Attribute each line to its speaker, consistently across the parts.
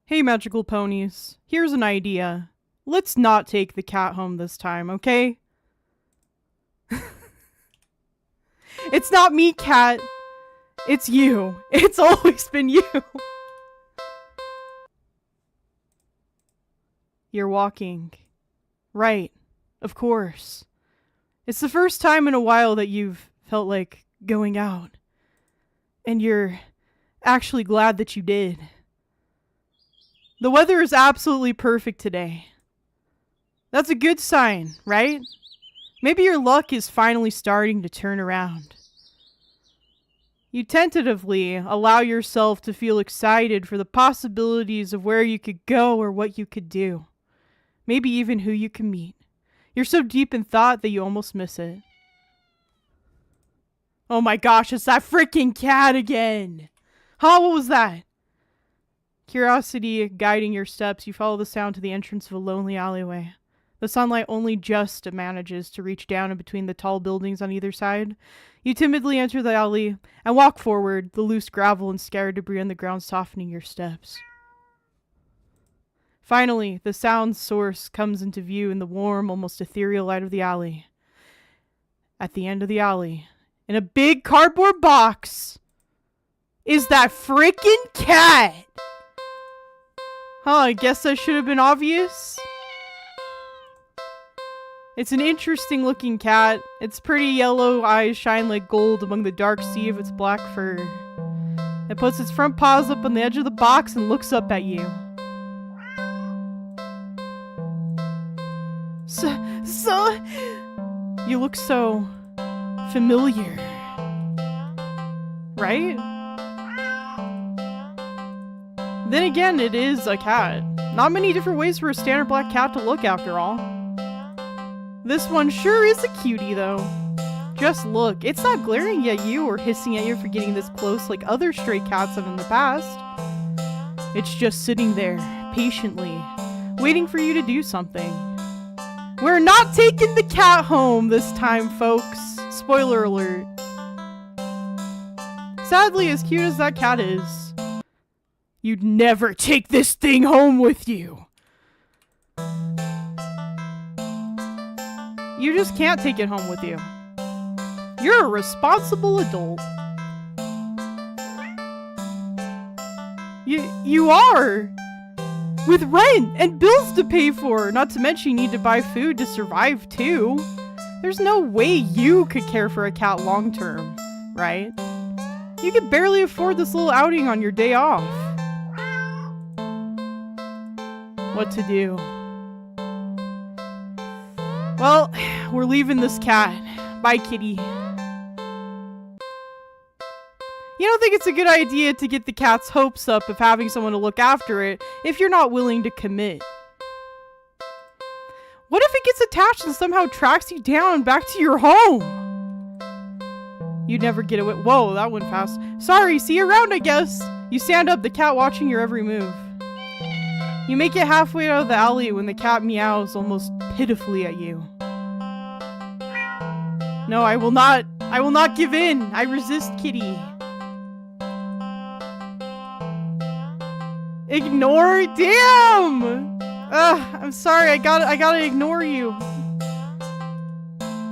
Speaker 1: Hey, magical ponies. Here's an idea. Let's not take the cat home this time, okay? It's not me, cat. It's you. It's always been you. You're walking. Right. Of course. It's the first time in a while that you've felt like going out. And you're actually glad that you did. The weather is absolutely perfect today. That's a good sign, right? Maybe your luck is finally starting to turn around. You tentatively allow yourself to feel excited for the possibilities of where you could go or what you could do. Maybe even who you can meet. You're so deep in thought that you almost miss it. Oh my gosh, it's that freaking cat again! Huh, what was that? Curiosity guiding your steps, you follow the sound to the entrance of a lonely alleyway. The sunlight only just manages to reach down in between the tall buildings on either side. You timidly enter the alley and walk forward, the loose gravel and scattered debris on the ground softening your steps. Finally, the sound source comes into view in the warm, almost ethereal light of the alley. At the end of the alley, in a big cardboard box, is that freaking cat! Huh, I guess that should have been obvious. It's an interesting looking cat. Its pretty yellow eyes shine like gold among the dark sea of its black fur. It puts its front paws up on the edge of the box and looks up at you. You look so familiar. Right? Then again, it is a cat. Not many different ways for a standard black cat to look after all. This one sure is a cutie though. Just look, it's not glaring at you or hissing at you for getting this close like other stray cats have in the past. It's just sitting there, patiently, waiting for you to do something. We're not taking the cat home this time, folks. Spoiler alert. Sadly, as cute as that cat is, you'd never take this thing home with you. You just can't take it home with you. You're a responsible adult. You are! With rent and bills to pay for, not to mention you need to buy food to survive too. There's no way you could care for a cat long term, right? You could barely afford this little outing on your day off. What to do? Well, we're leaving this cat. Bye, kitty. You don't think it's a good idea to get the cat's hopes up of having someone to look after it if you're not willing to commit. What if it gets attached and somehow tracks you down back to your home? You'd never get away. Whoa, that went fast. Sorry, see you around, I guess. You stand up, the cat watching your every move. You make it halfway out of the alley when the cat meows almost pitifully at you. No, I will not give in. I resist, kitty. Ignore? Damn! I'm sorry, I gotta ignore you.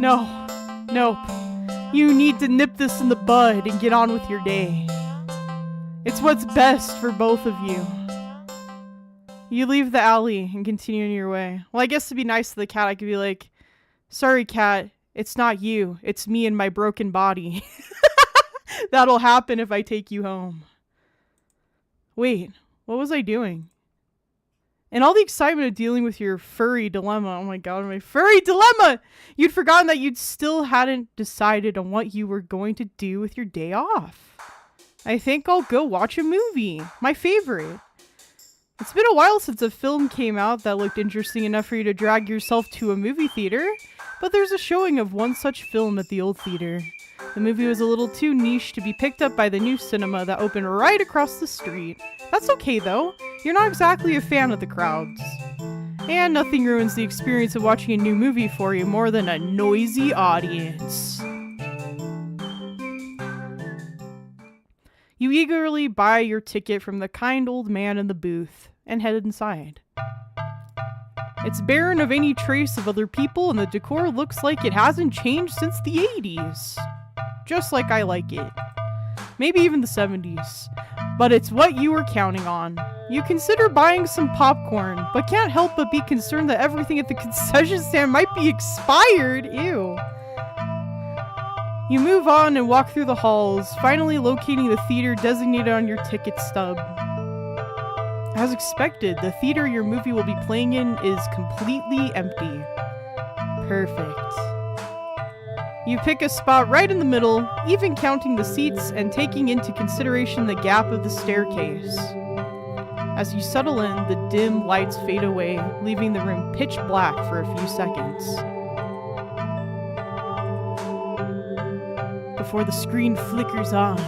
Speaker 1: No. Nope. You need to nip this in the bud and get on with your day. It's what's best for both of you. You leave the alley and continue on your way. Well, I guess to be nice to the cat, I could be like, sorry, cat, it's not you. It's me and my broken body. That'll happen if I take you home. Wait, what was I doing? And all the excitement of dealing with your furry dilemma. Oh my god, my furry dilemma! You'd forgotten that you'd still hadn't decided on what you were going to do with your day off. I think I'll go watch a movie. My favorite. It's been a while since a film came out that looked interesting enough for you to drag yourself to a movie theater, but there's a showing of one such film at the old theater. The movie was a little too niche to be picked up by the new cinema that opened right across the street. That's okay though, you're not exactly a fan of the crowds. And nothing ruins the experience of watching a new movie for you more than a noisy audience. You eagerly buy your ticket from the kind old man in the booth. and head inside. It's barren of any trace of other people, and the decor looks like it hasn't changed since the 80s. Just like I like it. Maybe even the 70s. But it's what you were counting on. You consider buying some popcorn, but can't help but be concerned that everything at the concession stand might be expired. Ew. You move on and walk through the halls, finally locating the theater designated on your ticket stub. As expected, the theater your movie will be playing in is completely empty. Perfect. You pick a spot right in the middle, even counting the seats and taking into consideration the gap of the staircase. As you settle in, the dim lights fade away, leaving the room pitch black for a few seconds. Before the screen flickers on.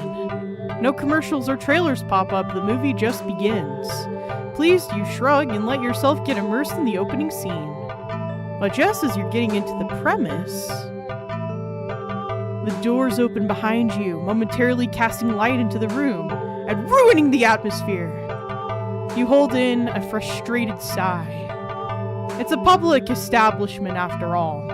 Speaker 1: No commercials or trailers pop up, the movie just begins. Pleased, you shrug and let yourself get immersed in the opening scene. But just as you're getting into the premise, the doors open behind you, momentarily casting light into the room and ruining the atmosphere. You hold in a frustrated sigh. It's a public establishment after all.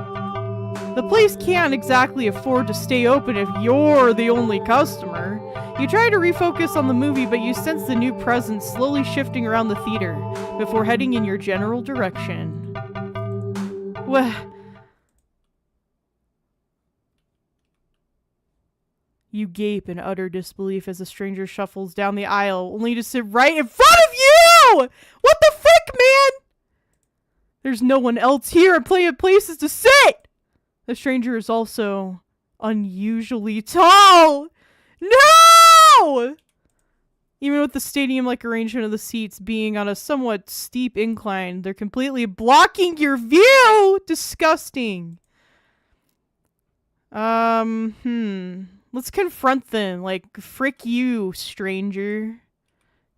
Speaker 1: The place can't exactly afford to stay open if you're the only customer. You try to refocus on the movie, but you sense the new presence slowly shifting around the theater before heading in your general direction. Well, you gape in utter disbelief as a stranger shuffles down the aisle, only to sit right in front of you! What the frick, man? There's no one else here and plenty of places to sit! The stranger is also unusually tall! No! Even with the stadium-like arrangement of the seats being on a somewhat steep incline, they're completely blocking your view! Disgusting. Let's confront them. Like, frick you, stranger.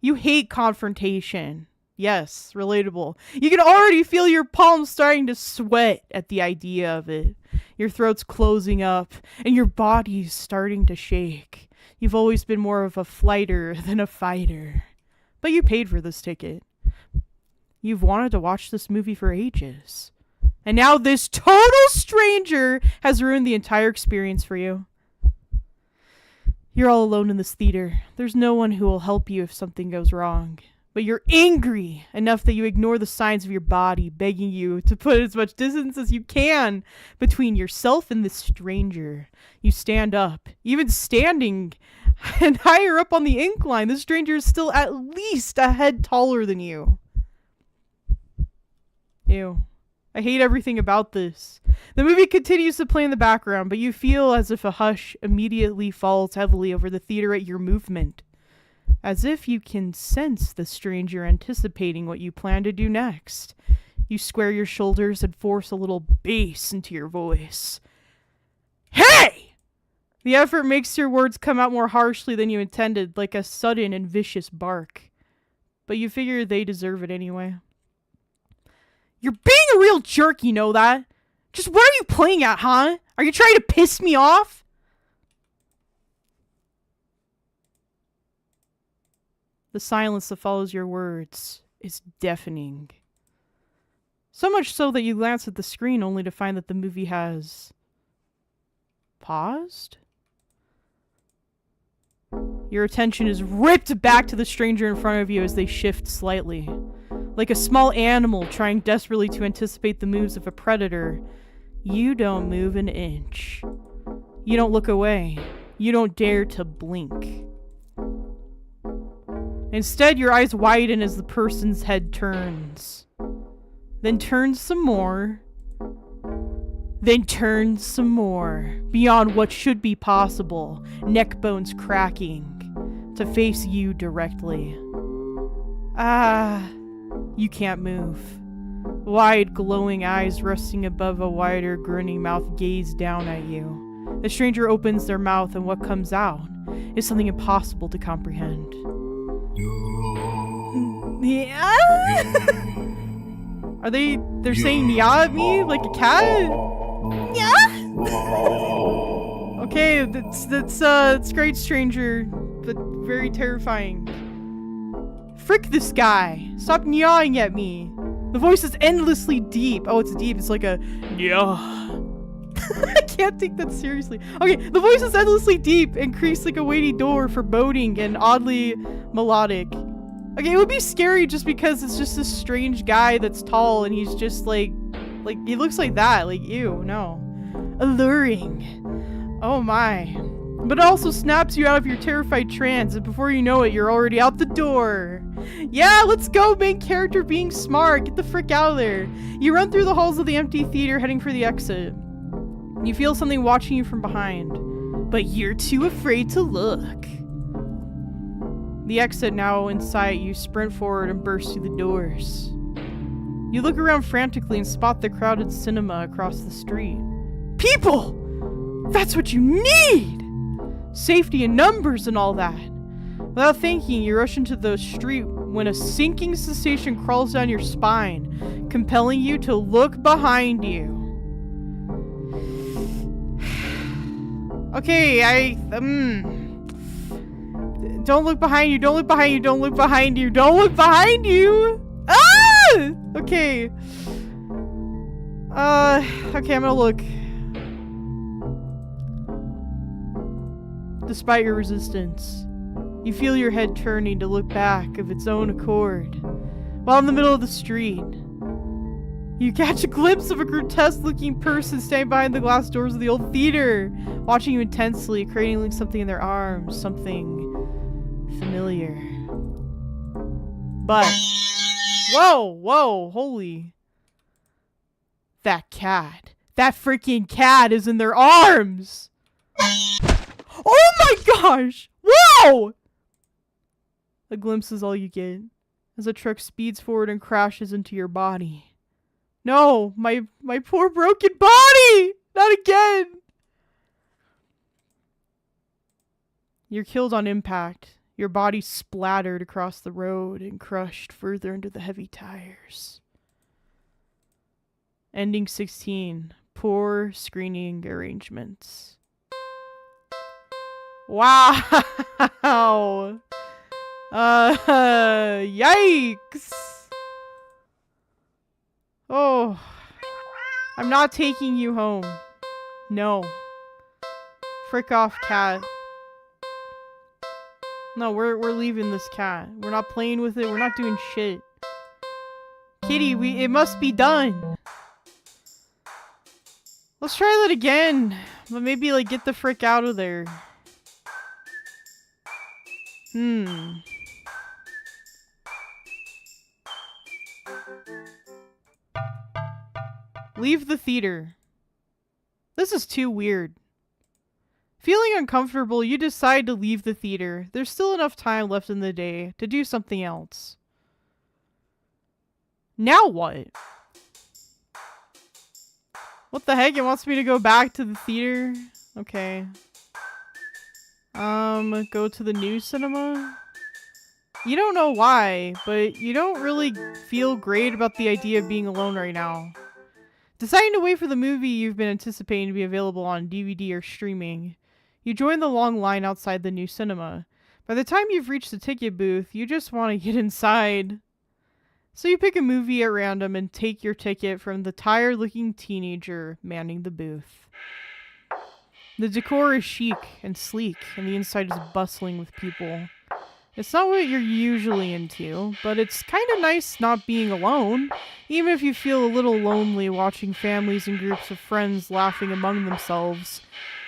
Speaker 1: You hate confrontation. Yes, relatable. You can already feel your palms starting to sweat at the idea of it. Your throat's closing up, and your body's starting to shake. You've always been more of a flighter than a fighter. But you paid for this ticket. You've wanted to watch this movie for ages. And now this total stranger has ruined the entire experience for you. You're all alone in this theater. There's no one who will help you if something goes wrong. But you're angry enough that you ignore the signs of your body begging you to put as much distance as you can between yourself and this stranger. You stand up. Even standing and higher up on the incline, the stranger is still at least a head taller than you. Ew. I hate everything about this. The movie continues to play in the background, but you feel as if a hush immediately falls heavily over the theater at your movement. As if you can sense the stranger anticipating what you plan to do next. You square your shoulders and force a little bass into your voice. Hey! The effort makes your words come out more harshly than you intended, like a sudden and vicious bark. But you figure they deserve it anyway. You're being a real jerk, you know that? Just what are you playing at, huh? Are you trying to piss me off? The silence that follows your words is deafening. So much so that you glance at the screen only to find that the movie has paused. Your attention is ripped back to the stranger in front of you as they shift slightly. Like a small animal trying desperately to anticipate the moves of a predator, you don't move an inch. You don't look away. You don't dare to blink. Instead, your eyes widen as the person's head turns. Then turns some more. Then turns some more. Beyond what should be possible, neck bones cracking, to face you directly. You can't move. Wide, glowing eyes resting above a wider, grinning mouth gaze down at you. The stranger opens their mouth and what comes out is something impossible to comprehend. Yeah? They're saying yeah at me like a cat? Yeah? Okay, it's great, stranger, but very terrifying. Frick this guy! Stop yawing at me! The voice is endlessly deep. Oh, it's deep. It's like a yeah. I can't take that seriously. Okay, the voice is endlessly deep and creaks like a weighty door, foreboding and oddly melodic. Okay, it would be scary just because it's just this strange guy that's tall and he's just like he looks like that. Like, ew, no. Alluring. Oh my. But it also snaps you out of your terrified trance, and before you know it, you're already out the door. Yeah, let's go, main character being smart. Get the frick out of there. You run through the halls of the empty theater, heading for the exit. You feel something watching you from behind, but you're too afraid to look. The exit now in sight, you sprint forward and burst through the doors. You look around frantically and spot the crowded cinema across the street. People! That's what you need! Safety in numbers and all that. Without thinking, you rush into the street when a sinking sensation crawls down your spine, compelling you to look behind you. Okay, don't look behind you, don't look behind you, don't look behind you, don't look behind you! Ah! Okay. Okay, I'm gonna look. Despite your resistance, you feel your head turning to look back of its own accord. While in the middle of the street, you catch a glimpse of a grotesque-looking person standing behind the glass doors of the old theater, watching you intensely, cradling something in their arms, something familiar. But, whoa, holy. That cat. That freaking cat is in their arms! Oh my gosh! Whoa! A glimpse is all you get as a truck speeds forward and crashes into your body. No, my poor broken body! Not again! You're killed on impact. Your body splattered across the road and crushed further into the heavy tires. Ending 16. Poor screening arrangements. Wow! Yikes! Oh. I'm not taking you home. No. Frick off, cat. No, we're leaving this cat. We're not playing with it. We're not doing shit. Kitty, it must be done. Let's try that again. But maybe, like, get the frick out of there. Leave the theater. This is too weird. Feeling uncomfortable, you decide to leave the theater. There's still enough time left in the day to do something else. Now what? What the heck? It wants me to go back to the theater? Okay. Go to the new cinema? You don't know why, but you don't really feel great about the idea of being alone right now. Deciding to wait for the movie you've been anticipating to be available on DVD or streaming, you join the long line outside the new cinema. By the time you've reached the ticket booth, you just want to get inside. So you pick a movie at random and take your ticket from the tired-looking teenager manning the booth. The decor is chic and sleek, and the inside is bustling with people. It's not what you're usually into, but it's kind of nice not being alone, even if you feel a little lonely watching families and groups of friends laughing among themselves.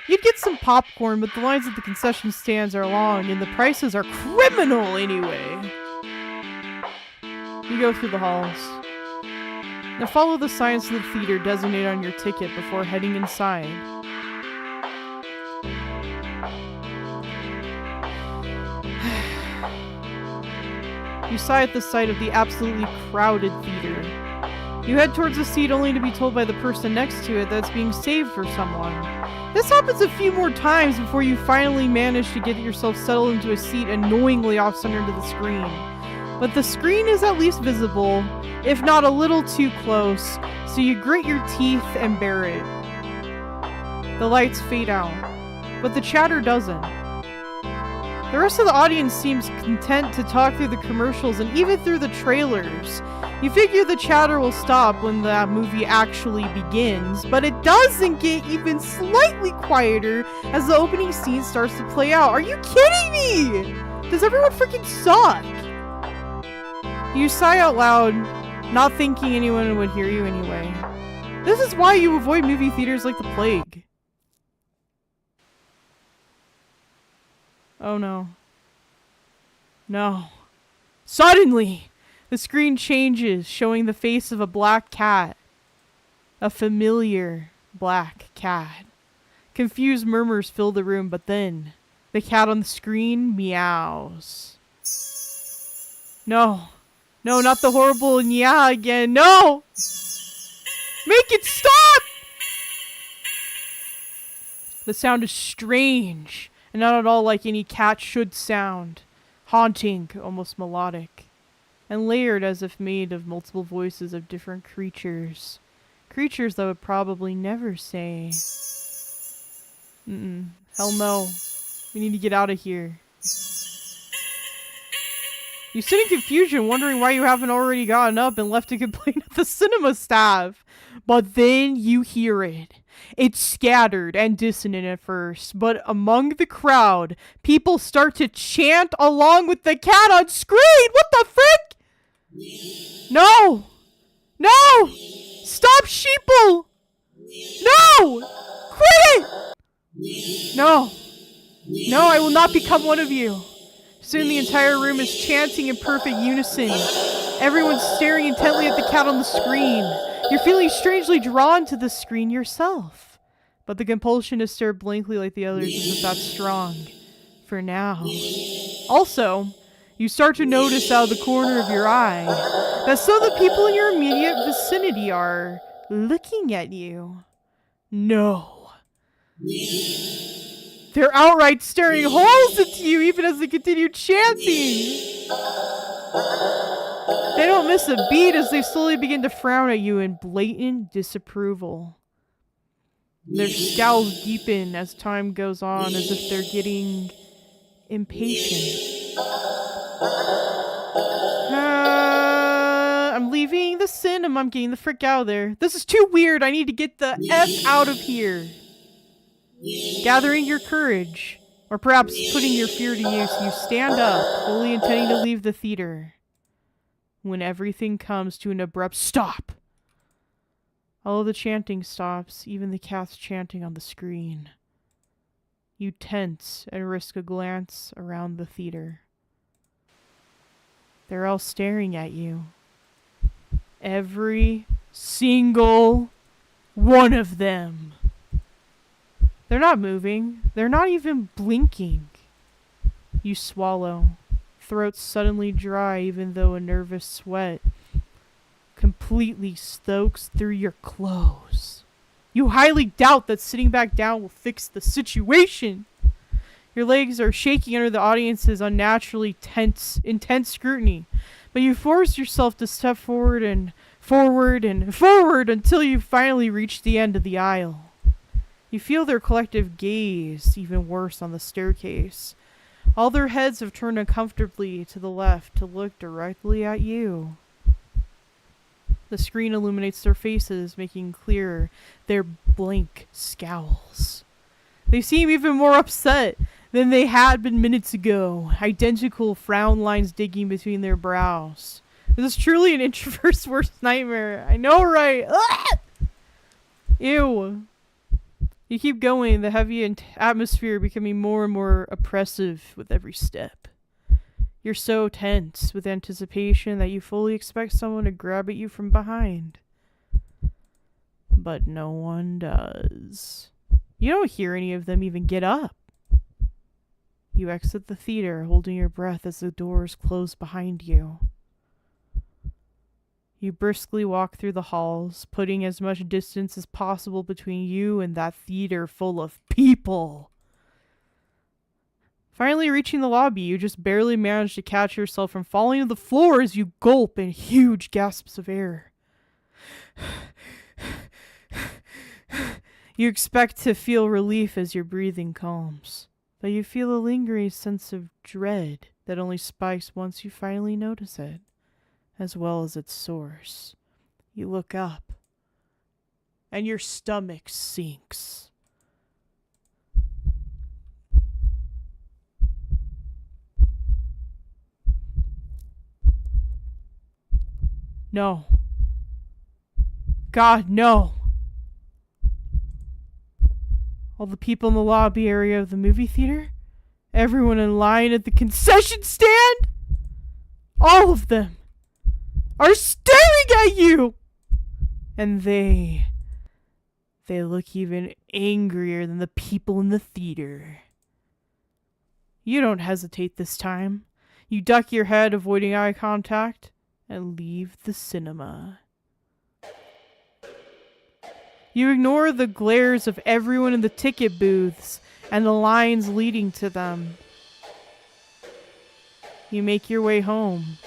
Speaker 1: You'd get some popcorn, but the lines at the concession stands are long, and the prices are criminal anyway. You go through the halls. Now follow the signs of the theater designated on your ticket before heading inside. You sigh at the sight of the absolutely crowded theater. You head towards a seat only to be told by the person next to it that it's being saved for someone. This happens a few more times before you finally manage to get yourself settled into a seat annoyingly off-center to the screen. But the screen is at least visible, if not a little too close, so you grit your teeth and bear it. The lights fade out, but the chatter doesn't. The rest of the audience seems content to talk through the commercials and even through the trailers. You figure the chatter will stop when the movie actually begins, but it doesn't get even slightly quieter as the opening scene starts to play out. Are you kidding me? Does everyone freaking suck? You sigh out loud, not thinking anyone would hear you anyway. This is why you avoid movie theaters like the plague. Oh no. No. Suddenly, the screen changes, showing the face of a black cat. A familiar black cat. Confused murmurs fill the room, but then the cat on the screen meows. No. No, not the horrible yeah again. No! Make it stop! The sound is strange, and not at all like any cat should sound. Haunting, almost melodic, and layered as if made of multiple voices of different creatures. Creatures that would probably never say, hell no. We need to get out of here. You sit in confusion, wondering why you haven't already gotten up and left to complain at the cinema staff. But then you hear it. It's scattered and dissonant at first, but among the crowd, people start to chant along with the cat on screen! What the frick? No! No! Stop, sheeple! No! Quit it! No. No, I will not become one of you. Soon the entire room is chanting in perfect unison. Everyone's staring intently at the cat on the screen. You're feeling strangely drawn to the screen yourself. But the compulsion to stare blankly like the others isn't that strong. For now. Also, you start to notice out of the corner of your eye that some of the people in your immediate vicinity are looking at you. No. They're outright staring holes into you even as they continue chanting. They don't miss a beat as they slowly begin to frown at you in blatant disapproval. Their scowls deepen as time goes on, as if they're getting impatient. I'm leaving the cinema. I'm getting the frick out of there. This is too weird. I need to get the F out of here. Gathering your courage, or perhaps putting your fear to use, you stand up, fully intending to leave the theater. When everything comes to an abrupt stop. All of the chanting stops, even the cat's chanting on the screen. You tense and risk a glance around the theater. They're all staring at you. Every single one of them. They're not moving. They're not even blinking. You swallow. Throat suddenly dry even though a nervous sweat completely soaks through your clothes. You highly doubt that sitting back down will fix the situation. Your legs are shaking under the audience's unnaturally intense scrutiny, but you force yourself to step forward and forward and forward until you finally reach the end of the aisle. You feel their collective gaze even worse on the staircase. All their heads have turned uncomfortably to the left to look directly at you. The screen illuminates their faces, making clearer their blank scowls. They seem even more upset than they had been minutes ago, identical frown lines digging between their brows. This is truly an introvert's worst nightmare. I know, right? Ah! Ew. You keep going, the heavy atmosphere becoming more and more oppressive with every step. You're so tense with anticipation that you fully expect someone to grab at you from behind. But no one does. You don't hear any of them even get up. You exit the theater, holding your breath as the doors close behind you. You briskly walk through the halls, putting as much distance as possible between you and that theater full of people. Finally reaching the lobby, you just barely manage to catch yourself from falling to the floor as you gulp in huge gasps of air. You expect to feel relief as your breathing calms, but you feel a lingering sense of dread that only spikes once you finally notice it, as well as its source. You look up, and your stomach sinks. No. God, no. All the people in the lobby area of the movie theater, everyone in line at the concession stand, all of them are staring at you. And they look even angrier than the people in the theater. You don't hesitate this time. You duck your head, avoiding eye contact, and leave the cinema. You ignore the glares of everyone in the ticket booths and the lines leading to them. You make your way home.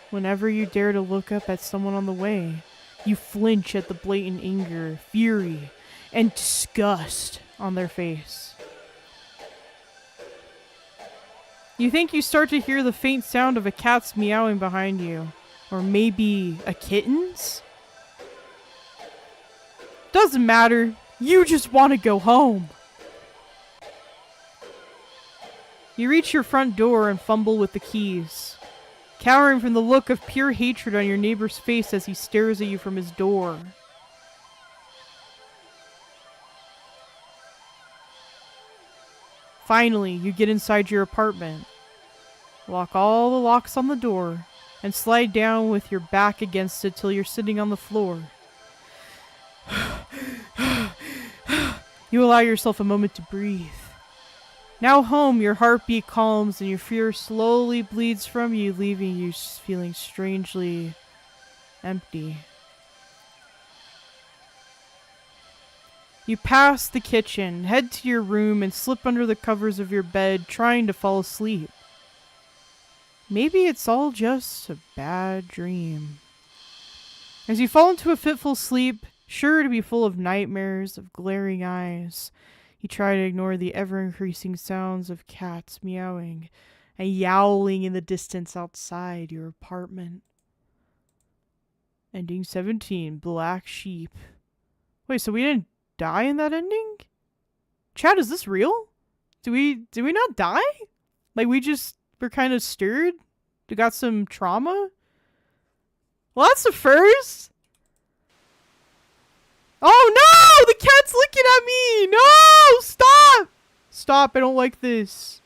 Speaker 1: Whenever you dare to look up at someone on the way, you flinch at the blatant anger, fury, and disgust on their face. You think you start to hear the faint sound of a cat's meowing behind you. Or maybe a kitten's? Doesn't matter. You just want to go home. You reach your front door and fumble with the keys, cowering from the look of pure hatred on your neighbor's face as he stares at you from his door. Finally, you get inside your apartment, lock all the locks on the door, and slide down with your back against it till you're sitting on the floor. You allow yourself a moment to breathe. Now home, your heartbeat calms and your fear slowly bleeds from you, leaving you feeling strangely empty. You pass the kitchen, head to your room, and slip under the covers of your bed, trying to fall asleep. Maybe it's all just a bad dream. As you fall into a fitful sleep, sure to be full of nightmares, of glaring eyes, you try to ignore the ever-increasing sounds of cats meowing and yowling in the distance outside your apartment. Ending 17, Black Sheep. Wait, so we didn't die in that ending? Chat, is this real? Did we not die? Like, we're kind of stirred? We got some trauma? Well, that's the first. Oh no! The cat's looking at me! No! Stop! Stop, I don't like this.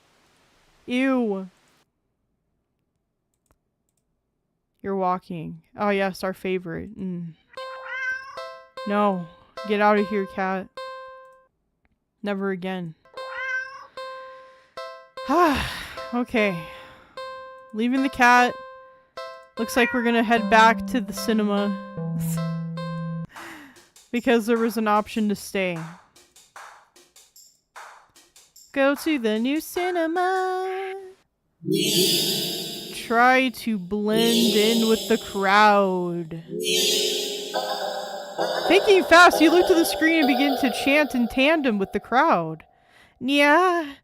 Speaker 1: Ew. You're walking. Oh yes, our favorite. No. Get out of here, cat. Never again. Okay. Leaving the cat. Looks like we're gonna head back to the cinema. Because there was an option to stay. Go to the new cinema. Try to blend in with the crowd. Thinking fast, you look to the screen and begin to chant in tandem with the crowd. Nya.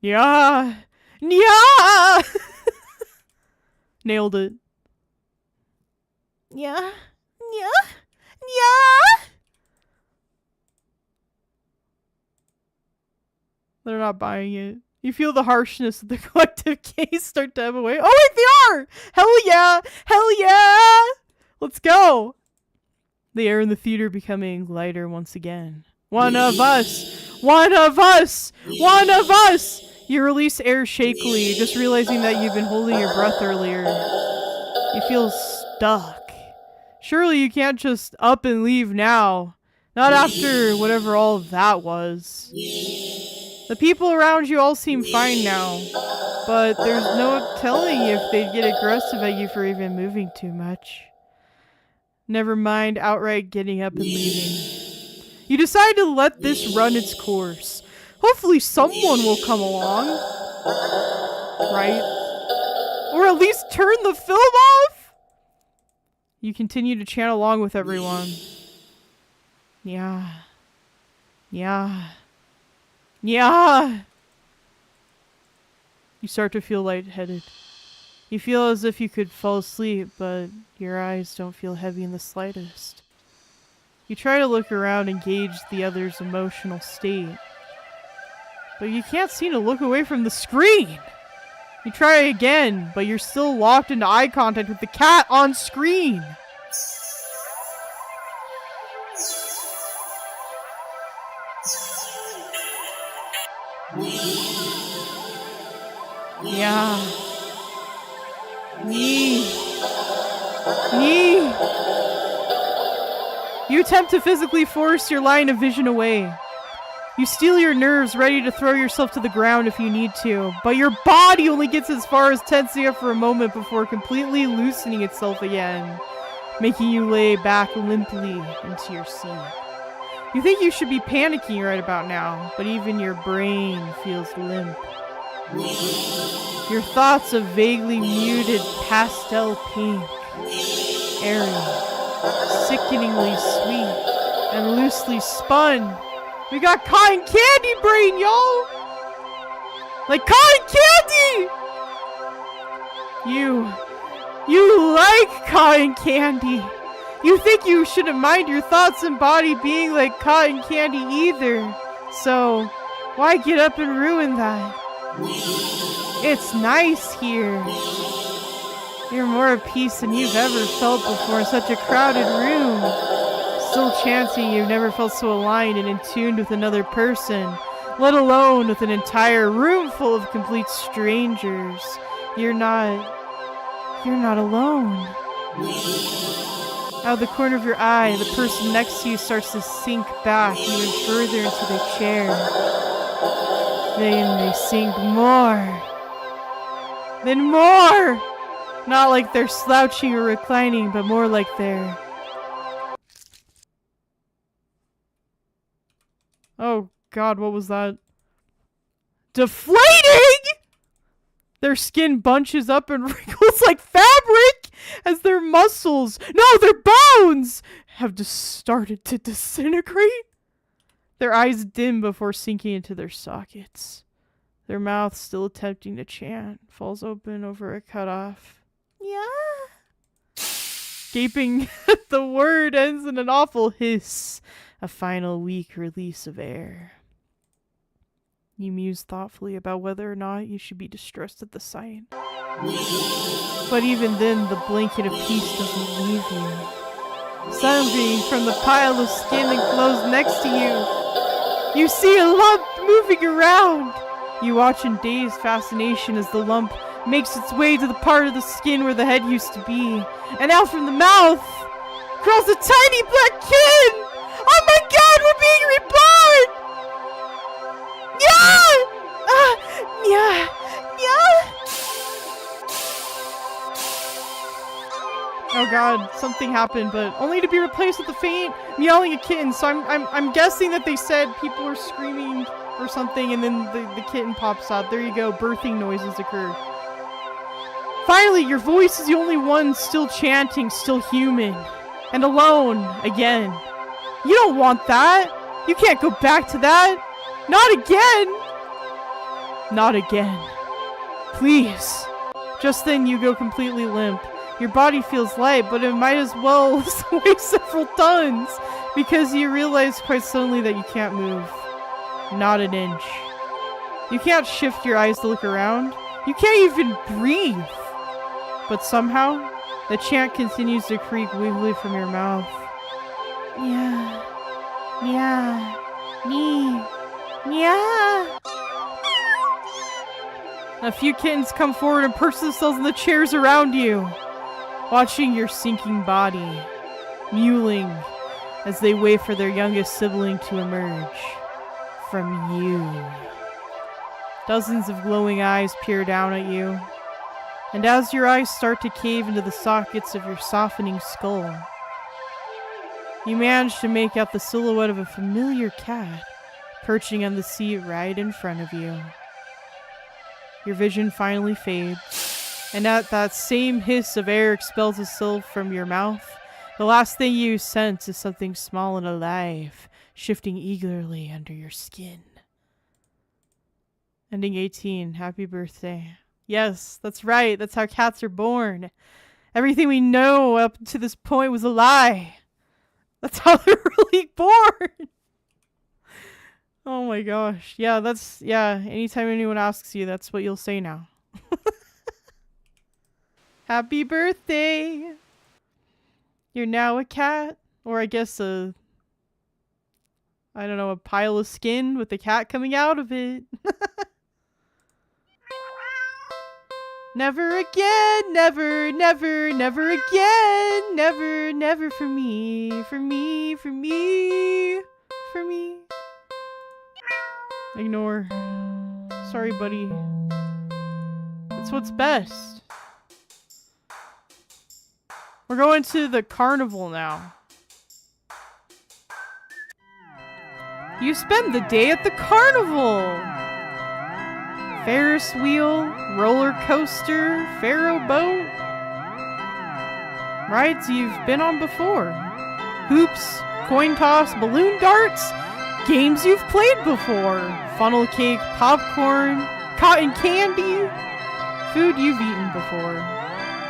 Speaker 1: Yeah. Nya. Nailed it. Yeah. Yeah. Yeah. They're not buying it. You feel the harshness of the collective gaze start to ebb away. Oh wait, they are! Hell yeah! Hell yeah! Let's go! The air in the theater becoming lighter once again. One of us! One of us! One of us! You release air shakily, just realizing that you've been holding your breath earlier. You feel stuck. Surely you can't just up and leave now. Not after whatever all of that was. The people around you all seem fine now, but there's no telling if they'd get aggressive at you for even moving too much. Never mind outright getting up and leaving. You decide to let this run its course. Hopefully someone will come along. Right? Or at least turn the film off? You continue to chant along with everyone. Yeah. Yeah. Yeah! You start to feel lightheaded. You feel as if you could fall asleep, but your eyes don't feel heavy in the slightest. You try to look around and gauge the other's emotional state, but you can't seem to look away from the screen! You try again, but you're still locked into eye contact with the cat on screen! Yeah. Me. You attempt to physically force your line of vision away. You steel your nerves, ready to throw yourself to the ground if you need to, but your body only gets as far as tensing up for a moment before completely loosening itself again, making you lay back limply into your seat. You think you should be panicking right about now, but even your brain feels limp. Your thoughts of vaguely muted pastel pink, airy, sickeningly sweet, and loosely spun. We got cotton candy brain, y'all! Like cotton candy! You like cotton candy. You think you shouldn't mind your thoughts and body being like cotton candy either. So, why get up and ruin that? It's nice here. You're more at peace than you've ever felt before in such a crowded room. Still chancing you've never felt so aligned and in tune with another person, let alone with an entire room full of complete strangers. You're not alone. Out of the corner of your eye, the person next to you starts to sink back even further into their chair. Then they sink more. Then more! Not like they're slouching or reclining, but more like they're... Oh god, what was that? Deflating?! Their skin bunches up and wrinkles like fabric as their muscles, no, their bones, have just started to disintegrate. Their eyes dim before sinking into their sockets. Their mouth, still attempting to chant, falls open over a cutoff. Yeah. Gaping at the word ends in an awful hiss, a final weak release of air. You muse thoughtfully about whether or not you should be distressed at the sight. But even then, the blanket of peace doesn't leave you. Suddenly, from the pile of skin and clothes next to you, you see a lump moving around. You watch in dazed fascination as the lump makes its way to the part of the skin where the head used to be. And out from the mouth crawls a tiny black kid! Oh my god, we're being reborn! Yeah! Yeah! Yeah! Oh god, something happened, but only to be replaced with the faint meowing of kittens. So I'm guessing that they said people were screaming or something, and then the kitten pops out. There you go, birthing noises occur. Finally, your voice is the only one still chanting, still human, and alone again. You don't want that. You can't go back to that. Not again. Not again. Please. Just then you go completely limp. Your body feels light, but it might as well weigh several tons, because you realize quite suddenly that you can't move. Not an inch. You can't shift your eyes to look around. You can't even breathe. But somehow, the chant continues to creak wiggly from your mouth. Yeah. Yeah. Me. Yeah. A few kittens come forward and perch themselves in the chairs around you, watching your sinking body, mewling as they wait for their youngest sibling to emerge from you. Dozens of glowing eyes peer down at you, and as your eyes start to cave into the sockets of your softening skull, you manage to make out the silhouette of a familiar cat perching on the seat right in front of you. Your vision finally fades, and at that same hiss of air expels itself from your mouth, the last thing you sense is something small and alive shifting eagerly under your skin. Ending 18. Happy birthday. Yes, that's right. That's how cats are born. Everything we know up to this point was a lie. That's how they're really born. Oh my gosh. Yeah, anytime anyone asks you, that's what you'll say now. Happy birthday. You're now a cat. Or I guess I don't know, a pile of skin with a cat coming out of it. Never again, never, never, never again, never, never for me, for me, for me, for me. Ignore. Sorry, buddy. It's what's best. We're going to the carnival now. You spend the day at the carnival! Ferris wheel, roller coaster, Pharaoh boat. Rides you've been on before. Hoops, coin toss, balloon darts. Games you've played before. Funnel cake, popcorn, cotton candy. Food you've eaten before.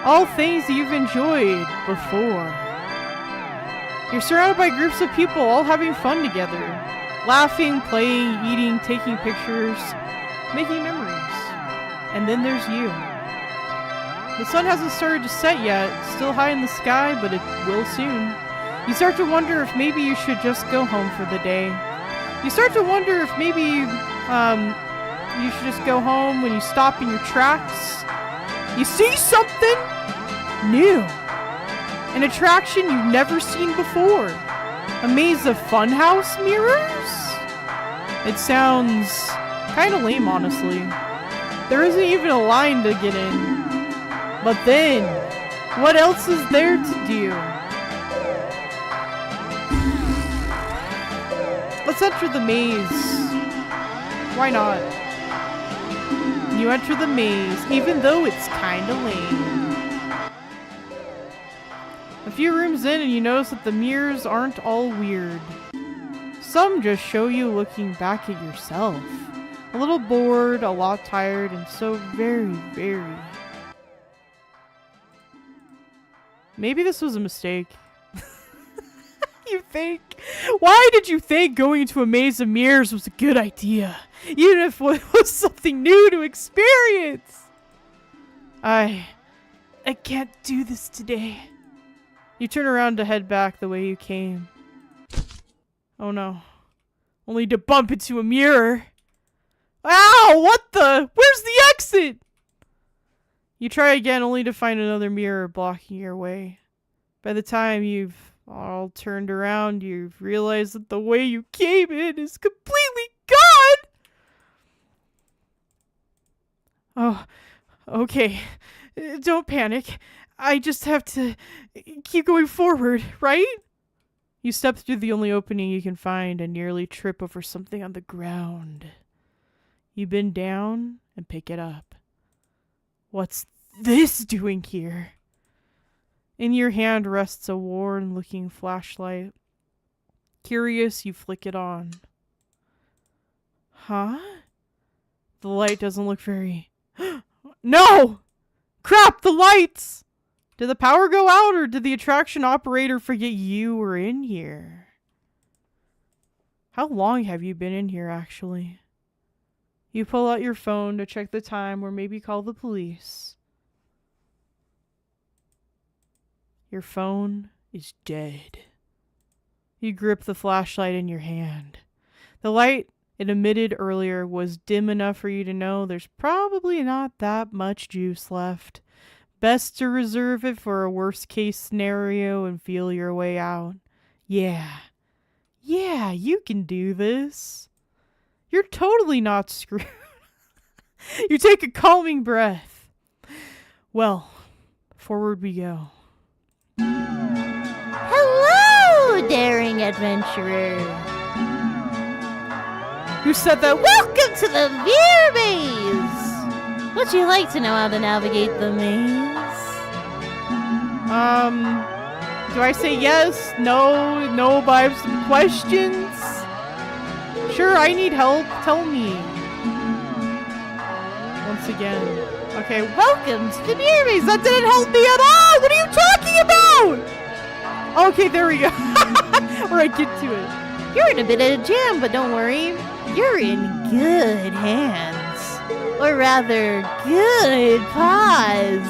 Speaker 1: All things you've enjoyed before. You're surrounded by groups of people all having fun together. Laughing, playing, eating, taking pictures, making memories. And then there's you. The sun hasn't started to set yet. It's still high in the sky, but it will soon. You start to wonder if maybe you should just go home for the day. You start to wonder if maybe you should just go home when you stop in your tracks. You see something new. An attraction you've never seen before. A maze of funhouse mirrors? It sounds kind of lame, honestly. There isn't even a line to get in. But then, what else is there to do? Let's enter the maze. Why not? You enter the maze, even though it's kinda lame. A few rooms in and you notice that the mirrors aren't all weird. Some just show you looking back at yourself. A little bored, a lot tired, and so very, very... Maybe this was a mistake. You think? Why did you think going into a maze of mirrors was a good idea? Even if it was something new to experience? I can't do this today. You turn around to head back the way you came. Oh no. Only to bump into a mirror. Ow! What the? Where's the exit? You try again only to find another mirror blocking your way. By the time you've all turned around, you've realized that the way you came in is completely gone! Oh, okay. Don't panic. I just have to keep going forward, right? You step through the only opening you can find and nearly trip over something on the ground. You bend down and pick it up. What's this doing here? In your hand rests a worn-looking flashlight. Curious, you flick it on. Huh? The light doesn't look very... No! Crap, the lights! Did the power go out, or did the attraction operator forget you were in here? How long have you been in here, actually? You pull out your phone to check the time or maybe call the police. Your phone is dead. You grip the flashlight in your hand. The light it emitted earlier was dim enough for you to know there's probably not that much juice left. Best to reserve it for a worst case scenario and feel your way out. Yeah, you can do this. You're totally not screwed. You take a calming breath. Well, forward we go.
Speaker 2: Hello, daring adventurer.
Speaker 1: Who said that?
Speaker 2: Welcome to the Veer Maze. Would you like to know how to navigate the maze?
Speaker 1: Do I say yes? No, but I have some questions? Sure, I need help. Tell me. Once again. Okay, welcome to the beer maze. That didn't help me at all. What are you talking about? Okay, there we go. Alright, get to it.
Speaker 2: You're in a bit of a jam, but don't worry. You're in good hands. Or rather, good paws.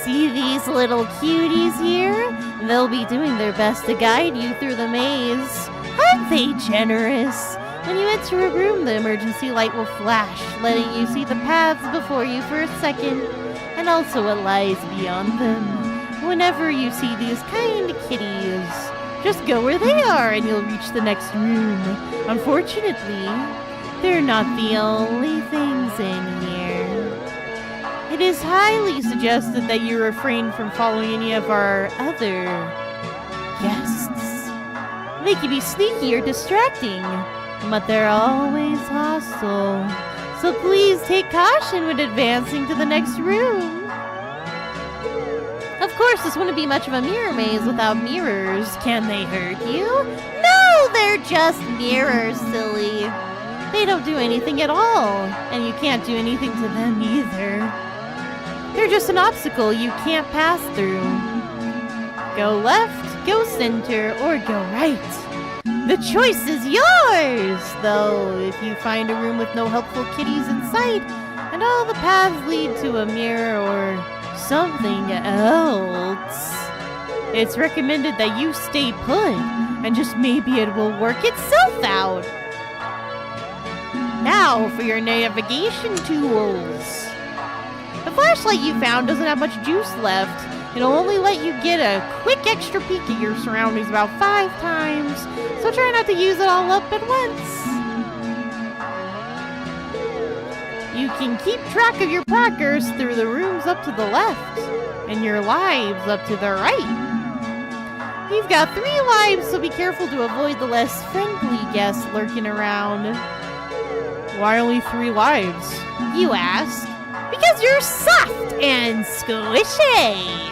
Speaker 2: See these little cuties here? They'll be doing their best to guide you through the maze. Aren't they generous? When you enter a room, the emergency light will flash, letting you see the paths before you for a second, and also what lies beyond them. Whenever you see these kind kitties, just go where they are and you'll reach the next room. Unfortunately, they're not the only things in here. It is highly suggested that you refrain from following any of our other guests. They can be sneaky or distracting, but they're always hostile. So please take caution when advancing to the next room. Of course, this wouldn't be much of a mirror maze without mirrors. Can they hurt you? No, they're just mirrors, silly. They don't do anything at all, and you can't do anything to them either. They're just an obstacle you can't pass through. Go left, go center, or go right. The choice is yours, though if you find a room with no helpful kitties in sight, and all the paths lead to a mirror or something else, it's recommended that you stay put, and just maybe it will work itself out. Now for your navigation tools. The flashlight you found doesn't have much juice left. It'll only let you get a quick extra peek at your surroundings about 5 times, so try not to use it all up at once. You can keep track of your progress through the rooms up to the left, and your lives up to the right. You've got 3 lives, so be careful to avoid the less friendly guests lurking around.
Speaker 1: Why only 3 lives?
Speaker 2: You ask? Because you're soft and squishy.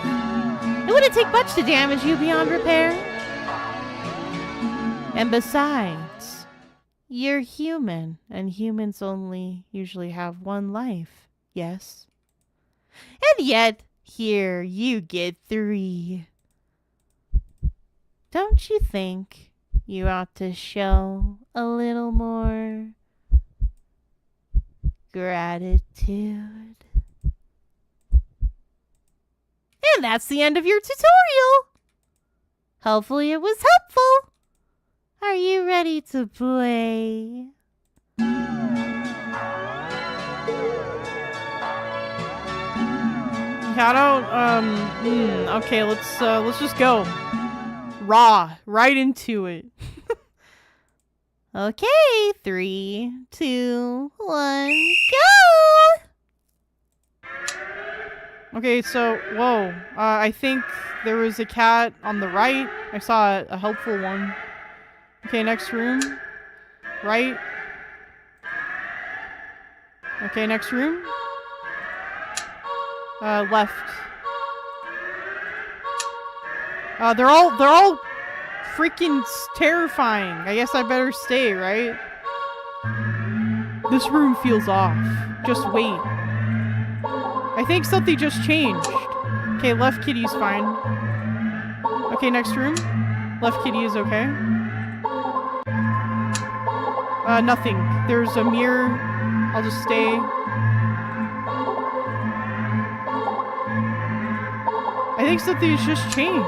Speaker 2: It wouldn't take much to damage you beyond repair. And besides, you're human, and humans only usually have 1 life, yes? And yet, here you get 3. Don't you think you ought to show a little more gratitude? And that's the end of your tutorial. Hopefully it was helpful. Are you ready to play?
Speaker 1: Okay, let's just go. Right into it.
Speaker 2: Okay, 3, 2, 1, go!
Speaker 1: Okay, so, whoa. I think there was a cat on the right. I saw a helpful one. Okay, next room. Right. Okay, next room. Left. They're all freaking terrifying. I guess I better stay, right? This room feels off. Just wait. I think something just changed. Okay, left kitty's fine. Okay, next room. Left kitty is okay. Nothing. There's a mirror. I'll just stay. I think something's just changed.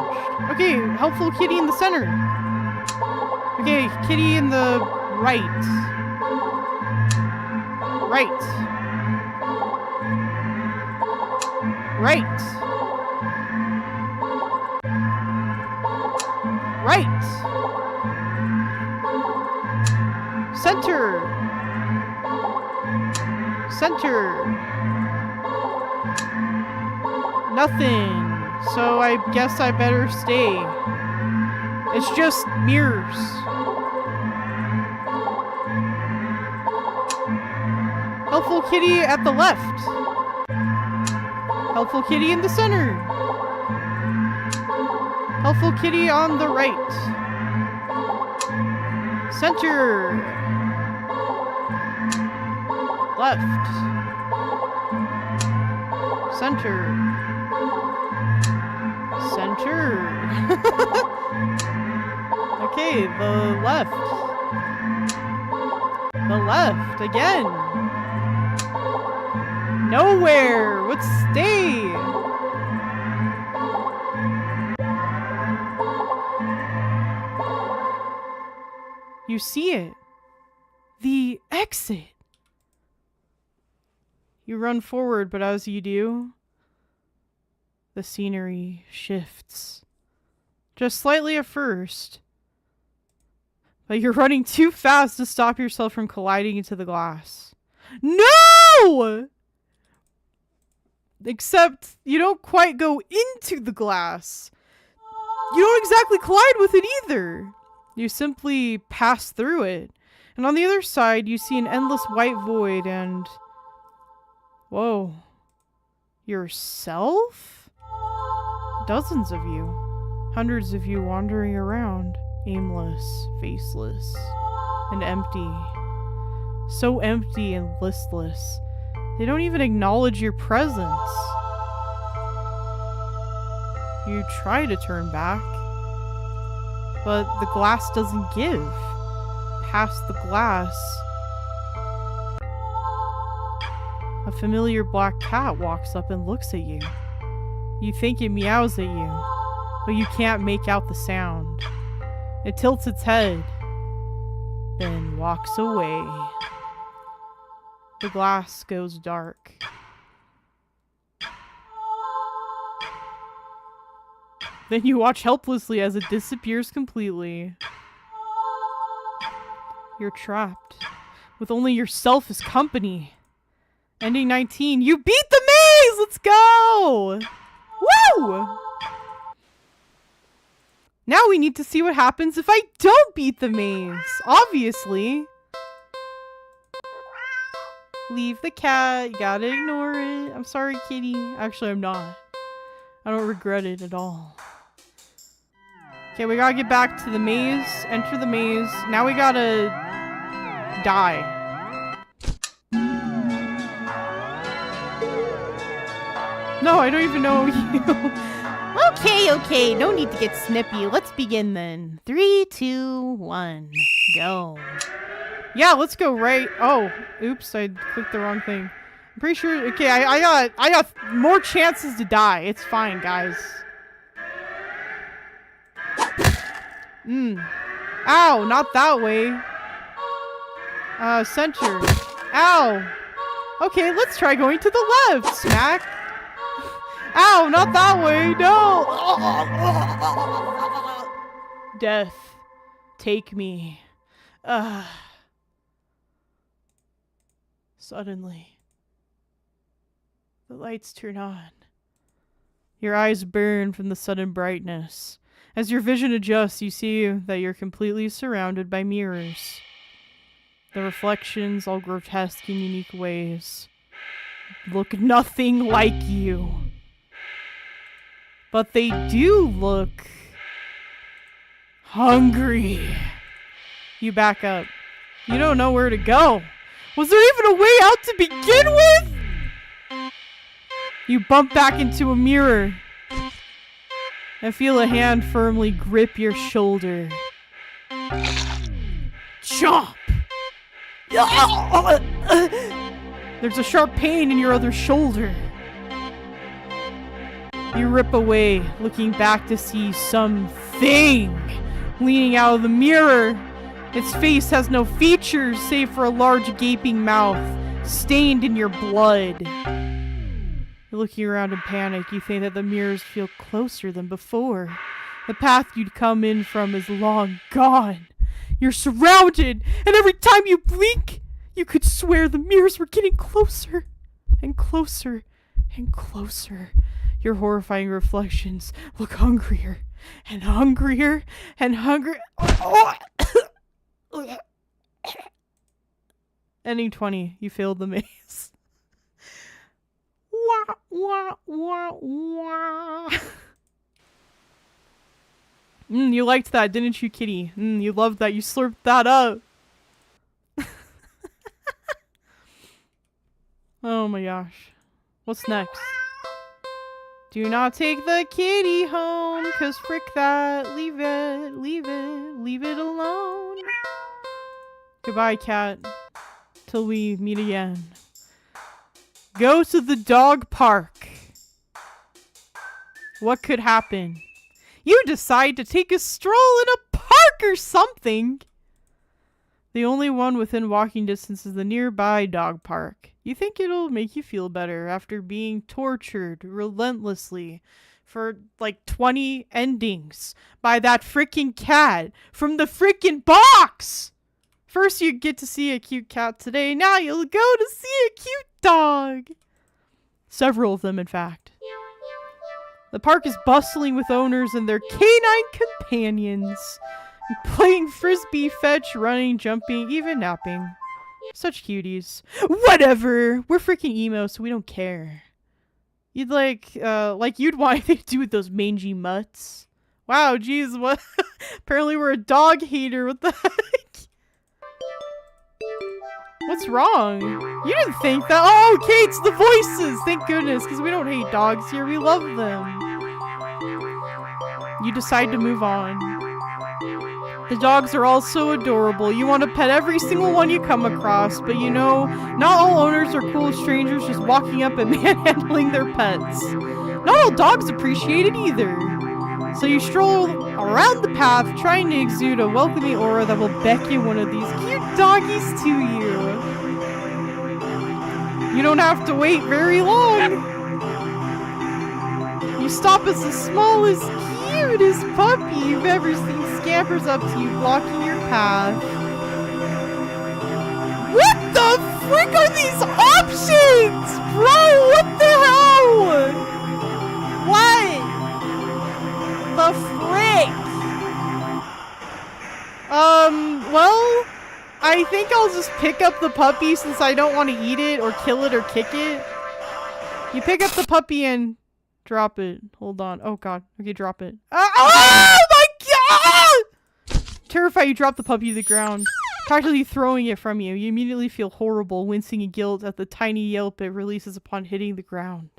Speaker 1: Okay, helpful kitty in the center. Okay, kitty in the right. Right. Right. Right. Center. Center. Nothing. So I guess I better stay. It's just mirrors. Helpful kitty at the left. Helpful kitty in the center. Helpful kitty on the right. Center. Left. Center. Center. Okay, the left. The left again. Nowhere. What stay? You see it. The exit. You run forward, but as you do, the scenery shifts. Just slightly at first. But you're running too fast to stop yourself from colliding into the glass. No! Except you don't quite go into the glass. You don't exactly collide with it either. You simply pass through it. And on the other side, you see an endless white void and... Whoa. Yourself? Dozens of you. Hundreds of you wandering around. Aimless, faceless, and empty. So empty and listless. They don't even acknowledge your presence. You try to turn back, but the glass doesn't give. Past the glass, a familiar black cat walks up and looks at you. You think it meows at you, but you can't make out the sound. It tilts its head, then walks away. The glass goes dark. Then you watch helplessly as it disappears completely. You're trapped, with only yourself as company. Ending 19, you beat the maze! Let's go! Woo! Now we need to see what happens if I don't beat the maze. Obviously. Leave the cat. You gotta ignore it. I'm sorry, kitty. Actually, I'm not. I don't regret it at all. Okay, we gotta get back to the maze. Enter the maze. Now we gotta die. No, I don't even know you.
Speaker 2: Okay, no need to get snippy. Let's begin then. 3, 2, 1, go.
Speaker 1: Yeah, let's go right. Oh, oops, I clicked the wrong thing. I'm pretty sure. Okay, I got more chances to die. It's fine, guys. Ow, not that way. Center. Ow. Okay, let's try going to the left. Smack. Ow, not that way. No. Death, take me. Suddenly, the lights turn on. Your eyes burn from the sudden brightness. As your vision adjusts, you see that you're completely surrounded by mirrors. The reflections, all grotesque in unique ways, look nothing like you. But they do look hungry. You back up. You don't know where to go. Was there even a way out to begin with? You bump back into a mirror and feel a hand firmly grip your shoulder. Chomp! There's a sharp pain in your other shoulder. You rip away, looking back to see something leaning out of the mirror. Its face has no features save for a large gaping mouth, stained in your blood. You're looking around in panic. You think that the mirrors feel closer than before. The path you'd come in from is long gone. You're surrounded, and every time you blink, you could swear the mirrors were getting closer and closer and closer. Your horrifying reflections look hungrier and hungrier and hungrier. Ending 20, you failed the maze. Wah, wah, wah, wah. You liked that, didn't you, kitty? You loved that. You slurped that up. Oh my gosh. What's next? Do not take the kitty home, cause frick that. Leave it, leave it, leave it alone. Goodbye, cat. Till we meet again. Go to the dog park. What could happen? You decide to take a stroll in a park or something. The only one within walking distance is the nearby dog park. You think it'll make you feel better after being tortured relentlessly for like 20 endings by that freaking cat from the freaking box. First you get to see a cute cat today, now you'll go to see a cute dog. Several of them, in fact. The park is bustling with owners and their canine companions. Playing frisbee, fetch, running, jumping, even napping. Such cuties. Whatever! We're freaking emo, so we don't care. You'd like you'd want anything to do with those mangy mutts. Wow, geez, what? Apparently we're a dog hater, what the heck? What's wrong? You didn't think that. Oh, okay, it's the voices! Thank goodness, because we don't hate dogs here, we love them. You decide to move on. The dogs are all so adorable. You want to pet every single one you come across, but you know, not all owners are cool strangers just walking up and manhandling their pets. Not all dogs appreciate it either. So you stroll around the path, trying to exude a welcoming aura that will beckon one of these cute doggies to you. You don't have to wait very long. You stop as the smallest, cutest puppy you've ever seen scampers up to you, blocking your path. What the frick are these options? Bro, what the hell? What? The frick? Well, I think I'll just pick up the puppy since I don't want to eat it or kill it or kick it. You pick up the puppy and drop it. Hold on. Oh god. Okay, drop it. Oh my god! Terrified, you drop the puppy to the ground, practically throwing it from you. You immediately feel horrible, wincing in guilt at the tiny yelp it releases upon hitting the ground.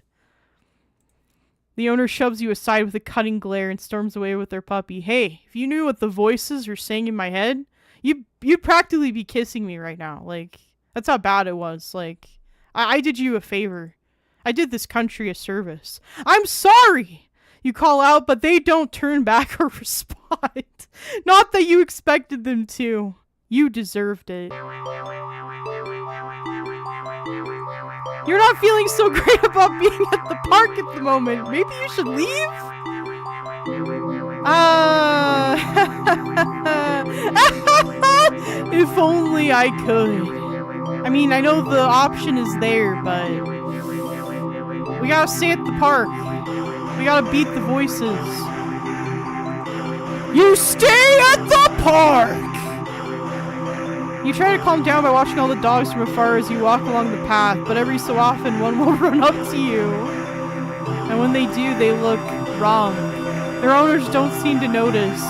Speaker 1: The owner shoves you aside with a cutting glare and storms away with their puppy. Hey, if you knew what the voices are saying in my head, you'd practically be kissing me right now. Like, that's how bad it was. Like, I did you a favor. I did this country a service. I'm sorry! You call out, but they don't turn back or respond. Not that you expected them to. You deserved it. You're not feeling so great about being at the park at the moment. Maybe you should leave? If only I could. I mean, I know the option is there, but we gotta stay at the park. We gotta beat the voices. You stay at the park! You try to calm down by watching all the dogs from afar as you walk along the path, but every so often one will run up to you. And when they do, they look wrong. Their owners don't seem to notice.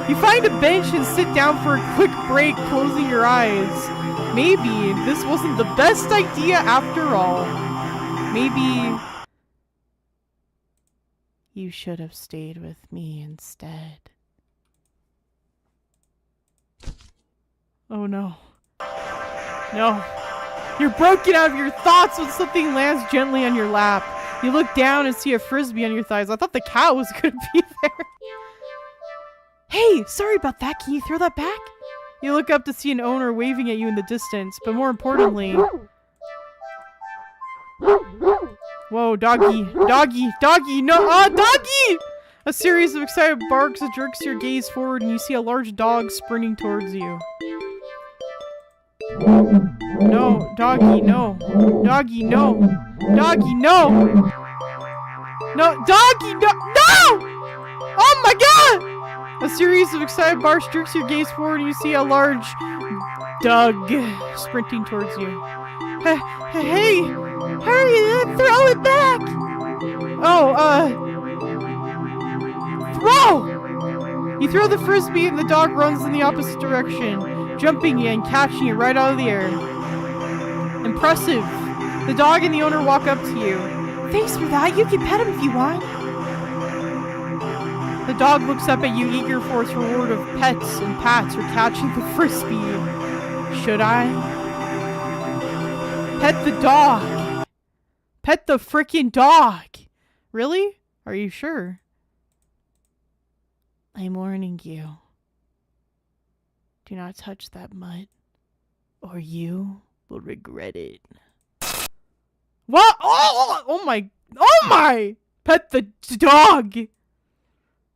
Speaker 1: You find a bench and sit down for a quick break, closing your eyes. Maybe this wasn't the best idea after all. Maybe you should have stayed with me instead. Oh no. No. You're broken out of your thoughts when something lands gently on your lap. You look down and see a frisbee on your thighs. I thought the cat was gonna be there. Hey, sorry about that. Can you throw that back? You look up to see an owner waving at you in the distance, but more importantly... Whoa, doggy, doggy, doggy, no, doggy! A series of excited barks that jerks your gaze forward and you see a large dog sprinting towards you. No, doggy, no. Doggy, no. Doggy, no! No, doggy, no! No! Oh my god! A series of excited barks jerks your gaze forward and you see a large dog sprinting towards you. Hey! Hurry! Throw it back! Oh, throw! You throw the frisbee and the dog runs in the opposite direction, jumping and catching it right out of the air. Impressive. The dog and the owner walk up to you. Thanks for that. You can pet him if you want. The dog looks up at you, eager for its reward of pets and pats for catching the frisbee. Should I? Pet the dog. Pet the frickin' dog. Really? Are you sure? I'm warning you. Do not touch that mutt, or you will regret it. What? Oh my. Oh my! Pet the dog!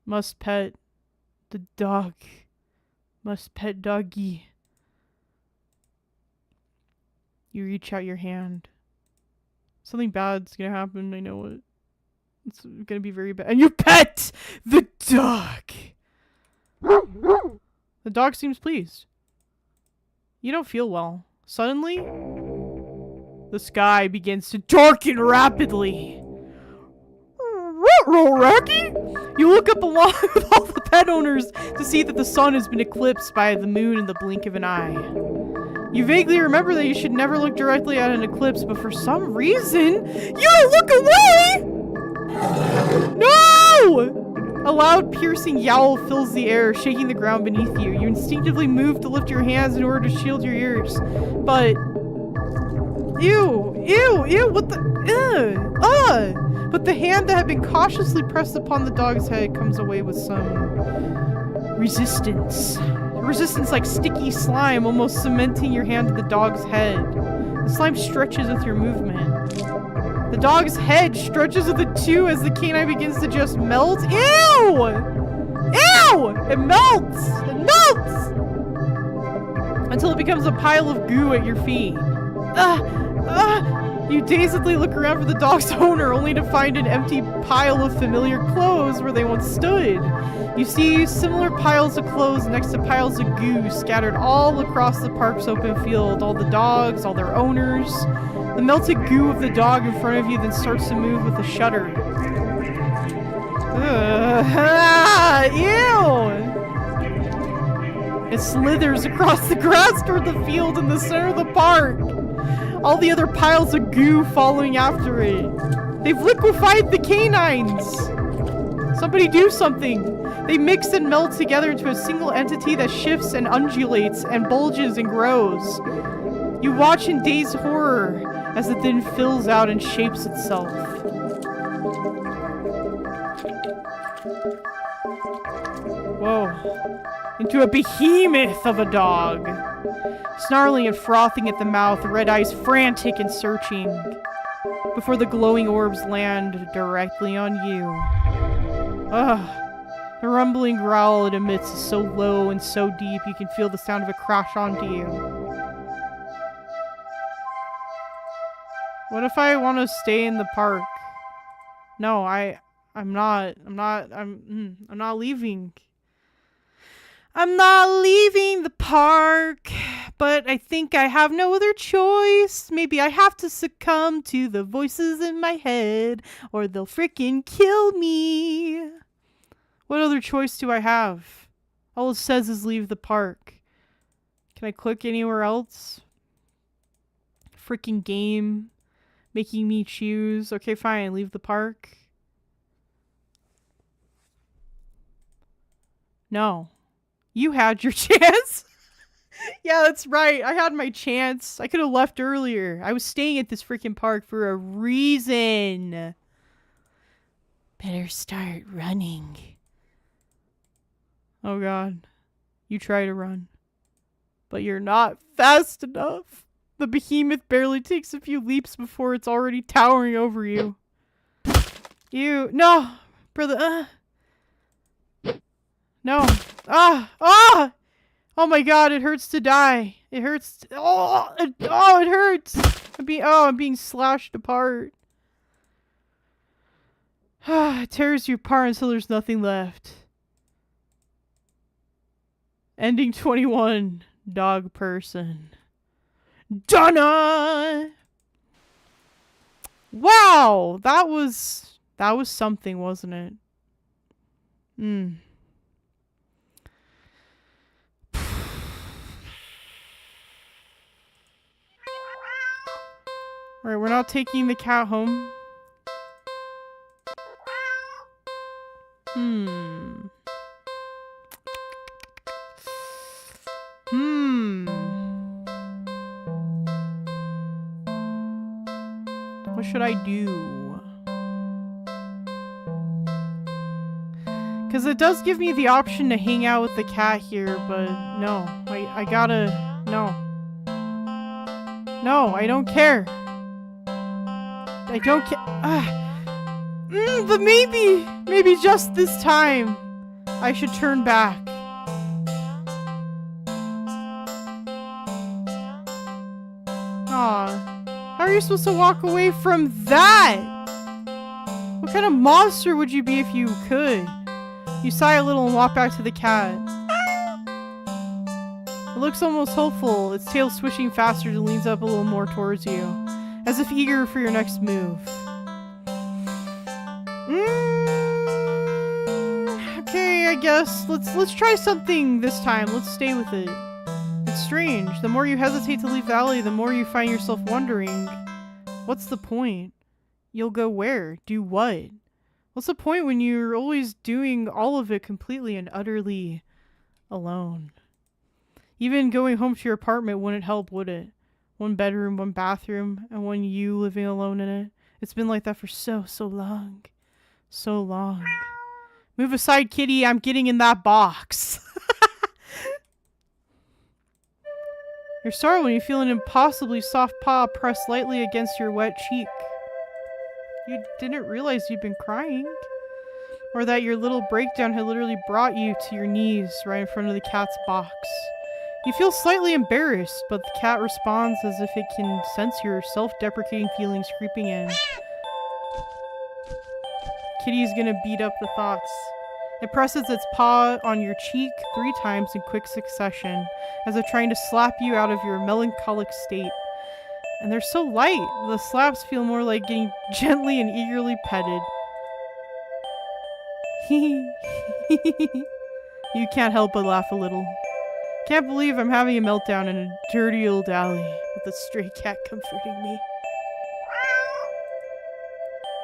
Speaker 1: Must pet the dog. Must pet doggy. You reach out your hand. Something bad's gonna happen, I know it. It's gonna be very bad. And you pet the dog! The dog seems pleased. You don't feel well. Suddenly, the sky begins to darken rapidly. Rocky? You look up along with all the pet owners to see that the sun has been eclipsed by the moon in the blink of an eye. You vaguely remember that you should never look directly at an eclipse, but for some reason, you look away! No! A loud, piercing yowl fills the air, shaking the ground beneath you. You instinctively move to lift your hands in order to shield your ears, but... Ew! Ew! Ew! What the... But the hand that had been cautiously pressed upon the dog's head comes away with some... resistance. Resistance like sticky slime, almost cementing your hand to the dog's head. The slime stretches with your movement. The dog's head stretches with it too as the canine begins to just melt. Ew! Ew! It melts! It melts! Until it becomes a pile of goo at your feet. You dazedly look around for the dog's owner, only to find an empty pile of familiar clothes where they once stood. You see similar piles of clothes next to piles of goo scattered all across the park's open field. All the dogs, all their owners. The melted goo of the dog in front of you then starts to move with a shudder. Ew! It slithers across the grass toward the field in the center of the park. All the other piles of goo following after it. They've liquefied the canines! Somebody do something! They mix and meld together into a single entity that shifts and undulates and bulges and grows. You watch in dazed horror as it then fills out and shapes itself. Whoa. Into a behemoth of a dog. Snarling and frothing at the mouth, red eyes frantic and searching, before the glowing orbs land directly on you. The rumbling growl it emits is so low and so deep you can feel the sound of it crash onto you. What if I want to stay in the park? No, I'm not leaving. I'm not leaving the park, but I think I have no other choice. Maybe I have to succumb to the voices in my head, or they'll frickin' kill me. What other choice do I have? All it says is leave the park. Can I click anywhere else? Frickin' game making me choose. Okay, fine, leave the park. No. You had your chance. Yeah, that's right. I had my chance. I could have left earlier. I was staying at this freaking park for a reason. Better start running. Oh god. You try to run. But you're not fast enough. The behemoth barely takes a few leaps before it's already towering over you. You... No! Brother... No. Oh my god, it hurts to die. It hurts. It hurts. I'm being slashed apart. It tears you apart until there's nothing left. Ending 21. Dog person. Donna! Wow! That was something, wasn't it? Alright, we're not taking the cat home. What should I do? Because it does give me the option to hang out with the cat here, but no. I gotta... No. No, I don't care. I don't care. But maybe just this time, I should turn back. Aw. How are you supposed to walk away from that? What kind of monster would you be if you could? You sigh a little and walk back to the cat. It looks almost hopeful, its tail swishing faster as it leans up a little more towards you, as if eager for your next move. Okay, I guess. Let's try something this time. Let's stay with it. It's strange. The more you hesitate to leave the alley, the more you find yourself wondering, what's the point? You'll go where? Do what? What's the point when you're always doing all of it completely and utterly alone? Even going home to your apartment wouldn't help, would it? One bedroom, one bathroom, and one you living alone in it. It's been like that for so long. So long. Move aside, kitty. I'm getting in that box. You're startled when you feel an impossibly soft paw pressed lightly against your wet cheek. You didn't realize you'd been crying. Or that your little breakdown had literally brought you to your knees right in front of the cat's box. You feel slightly embarrassed, but the cat responds as if it can sense your self-deprecating feelings creeping in. Kitty's gonna beat up the thoughts. It presses its paw on your cheek 3 times in quick succession, as if trying to slap you out of your melancholic state. And they're so light, the slaps feel more like getting gently and eagerly petted. You can't help but laugh a little. Can't believe I'm having a meltdown in a dirty old alley with a stray cat comforting me.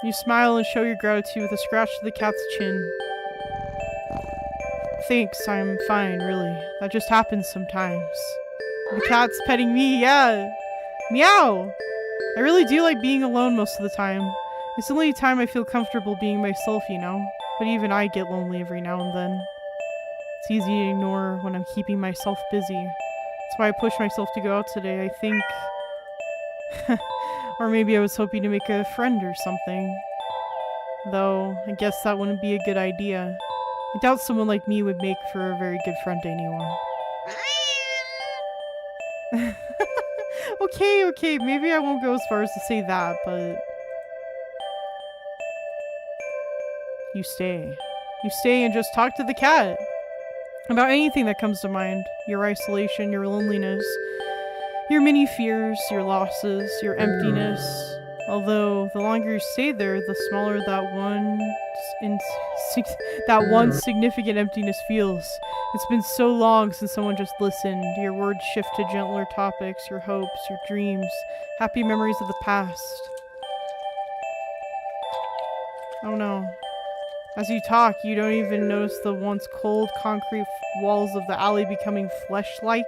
Speaker 1: You smile and show your gratitude with a scratch to the cat's chin. Thanks, I'm fine, really. That just happens sometimes. The cat's petting me, yeah. Meow! I really do like being alone most of the time. It's the only time I feel comfortable being myself, you know? But even I get lonely every now and then. It's easy to ignore when I'm keeping myself busy. That's why I pushed myself to go out today, I think. Or maybe I was hoping to make a friend or something. Though, I guess that wouldn't be a good idea. I doubt someone like me would make for a very good friend to anyone. Okay, maybe I won't go as far as to say that, but... You stay. You stay and just talk to the cat. About anything that comes to mind. Your isolation, your loneliness, your many fears, your losses, your emptiness. Although, the longer you stay there, the smaller that one significant emptiness feels. It's been so long since someone just listened. Your words shift to gentler topics, your hopes, your dreams, happy memories of the past. Oh no. As you talk, you don't even notice the once cold concrete walls of the alley becoming flesh-like,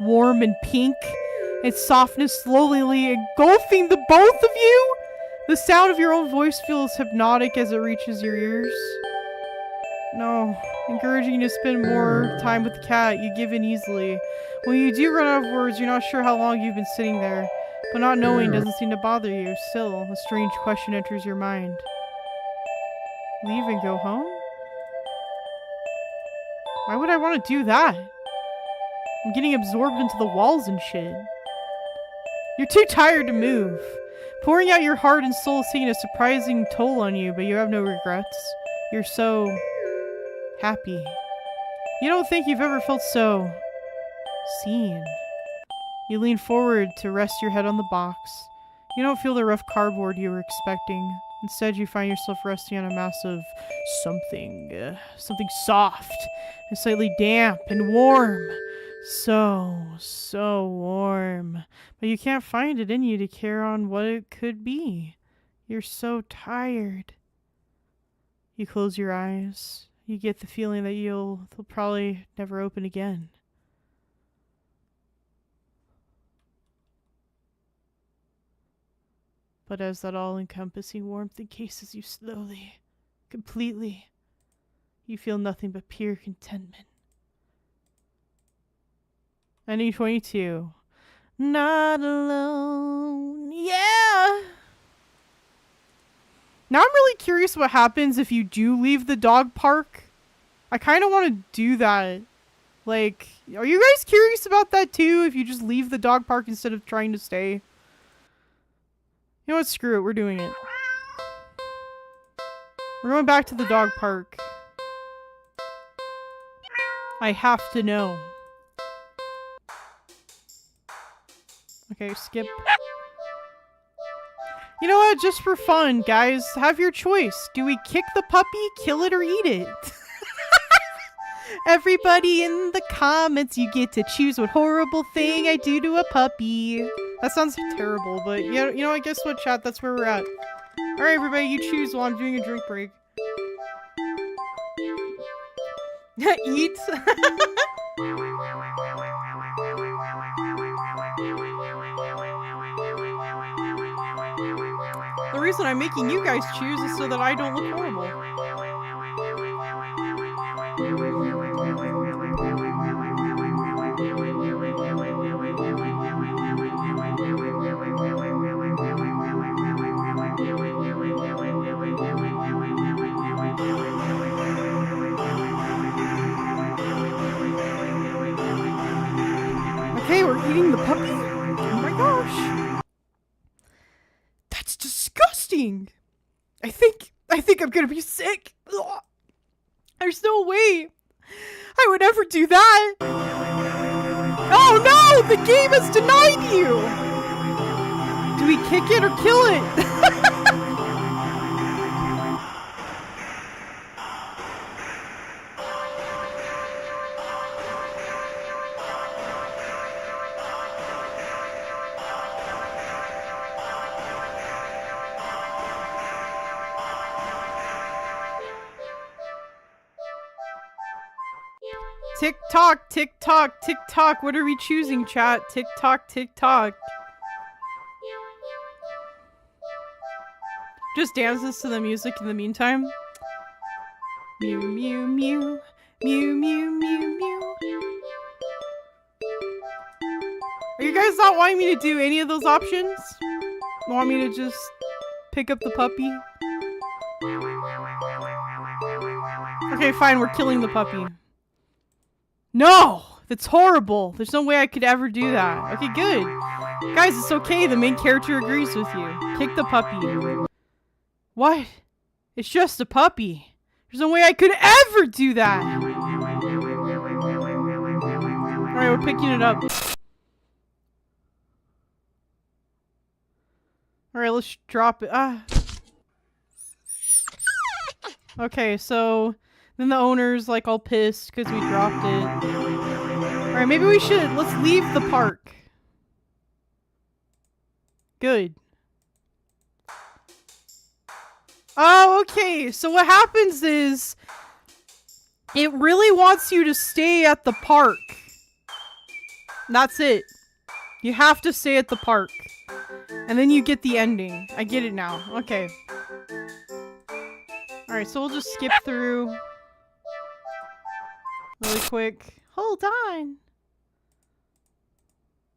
Speaker 1: warm and pink, its softness slowly engulfing the both of you. The sound of your own voice feels hypnotic as it reaches your ears. No, encouraging you to spend more time with the cat, you give in easily. When you do run out of words, you're not sure how long you've been sitting there, but not knowing doesn't seem to bother you. Still, a strange question enters your mind. Leave and go home? Why would I want to do that? I'm getting absorbed into the walls and shit. You're too tired to move. Pouring out your heart and soul is taking a surprising toll on you, but you have no regrets. You're so... happy. You don't think you've ever felt so... seen. You lean forward to rest your head on the box. You don't feel the rough cardboard you were expecting. Instead, you find yourself resting on a mass of something soft and slightly damp and warm. So warm. But you can't find it in you to care on what it could be. You're so tired. You close your eyes. You get the feeling that they'll probably never open again. But as that all-encompassing warmth encases you slowly, completely, you feel nothing but pure contentment. Ending 22. Not alone. Yeah! Now I'm really curious what happens if you do leave the dog park. I kind of want to do that. Like, are you guys curious about that too? If you just leave the dog park instead of trying to stay? You know what? Screw it. We're doing it. We're going back to the dog park. I have to know. Okay, skip. You know what? Just for fun, guys, have your choice. Do we kick the puppy, kill it, or eat it? Everybody in the comments, you get to choose what horrible thing I do to a puppy. That sounds terrible, but you know, I guess what, chat? That's where we're at. Alright, everybody, you choose while I'm doing a drink break. Eat. The reason I'm making you guys choose is so that I don't look horrible. Okay, we're eating the puppy. Oh my gosh. That's disgusting. I think I'm gonna be sick. Ugh. There's no way I would ever do that. Oh no! The game has denied you! Do we kick it or kill it? Tick tock, tick tock, tick tock. What are we choosing, chat? Tick tock, tick tock. Just dances to the music in the meantime. Mew mew mew, mew mew mew mew. Are you guys not wanting me to do any of those options? Want me to just pick up the puppy? Okay, fine. We're killing the puppy. No! That's horrible. There's no way I could ever do that. Okay, good. Guys, it's okay. The main character agrees with you. Kick the puppy. What? It's just a puppy. There's no way I could ever do that. Alright, we're picking it up. Alright, let's drop it. Ah. Okay, so then the owner's like all pissed because we dropped it. Alright, maybe we should. Let's leave the park. Good. Oh, okay. So what happens is it really wants you to stay at the park. That's it. You have to stay at the park. And then you get the ending. I get it now. Okay. Alright, so we'll just skip through really quick. Hold on.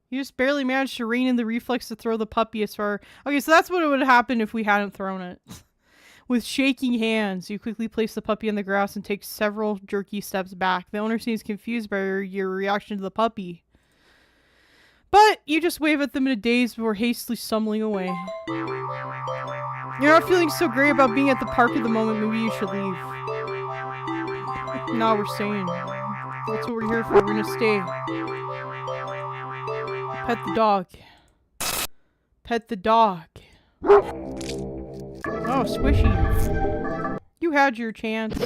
Speaker 1: You just barely managed to rein in the reflex to throw the puppy as far... Okay, so that's what would have happened if we hadn't thrown it. With shaking hands, you quickly place the puppy on the grass and take several jerky steps back. The owner seems confused by your reaction to the puppy. But you just wave at them in a daze before hastily stumbling away. You're not feeling so great about being at the park at the moment. Maybe you should leave. No, we're staying. That's what we're here for. We're gonna stay. Pet the dog. Pet the dog. Oh, squishy. You had your chance.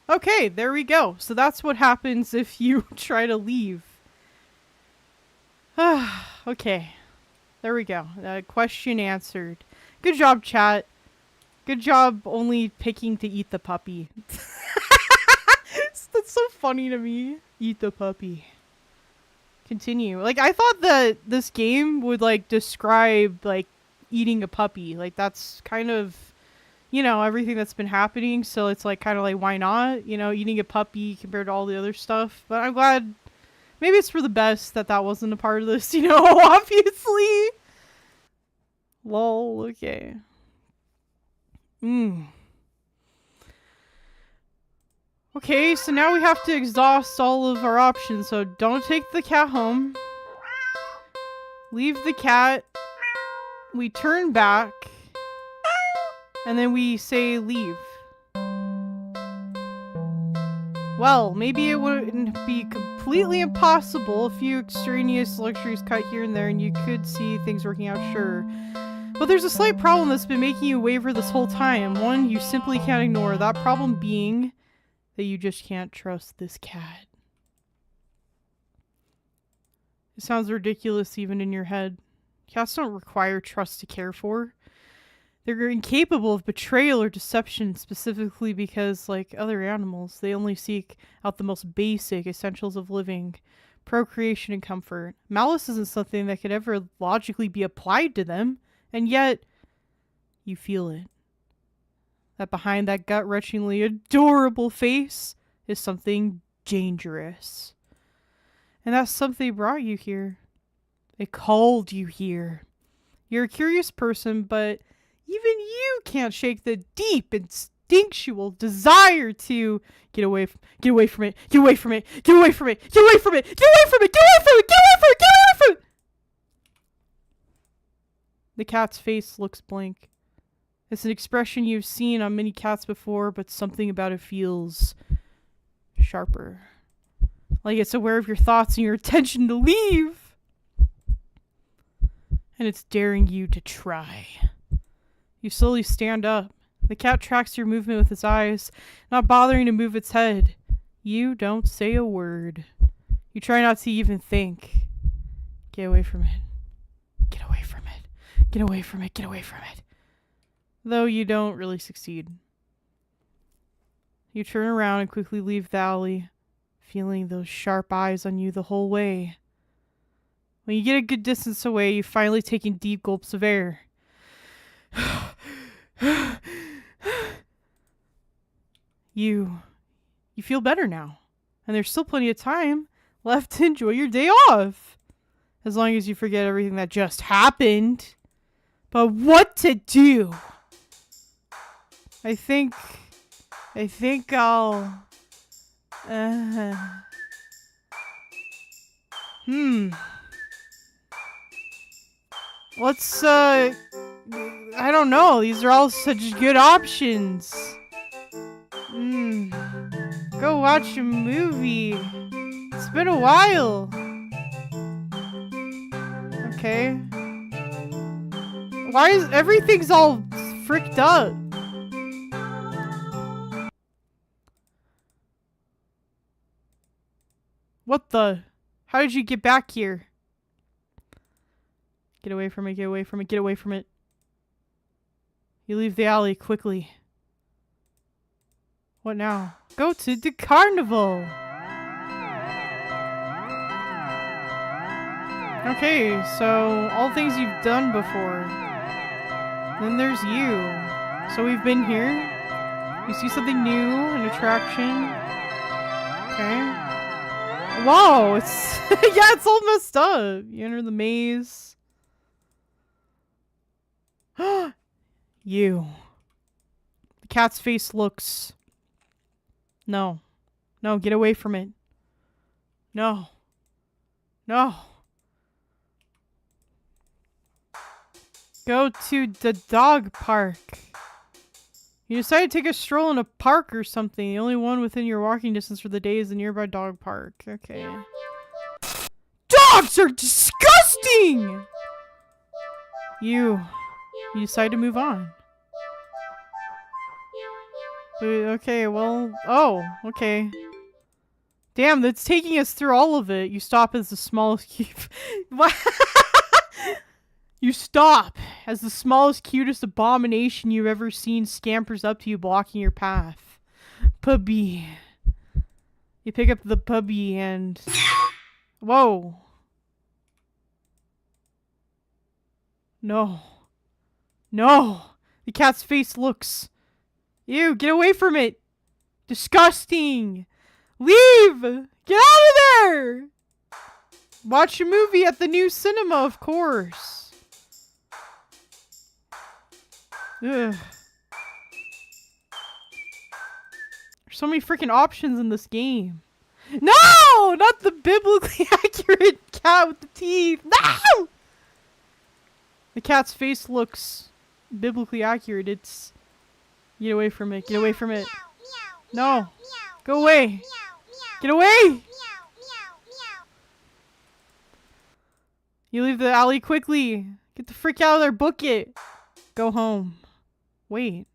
Speaker 1: Okay, there we go. So that's what happens if you try to leave. Okay. There we go. Question answered. Good job, chat. Good job only picking to eat the puppy. That's so funny to me. Eat the puppy. Continue. Like, I thought that this game would, like, describe, like, eating a puppy. Like, that's kind of, you know, everything that's been happening. So it's, like, kind of like, why not? You know, eating a puppy compared to all the other stuff. But I'm glad, maybe it's for the best that that wasn't a part of this, you know, obviously. Lol, okay. Okay, so now we have to exhaust all of our options. So don't take the cat home. Leave the cat. We turn back. And then we say leave. Well, maybe it wouldn't be completely impossible. A few extraneous luxuries cut here and there, and you could see things working out, sure. But there's a slight problem that's been making you waver this whole time. One you simply can't ignore. That problem being that you just can't trust this cat. It sounds ridiculous even in your head. Cats don't require trust to care for. They're incapable of betrayal or deception, specifically because, like other animals, they only seek out the most basic essentials of living, procreation and comfort. Malice isn't something that could ever logically be applied to them, and yet you feel it. That behind that gut-wrenchingly adorable face is something dangerous. And that something brought you here. It called you here. You're a curious person, but even you can't shake the deep, instinctual desire to get away from it, get away from it, get away from it, get away from it, get away from it, get away from it, get away from it, get away from it, get away from it! The cat's face looks blank. It's an expression you've seen on many cats before, but something about it feels sharper. Like it's aware of your thoughts and your intention to leave. And it's daring you to try. You slowly stand up. The cat tracks your movement with its eyes, not bothering to move its head. You don't say a word. You try not to even think. Get away from it. Get away from it. Get away from it. Get away from it. Though you don't really succeed. You turn around and quickly leave the alley, feeling those sharp eyes on you the whole way. When you get a good distance away, you finally take in deep gulps of air. You feel better now. And there's still plenty of time left to enjoy your day off. As long as you forget everything that just happened. But what to do? I think I'll... Let's, I don't know. These are all such good options. Go watch a movie. It's been a while. Okay. Why is everything's all fricked up? What the? How did you get back here? Get away from it, get away from it, get away from it. You leave the alley quickly. What now? Go to the carnival! Okay, so all things you've done before. Then there's you. So we've been here. You see something new, an attraction. Okay. Whoa, it's yeah, it's all messed up. You enter the maze. You. The cat's face looks... No. No, get away from it. No. No. Go to the dog park. You decided to take a stroll in a park or something. The only one within your walking distance for the day is the nearby dog park. Okay. Dogs are disgusting! You decide to move on. Okay, well... Oh, okay. Damn, that's taking us through all of it. You stop as the smallest cube. What? You stop as the smallest, cutest abomination you've ever seen scampers up to you, blocking your path. Puppy. You pick up the puppy and... Whoa. No. No. The cat's face looks... Ew, get away from it. Disgusting. Leave. Get out of there. Watch a movie at the new cinema, of course. Ugh. There's so many freaking options in this game. No! Not the biblically accurate cat with the teeth. No! The cat's face looks biblically accurate. It's... Get away from it. Get away from it. No. Go away. Get away! You leave the alley quickly. Get the frick out of there. Book it. Go home. Wait.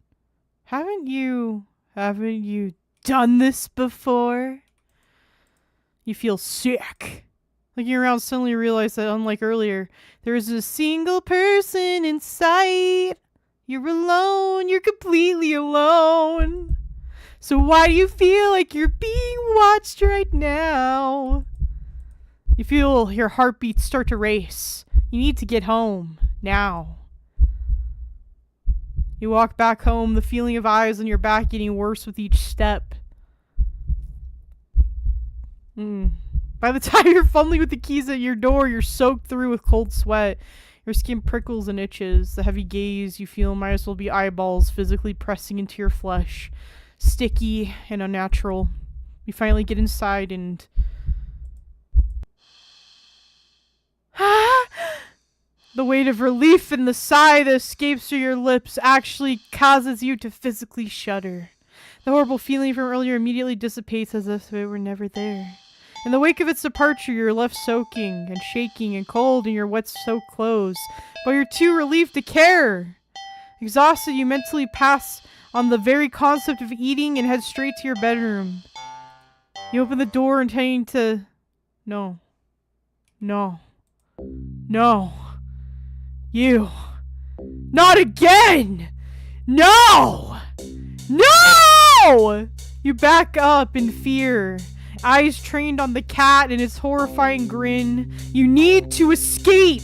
Speaker 1: Haven't you done this before? You feel sick. Looking around, suddenly realize that unlike earlier, there isn't a single person in sight. You're alone. You're completely alone. So why do you feel like you're being watched right now? You feel your heartbeat start to race. You need to get home. Now. You walk back home, the feeling of eyes on your back getting worse with each step. By the time you're fumbling with the keys at your door, you're soaked through with cold sweat. Your skin prickles and itches. The heavy gaze you feel might as well be eyeballs physically pressing into your flesh. Sticky and unnatural. You finally get inside and... The weight of relief and the sigh that escapes through your lips actually causes you to physically shudder. The horrible feeling from earlier immediately dissipates as if it were never there. In the wake of its departure, you're left soaking and shaking and cold in your wet soaked clothes, but you're too relieved to care. Exhausted, you mentally pass on the very concept of eating and head straight to your bedroom. You open the door intending to... No. No. No. You. Not again! No! No! You back up in fear. Eyes trained on the cat and its horrifying grin. You need to escape!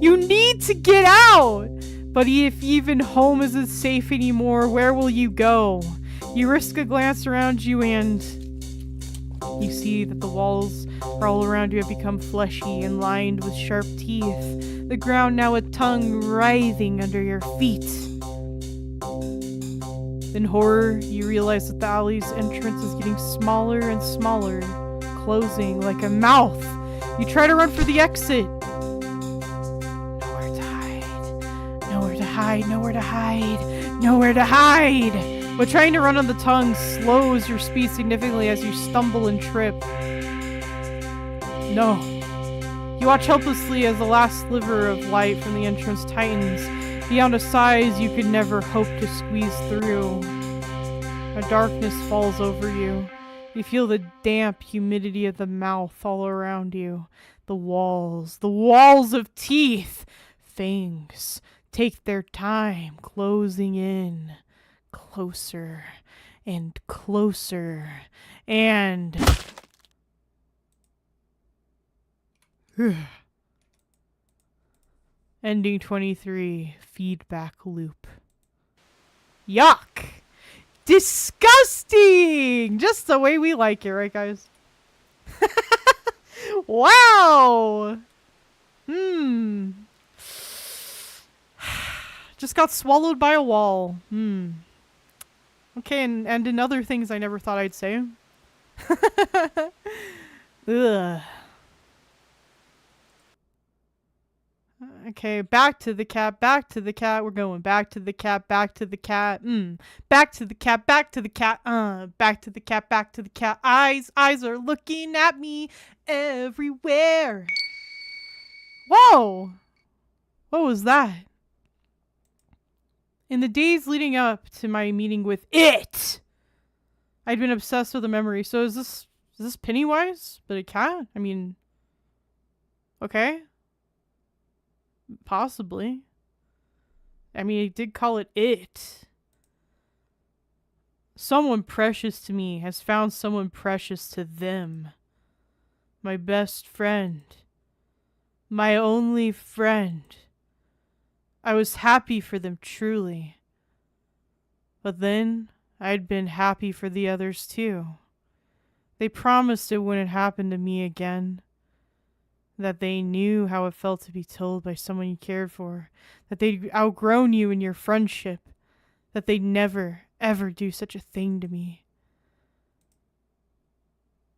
Speaker 1: You need to get out! But if even home isn't safe anymore, where will you go? You risk a glance around you and... You see that the walls all around you have become fleshy and lined with sharp teeth. The ground now a tongue writhing under your feet. In horror, you realize that the alley's entrance is getting smaller and smaller, closing like a mouth. You try to run for the exit. Nowhere to hide. Nowhere to hide. Nowhere to hide. Nowhere to hide. But trying to run on the tongue slows your speed significantly as you stumble and trip. No. You watch helplessly as the last sliver of light from the entrance tightens, beyond a size you could never hope to squeeze through. A darkness falls over you. You feel the damp humidity of the mouth all around you. The walls of teeth, fangs, take their time closing in. Closer and closer and... Ending 23. Feedback loop. Yuck! Disgusting! Just the way we like it, right, guys? Wow! Just got swallowed by a wall. Okay, and in other things I never thought I'd say. Ugh. Okay, back to the cat, back to the cat. We're going back to the cat, back to the cat. Back to the cat, back to the cat. Back to the cat, back to the cat. Eyes are looking at me everywhere. Whoa! What was that? In the days leading up to my meeting with it, I'd been obsessed with a memory. So is this Pennywise? But a cat? I mean, okay. Possibly. I mean, he did call it it. Someone precious to me has found someone precious to them. My best friend. My only friend. I was happy for them, truly. But then, I'd been happy for the others too. They promised it wouldn't happen to me again. That they knew how it felt to be told by someone you cared for. That they'd outgrown you in your friendship. That they'd never, ever do such a thing to me.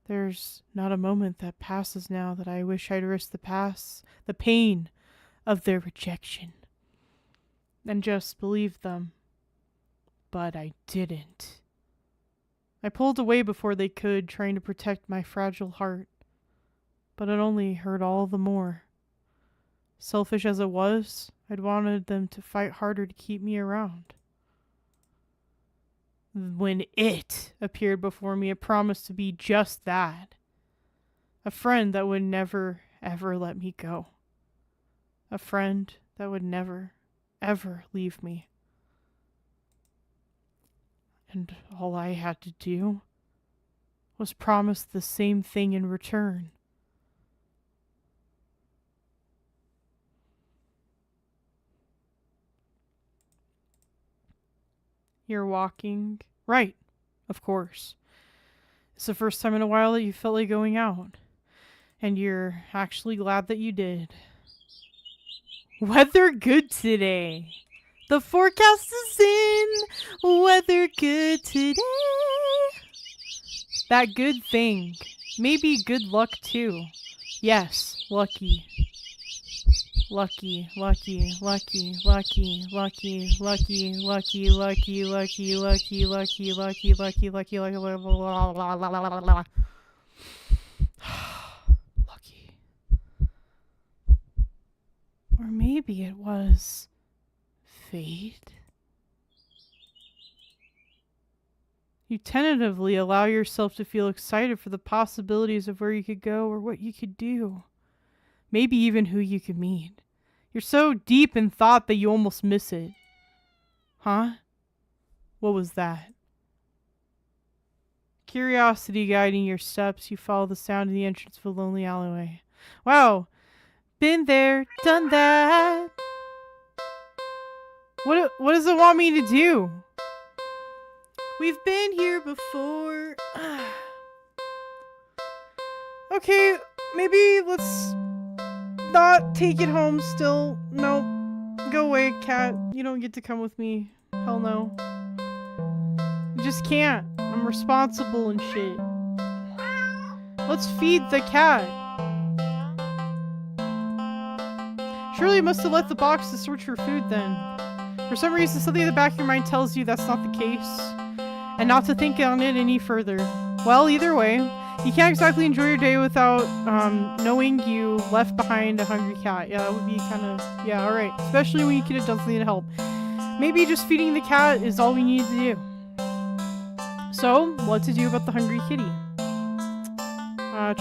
Speaker 1: There's not a moment that passes now that I wish I'd risked the pain of their rejection. And just believed them. But I didn't. I pulled away before they could, trying to protect my fragile heart. But it only hurt all the more. Selfish as it was, I'd wanted them to fight harder to keep me around. When it appeared before me, it promised to be just that. A friend that would never, ever let me go. A friend that would never, ever leave me. And all I had to do was promise the same thing in return. You're walking. Right, of course. It's the first time in a while that you felt like going out. And you're actually glad that you did. Weather good today. The forecast is in. Weather good today. That good thing. Maybe good luck too. Yes, lucky. Lucky, lucky, lucky, lucky, lucky, lucky, lucky, lucky, lucky, lucky, lucky, lucky, lucky, lucky, lucky. Or maybe it was fate. You tentatively allow yourself to feel excited for the possibilities of where you could go or what you could do. Maybe even who you could meet. You're so deep in thought that you almost miss it. Huh? What was that? Curiosity guiding your steps, you follow the sound of the entrance of a lonely alleyway. Wow. Been there, done that. What does it want me to do? We've been here before. Okay, maybe let's not take it home still. Nope. Go away, cat. You don't get to come with me. Hell no. You just can't. I'm responsible and shit. Let's feed the cat. Surely you must have left the box to search for food then. For some reason, something in the back of your mind tells you that's not the case. And not to think on it any further. Well, either way, you can't exactly enjoy your day without knowing you left behind a hungry cat. Yeah, that would be kind of... Yeah, alright. Especially when you could have done something to help. Maybe just feeding the cat is all we need to do. So, what to do about the hungry kitty?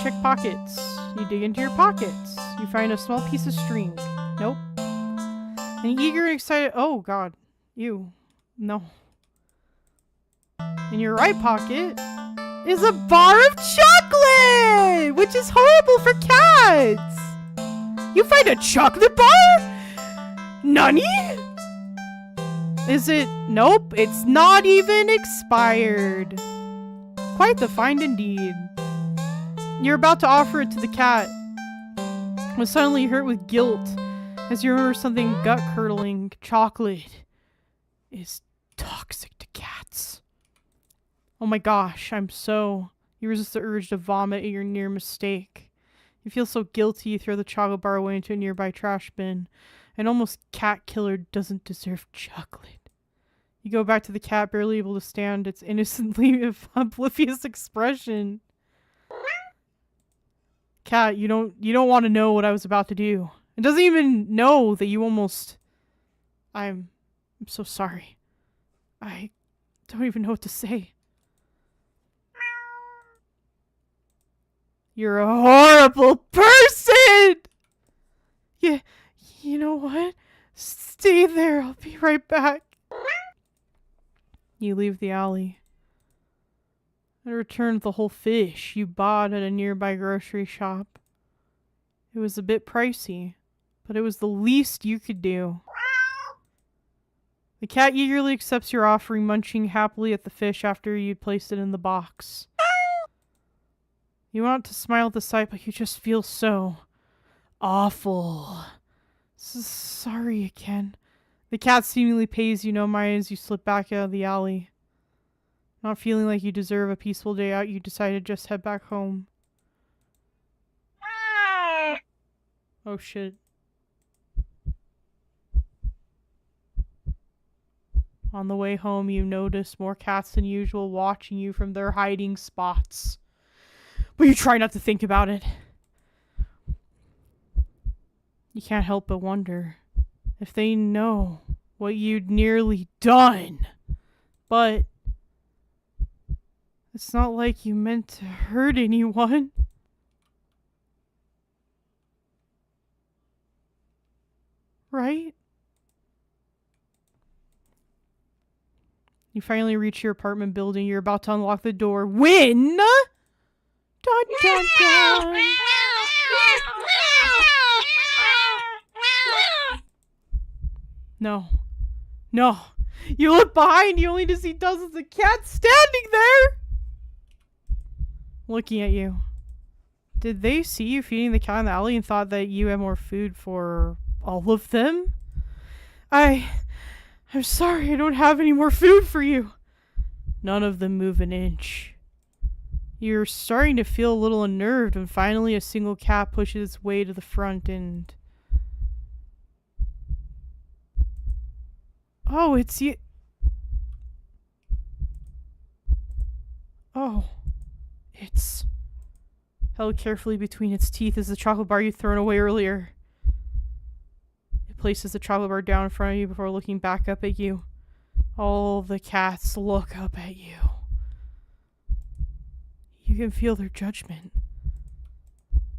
Speaker 1: Check pockets. You dig into your pockets. You find a small piece of string. Nope. And eager and excited... Oh, God. Ew. No. In your right pocket is a bar of chocolate, which is horrible for cats. You find a chocolate bar? Nani? Is it? Nope, it's not even expired. Quite the find indeed. You're about to offer it to the cat, but suddenly hurt with guilt as you remember something gut-curdling. Chocolate is toxic to cats. Oh my gosh, you resist the urge to vomit at your near mistake. You feel so guilty you throw the chocolate bar away into a nearby trash bin. An almost cat killer doesn't deserve chocolate. You go back to the cat, barely able to stand its innocently oblivious expression. Cat, you don't want to know what I was about to do. It doesn't even know that you almost... I'm so sorry. I don't even know what to say. You're a horrible person! Yeah, you know what? Stay there, I'll be right back. You leave the alley. And return with the whole fish you bought at a nearby grocery shop. It was a bit pricey, but it was the least you could do. The cat eagerly accepts your offering, munching happily at the fish after you'd placed it in the box. You want to smile at the sight, but you just feel so awful. Sorry again. The cat seemingly pays you no mind as you slip back out of the alley. Not feeling like you deserve a peaceful day out, you decide to just head back home. Oh shit. On the way home, you notice more cats than usual watching you from their hiding spots. But you try not to think about it. You can't help but wonder if they know what you'd nearly done. But it's not like you meant to hurt anyone. Right? You finally reach your apartment building. You're about to unlock the door when... Dun, dun, dun. No. No. You look behind you only to see dozens of cats standing there! Looking at you. Did they see you feeding the cat in the alley and thought that you had more food for all of them? I'm sorry, I don't have any more food for you. None of them move an inch. You're starting to feel a little unnerved when finally a single cat pushes its way to the front and... Oh, it's you. Oh. It's held carefully between its teeth as the chocolate bar you'd thrown away earlier. It places the chocolate bar down in front of you before looking back up at you. All the cats look up at you. You can feel their judgment.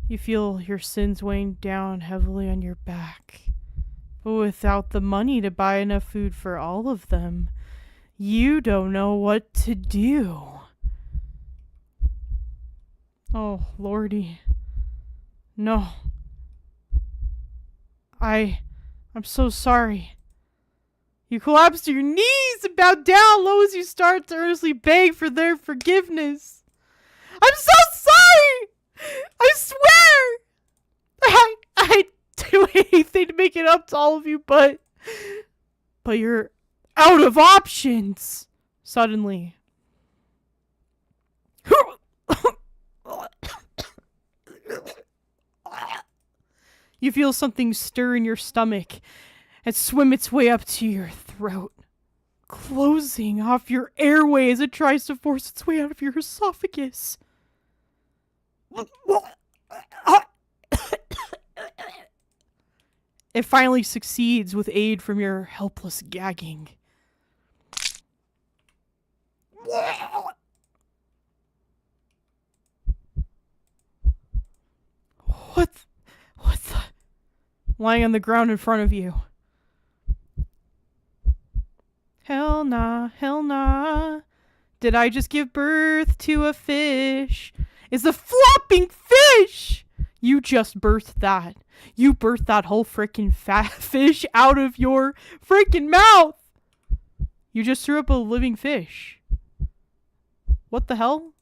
Speaker 1: You feel your sins weighing down heavily on your back. But without the money to buy enough food for all of them, you don't know what to do. Oh, Lordy. No. I'm so sorry. You collapse to your knees and bow down low as you start to earnestly beg for their forgiveness. I'm so sorry! I swear! I'd do anything to make it up to all of you, but you're out of options. Suddenly. You feel something stir in your stomach and swim its way up to your throat, closing off your airway as it tries to force its way out of your esophagus. It finally succeeds with aid from your helpless gagging. What the... Lying on the ground in front of you. Hell nah, hell nah. Did I just give birth to a fish? It's a flopping fish! You just birthed that. You birthed that whole frickin' fat fish out of your frickin' mouth! You just threw up a living fish. What the hell?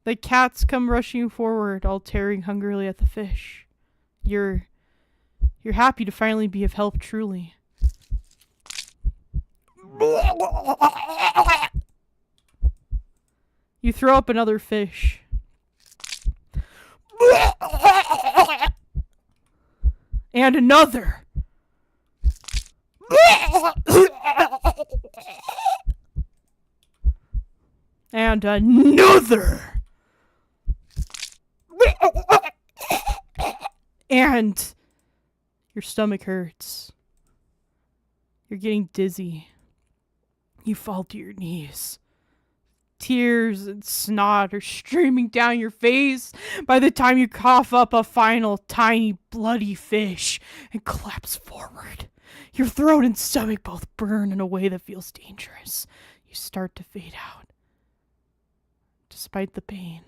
Speaker 1: The cats come rushing forward, all tearing hungrily at the fish. You're happy to finally be of help, truly. You throw up another fish. And another. And another. And your stomach hurts. You're getting dizzy. You fall to your knees. Tears and snot are streaming down your face by the time you cough up a final tiny bloody fish and collapse forward. Your throat and stomach both burn in a way that feels dangerous. You start to fade out. Despite the pain,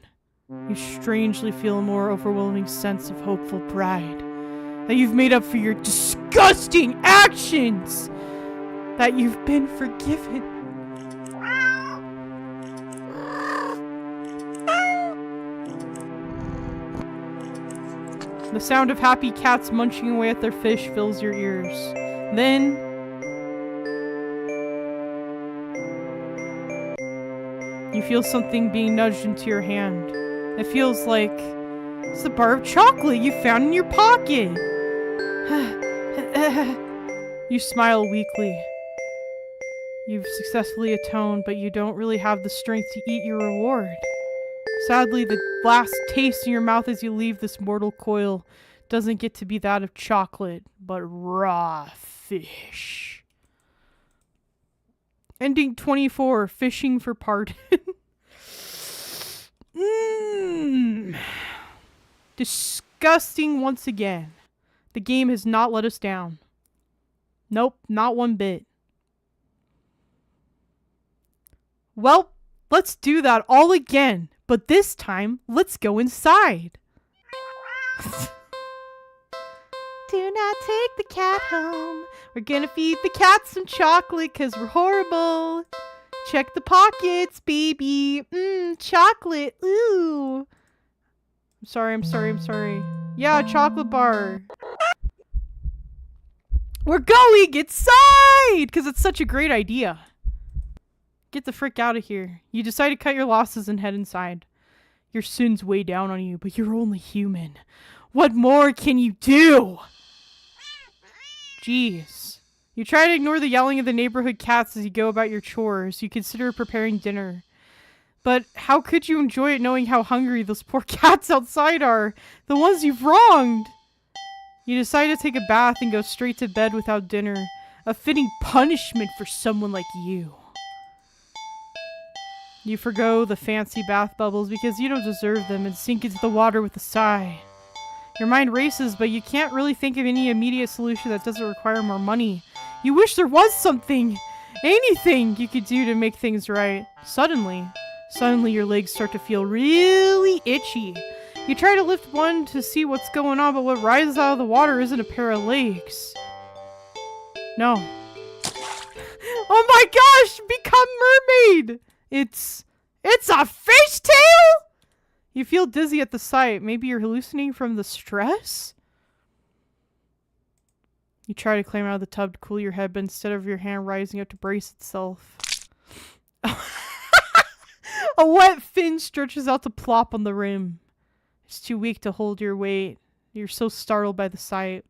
Speaker 1: you strangely feel a more overwhelming sense of hopeful pride that you've made up for your disgusting actions, that you've been forgiven. The sound of happy cats munching away at their fish fills your ears. Then, you feel something being nudged into your hand. It feels like it's the bar of chocolate you found in your pocket. You smile weakly. You've successfully atoned, but you don't really have the strength to eat your reward. Sadly, the last taste in your mouth as you leave this mortal coil doesn't get to be that of chocolate, but raw fish. Ending 24, fishing for pardon. Disgusting once again. The game has not let us down. Nope, not one bit. Well, let's do that all again. But this time, let's go inside. Do not take the cat home. We're gonna feed the cat some chocolate because we're horrible. Check the pockets, baby. Chocolate. Ooh. I'm sorry. Yeah, chocolate bar. We're going inside because it's such a great idea. Get the frick out of here. You decide to cut your losses and head inside. Your sins weigh down on you, but you're only human. What more can you do? Jeez. You try to ignore the yelling of the neighborhood cats as you go about your chores. You consider preparing dinner. But how could you enjoy it knowing how hungry those poor cats outside are? The ones you've wronged. You decide to take a bath and go straight to bed without dinner. A fitting punishment for someone like you. You forgo the fancy bath bubbles because you don't deserve them and sink into the water with a sigh. Your mind races, but you can't really think of any immediate solution that doesn't require more money. You wish there was something, anything you could do to make things right. Suddenly your legs start to feel really itchy. You try to lift one to see what's going on, but what rises out of the water isn't a pair of legs. No. Oh my gosh! Become mermaid! It's a fishtail? You feel dizzy at the sight. Maybe you're hallucinating from the stress? You try to climb out of the tub to cool your head, but instead of your hand rising up to brace itself, a wet fin stretches out to plop on the rim. It's too weak to hold your weight. You're so startled by the sight.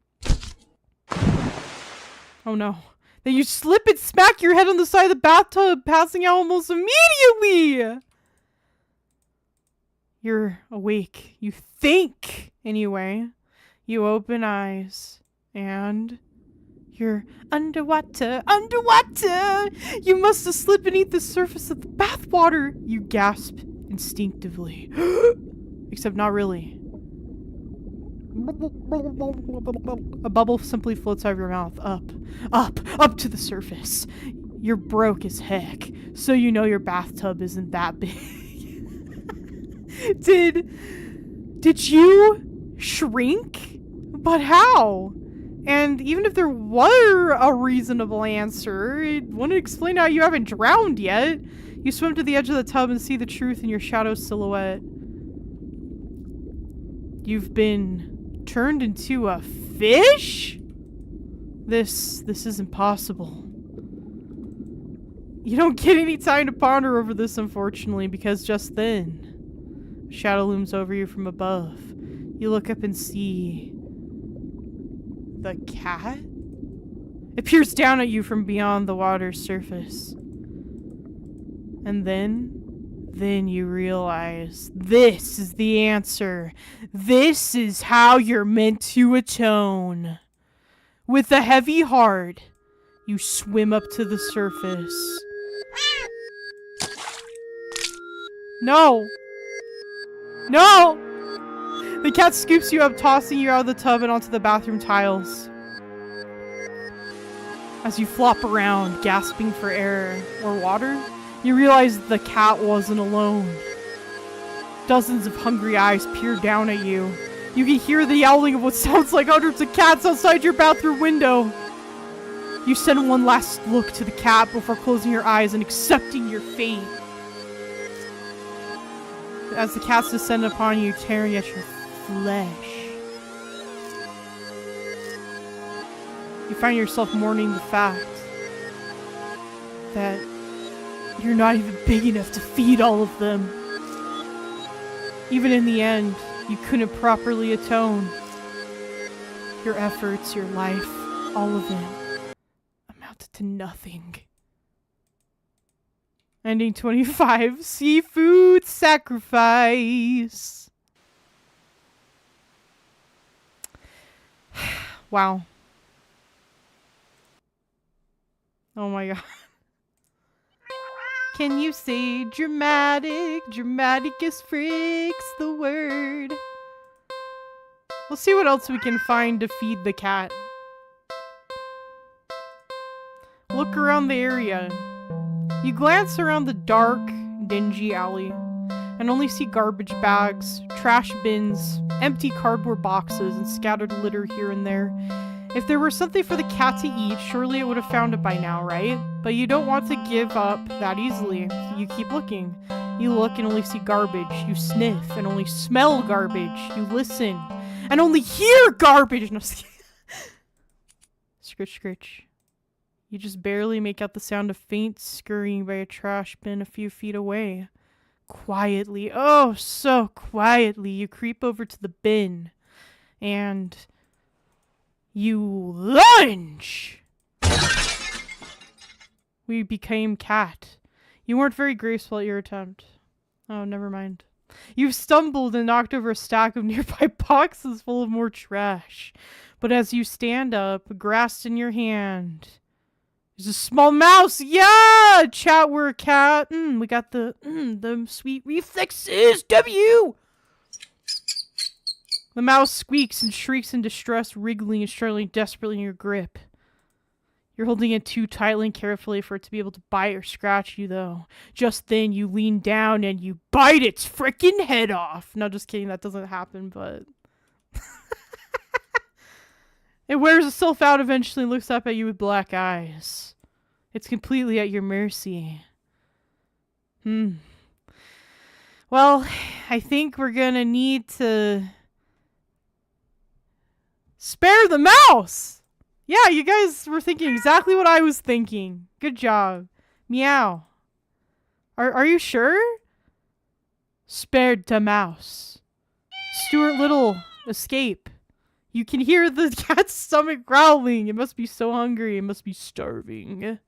Speaker 1: Oh no. Then you slip and smack your head on the side of the bathtub, passing out almost immediately! You're awake. You think, anyway. You open eyes, and you're underwater. You must have slipped beneath the surface of the bathwater. You gasp instinctively. Except not really. A bubble simply floats out of your mouth. Up to the surface. You're broke as heck, so you know your bathtub isn't that big. Did you shrink? But how? And even if there were a reasonable answer, it wouldn't explain how you haven't drowned yet. You swim to the edge of the tub and see the truth in your shadow silhouette. You've been turned into a fish? This isn't possible. You don't get any time to ponder over this, unfortunately, because just then, a shadow looms over you from above. You look up and see the cat? It peers down at you from beyond the water's surface. And then you realize this is the answer. This is how you're meant to atone. With a heavy heart, you swim up to the surface. No! No! The cat scoops you up, tossing you out of the tub and onto the bathroom tiles. As you flop around, gasping for air or water, you realize the cat wasn't alone. Dozens of hungry eyes peer down at you. You can hear the yowling of what sounds like hundreds of cats outside your bathroom window. You send one last look to the cat before closing your eyes and accepting your fate. As the cats descend upon you, tearing at your flesh. You find yourself mourning the fact that you're not even big enough to feed all of them. Even in the end, you couldn't properly atone. Your efforts, your life, all of it amounted to nothing. Ending 25, seafood sacrifice. Wow. Oh my god. Can you say dramatic? Dramatic as frick's the word. We'll see what else we can find to feed the cat. Look around the area. You glance around the dark, dingy alley and only see garbage bags, trash bins, empty cardboard boxes, and scattered litter here and there. If there were something for the cat to eat, surely it would have found it by now, right? But you don't want to give up that easily, so you keep looking. You look and only see garbage. You sniff and only smell garbage. You listen and only hear garbage. No, scritch, scritch. You just barely make out the sound of faint scurrying by a trash bin a few feet away. Quietly, oh so quietly, you creep over to the bin and you lunge! We became cat. You weren't very graceful at your attempt. Oh, never mind. You've stumbled and knocked over a stack of nearby boxes full of more trash. But as you stand up, grasped in your hand, there's a small mouse! Yeah! Chat, we're a cat. We got the sweet reflexes! W! The mouse squeaks and shrieks in distress, wriggling and struggling desperately in your grip. You're holding it too tightly and carefully for it to be able to bite or scratch you, though. Just then, you lean down and you bite its frickin' head off. No, just kidding, that doesn't happen, but... It wears itself out eventually and looks up at you with black eyes. It's completely at your mercy. Well, I think we're gonna need to... spare the mouse! Yeah, you guys were thinking exactly what I was thinking. Good job. Meow. Are you sure? Spared the mouse. Stuart Little, escape. You can hear the cat's stomach growling. It must be so hungry. It must be starving.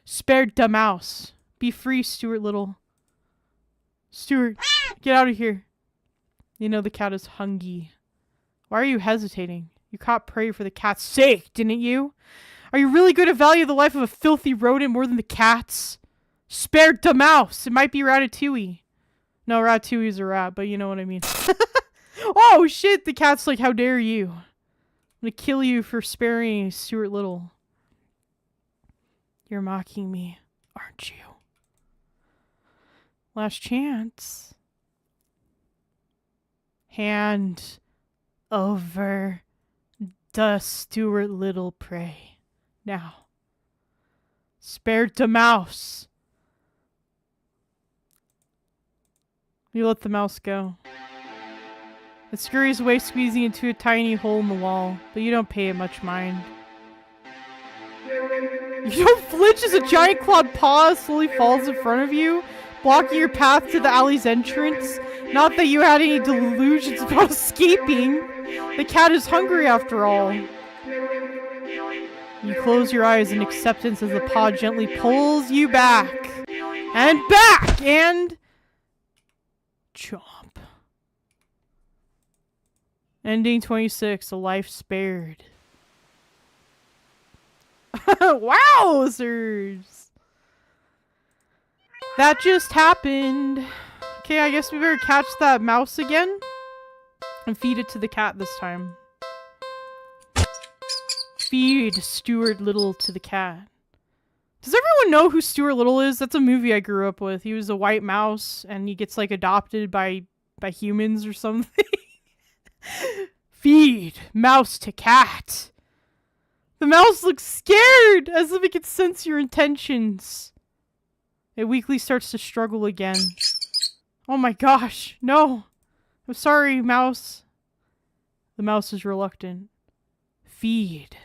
Speaker 1: Spared the mouse. Be free, Stuart Little. Stuart, get out of here. You know the cat is hungry. Why are you hesitating? You caught prey for the cat's sake, didn't you? Are you really going to value the life of a filthy rodent more than the cat's? Spared the mouse. It might be Ratatouille. No, Ratatouille's a rat, but you know what I mean. Oh shit, the cat's like, how dare you? I'm gonna kill you for sparing Stuart Little. You're mocking me, aren't you? Last chance. Hand over the Stuart Little prey. Now. Spared the mouse. You let the mouse go. It scurries away, squeezing into a tiny hole in the wall, but you don't pay it much mind. You don't flinch as a giant clawed paw slowly falls in front of you, blocking your path to the alley's entrance. Not that you had any delusions about escaping. The cat is hungry after all. You close your eyes in acceptance as the paw gently pulls you back. And back! And... chomp. Ending 26, a life spared. Wowzers! That just happened. Okay, I guess we better catch that mouse again and feed it to the cat this time. Feed Stuart Little to the cat. Does everyone know who Stuart Little is? That's a movie I grew up with. He was a white mouse and he gets like adopted by humans or something. Feed mouse to cat. The mouse looks scared, as if it can sense your intentions. It weakly starts to struggle again. Oh my gosh, no. I'm sorry, mouse. The mouse is reluctant. Feed.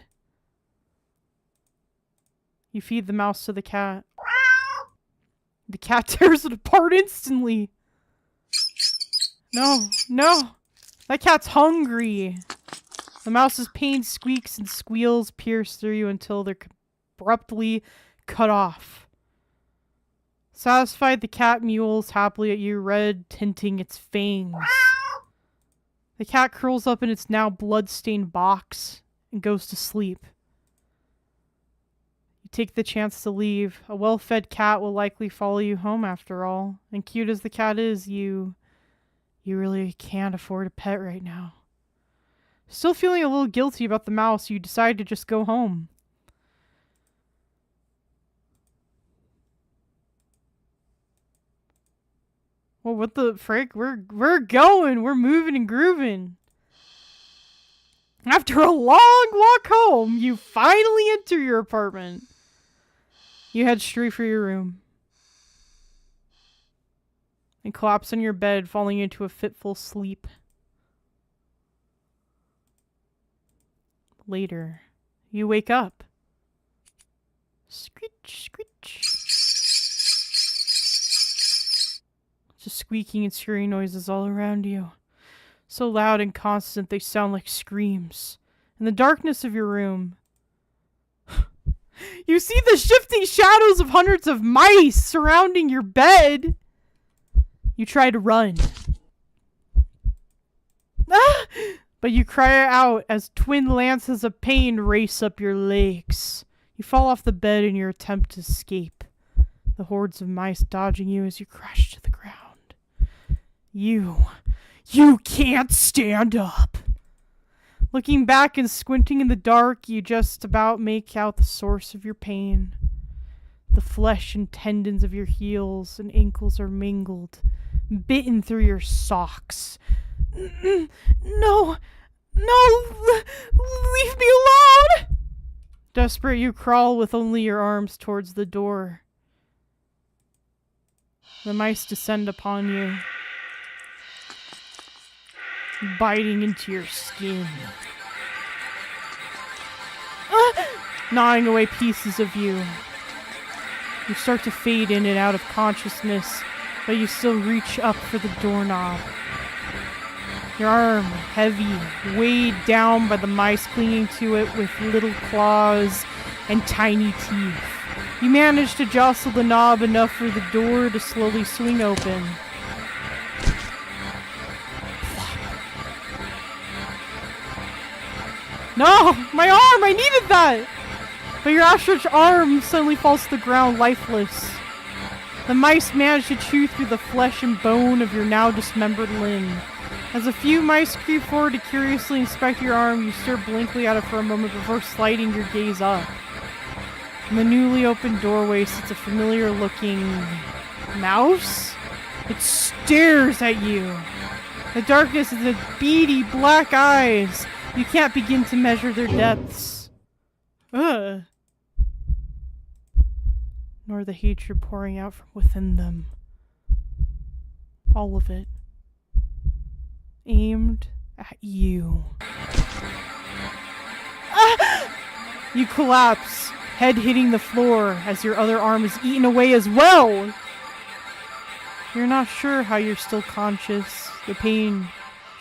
Speaker 1: You feed the mouse to the cat. The cat tears it apart instantly. No, no. That cat's hungry. The mouse's pained squeaks and squeals pierce through you until they're abruptly cut off. Satisfied, the cat mewls happily at you, red tinting its fangs. The cat curls up in its now blood-stained box and goes to sleep. You take the chance to leave. A well-fed cat will likely follow you home after all. And cute as the cat is, you really can't afford a pet right now. Still feeling a little guilty about the mouse, you decide to just go home. Well, what the frick? We're going. We're moving and grooving. After a long walk home, you finally enter your apartment. You head straight for your room and collapse on your bed, falling into a fitful sleep. Later, you wake up. Screech, screech. Just squeaking and scurrying noises all around you. So loud and constant they sound like screams. In the darkness of your room, you see the shifting shadows of hundreds of mice surrounding your bed. You try to run. Ah! But you cry out as twin lances of pain race up your legs. You fall off the bed in your attempt to escape, the hordes of mice dodging you as you crash to the ground. You can't stand up. Looking back and squinting in the dark, you just about make out the source of your pain. The flesh and tendons of your heels and ankles are mingled, bitten through your socks. No, leave me alone! Desperate, you crawl with only your arms towards the door. The mice descend upon you, biting into your skin, gnawing away pieces of you. You start to fade in and out of consciousness, but you still reach up for the doorknob. Your arm, heavy, weighed down by the mice clinging to it with little claws and tiny teeth. You manage to jostle the knob enough for the door to slowly swing open. No! My arm! I needed that! But your outstretched arm suddenly falls to the ground lifeless. The mice manage to chew through the flesh and bone of your now dismembered limb. As a few mice creep forward to curiously inspect your arm, you stare blankly at it for a moment before sliding your gaze up. In the newly opened doorway sits a familiar-looking mouse. It stares at you. The darkness is its beady black eyes. You can't begin to measure their depths. Ugh. Nor the hatred pouring out from within them. All of it. Aimed at you. Ah! You collapse, head hitting the floor as your other arm is eaten away as well. You're not sure how you're still conscious. The pain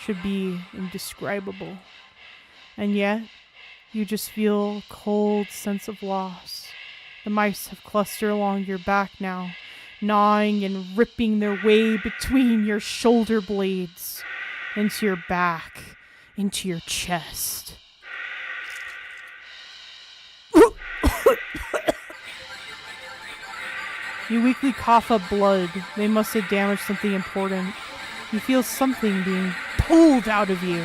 Speaker 1: should be indescribable. And yet, you just feel a cold sense of loss. The mice have clustered along your back now, gnawing and ripping their way between your shoulder blades, into your back, into your chest. You weakly cough up blood. They must have damaged something important. You feel something being pulled out of you.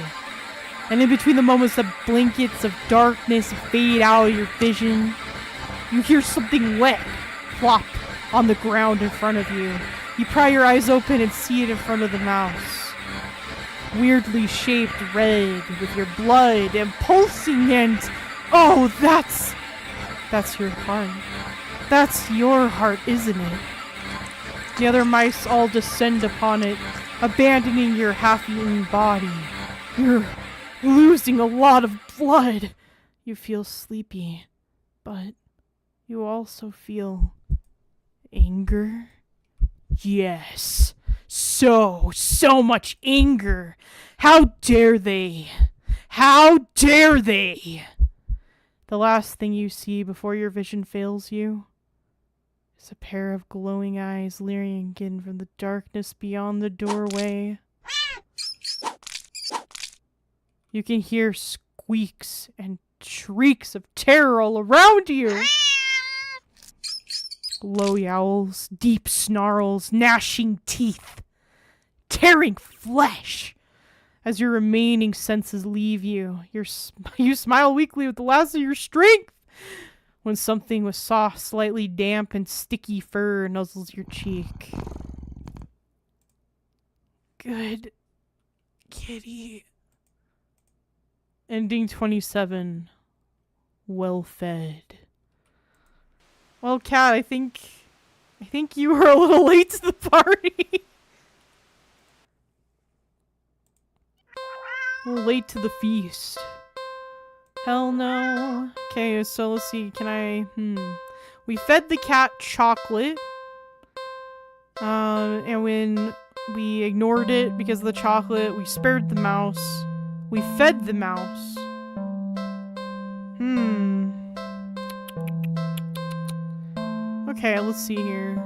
Speaker 1: And in between the moments the blankets of darkness fade out of your vision, you hear something wet flop on the ground in front of you. You pry your eyes open and see it in front of the mouse. Weirdly shaped red with your blood and pulsing and... Oh, that's your heart. That's your heart, isn't it? The other mice all descend upon it, abandoning your half-eaten body. You're losing a lot of blood. You feel sleepy, but you also feel anger. Yes. So much anger. How dare they? How dare they? The last thing you see before your vision fails you is a pair of glowing eyes leering in from the darkness beyond the doorway. You can hear squeaks and shrieks of terror all around you. Low yowls, deep snarls, gnashing teeth, tearing flesh. As your remaining senses leave you, you smile weakly with the last of your strength when something with soft, slightly damp and sticky fur nuzzles your cheek. Good kitty. Ending 27. Well fed. Well, Cat, I think you were a little late to the party. A little late to the feast. Hell no. Okay, so let's see. We fed the cat chocolate. And when we ignored it because of the chocolate, we spared the mouse. We fed the mouse. Okay, let's see here.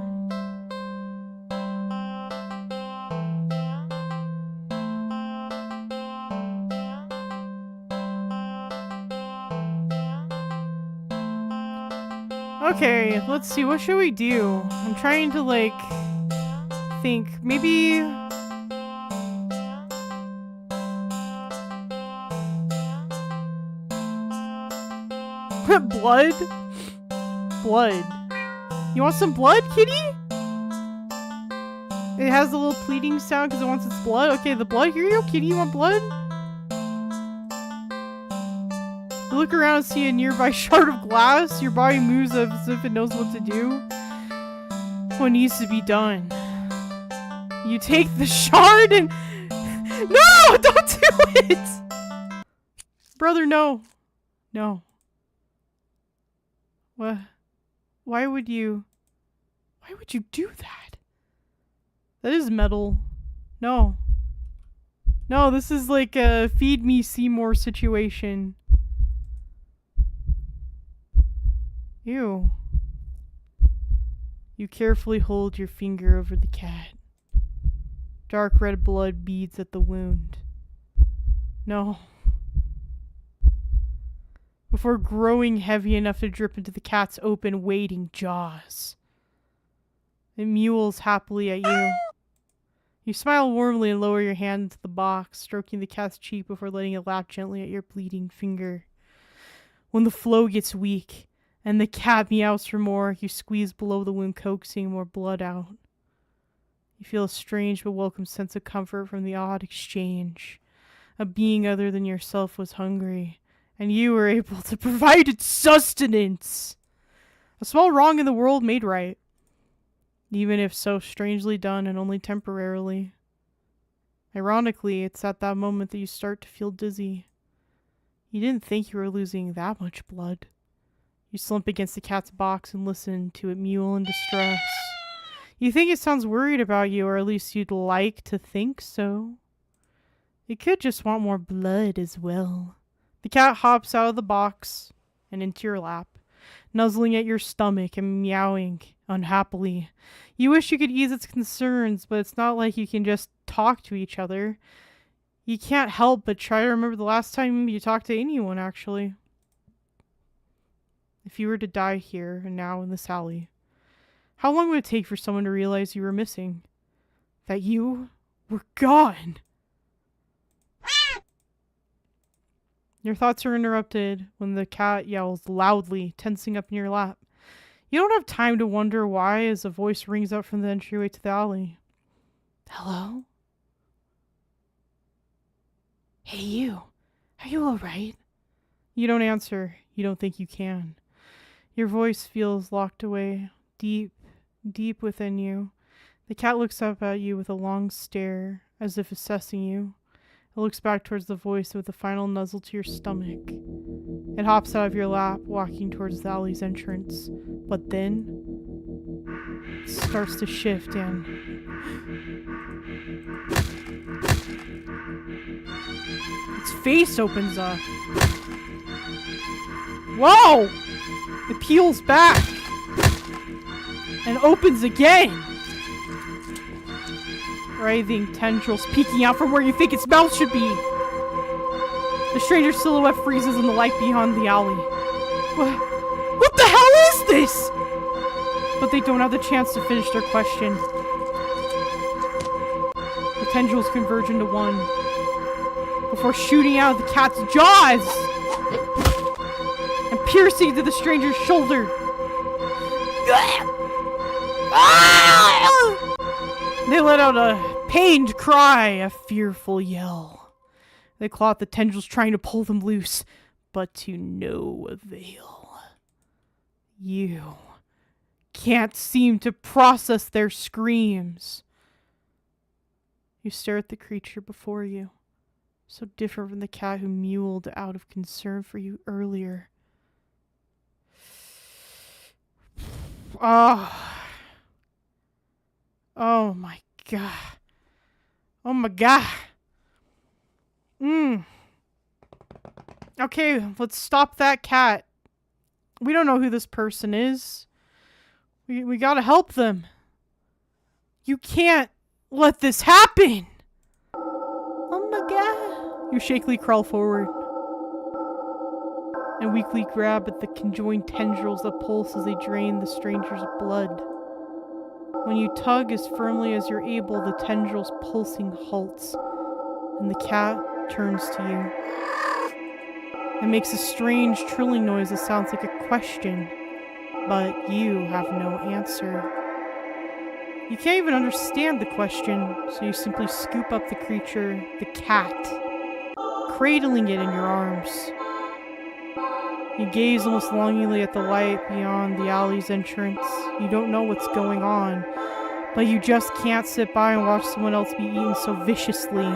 Speaker 1: Okay, let's see. What should we do? I'm trying to, like, think. Maybe... Blood? Blood. You want some blood, kitty? It has a little pleading sound because it wants its blood. Okay, the blood. Here you go, kitty. You want blood? You look around and see a nearby shard of glass. Your body moves as if it knows what to do. What needs to be done? You take the shard and... No! Don't do it! Brother, no. No. What? Why would you do that? That is metal. No. No, this is like a feed me Seymour situation. Ew. You carefully hold your finger over the cat. Dark red blood beads at the wound. No. Before growing heavy enough to drip into the cat's open, waiting jaws. It mewls happily at you. You smile warmly and lower your hand into the box, stroking the cat's cheek before letting it lap gently at your bleeding finger. When the flow gets weak, and the cat meows for more, you squeeze below the wound, coaxing more blood out. You feel a strange but welcome sense of comfort from the odd exchange. A being other than yourself was hungry, and you were able to provide its sustenance. A small wrong in the world made right, even if so strangely done and only temporarily. Ironically, it's at that moment that you start to feel dizzy. You didn't think you were losing that much blood. You slump against the cat's box and listen to it mewl in distress. You think it sounds worried about you, or at least you'd like to think so. It could just want more blood as well. The cat hops out of the box and into your lap, nuzzling at your stomach and meowing unhappily. You wish you could ease its concerns, but it's not like you can just talk to each other. You can't help but try to remember the last time you talked to anyone, actually. If you were to die here and now in this alley, How long would it take for someone to realize you were missing? That you were gone? Your thoughts are interrupted when the cat yells loudly, tensing up in your lap. You don't have time to wonder why as a voice rings out from the entryway to the alley. Hello? Hey, you. Are you alright? You don't answer. You don't think you can. Your voice feels locked away, deep, deep within you. The cat looks up at you with a long stare, as if assessing you. It looks back towards the voice with a final nuzzle to your stomach. It hops out of your lap, walking towards the alley's entrance. But then, it starts to shift and... its face opens up. Whoa! It peels back. And opens again. Writhing tendrils peeking out from where you think its mouth should be. The stranger's silhouette freezes in the light beyond the alley. What the hell is this? But they don't have the chance to finish their question. The tendrils converge into one before shooting out of the cat's jaws and piercing to the stranger's shoulder. They let out a pained cry, a fearful yell. They claw at the tendrils, trying to pull them loose, but to no avail. You can't seem to process their screams. You stare at the creature before you, so different from the cat who mewled out of concern for you earlier. Oh my god. Oh my god. Okay, let's stop that cat. We don't know who this person is. We gotta help them. You can't let this happen. Oh my god. You shakily crawl forward and weakly grab at the conjoined tendrils that pulse as they drain the stranger's blood. When you tug as firmly as you're able, the tendrils pulsing halts, and the cat turns to you. It makes a strange trilling noise that sounds like a question, but you have no answer. You can't even understand the question, so you simply scoop up the creature, the cat, cradling it in your arms. You gaze almost longingly at the light beyond the alley's entrance. You don't know what's going on, but you just can't sit by and watch someone else be eaten so viciously.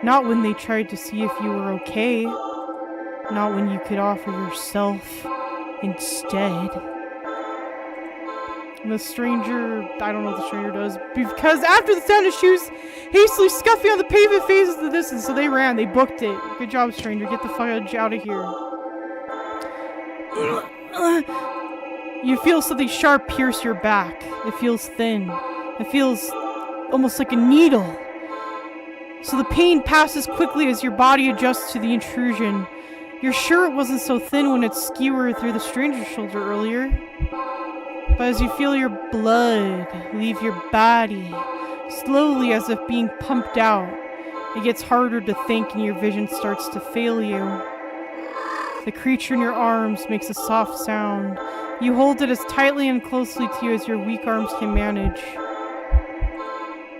Speaker 1: Not when they tried to see if you were okay. Not when you could offer yourself instead. And the stranger, I don't know what the stranger does, because after the sound of shoes hastily scuffing on the pavement phases the distance, so they ran, they booked it. Good job, stranger, get the fudge out of here. You feel something sharp pierce your back. It feels thin. It feels almost like a needle. So the pain passes quickly as your body adjusts to the intrusion. You're sure it wasn't so thin when it skewered through the stranger's shoulder earlier. But as you feel your blood leave your body, slowly as if being pumped out, it gets harder to think and your vision starts to fail you. The creature in your arms makes a soft sound. You hold it as tightly and closely to you as your weak arms can manage.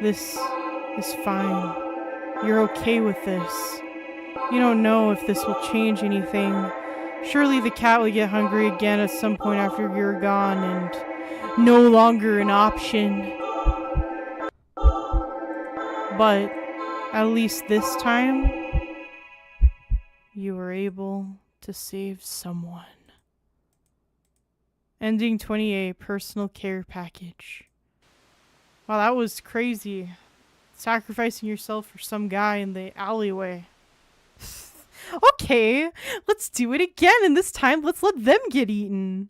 Speaker 1: This is fine. You're okay with this. You don't know if this will change anything. Surely the cat will get hungry again at some point after you're gone and no longer an option. But at least this time, you were able to save someone. Ending 28, personal care package. Wow, that was crazy. Sacrificing yourself for some guy in the alleyway. Okay, let's do it again, and this time let's let them get eaten.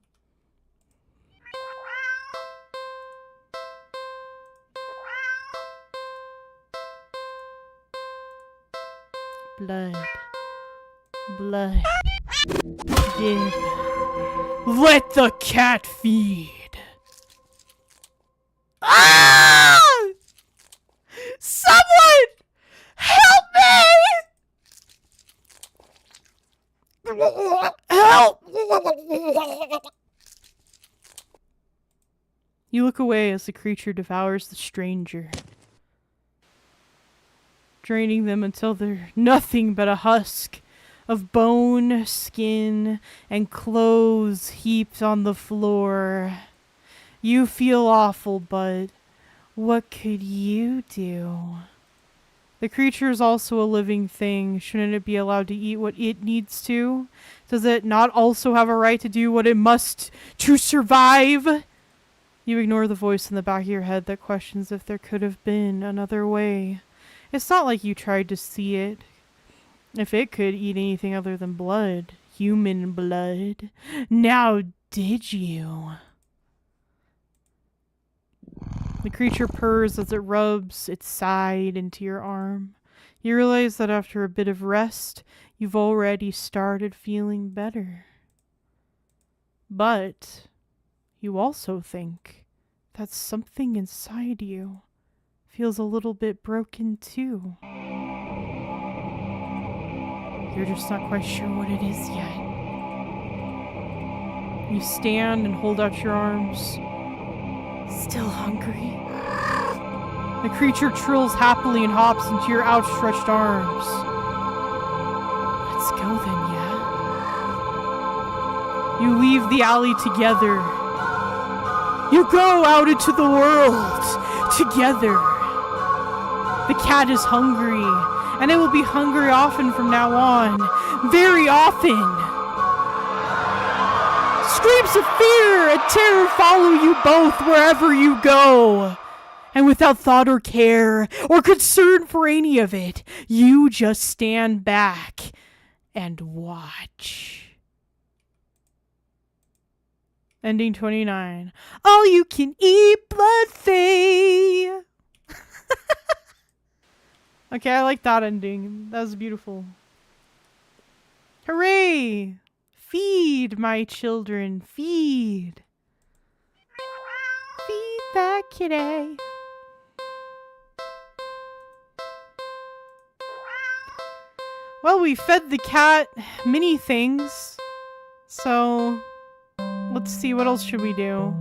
Speaker 1: Blood. Blood. Give. Let the cat feed. You look away as the creature devours the stranger, draining them until they're nothing but a husk of bone, skin, and clothes heaped on the floor. You feel awful, but what could you do? The creature is also a living thing. Shouldn't it be allowed to eat what it needs to? Does it not also have a right to do what it must to survive? You ignore the voice in the back of your head that questions if there could have been another way. It's not like you tried to see it. If it could eat anything other than blood, human blood, now did you? The creature purrs as it rubs its side into your arm. You realize that after a bit of rest, you've already started feeling better. But you also think that something inside you feels a little bit broken too. You're just not quite sure what it is yet. You stand and hold out your arms. Still hungry? The creature trills happily and hops into your outstretched arms. Let's go then, yeah? You leave the alley together. You go out into the world together. The cat is hungry, and it will be hungry often from now on. Very often. Screams of fear and terror follow you both wherever you go. And without thought or care or concern for any of it, you just stand back and watch. Ending 29. All you can eat blood fae. Okay, I like that ending. That was beautiful. Hooray! Feed, my children, feed. Feed that kitty. Well, we fed the cat many things. So, let's see, what else should we do?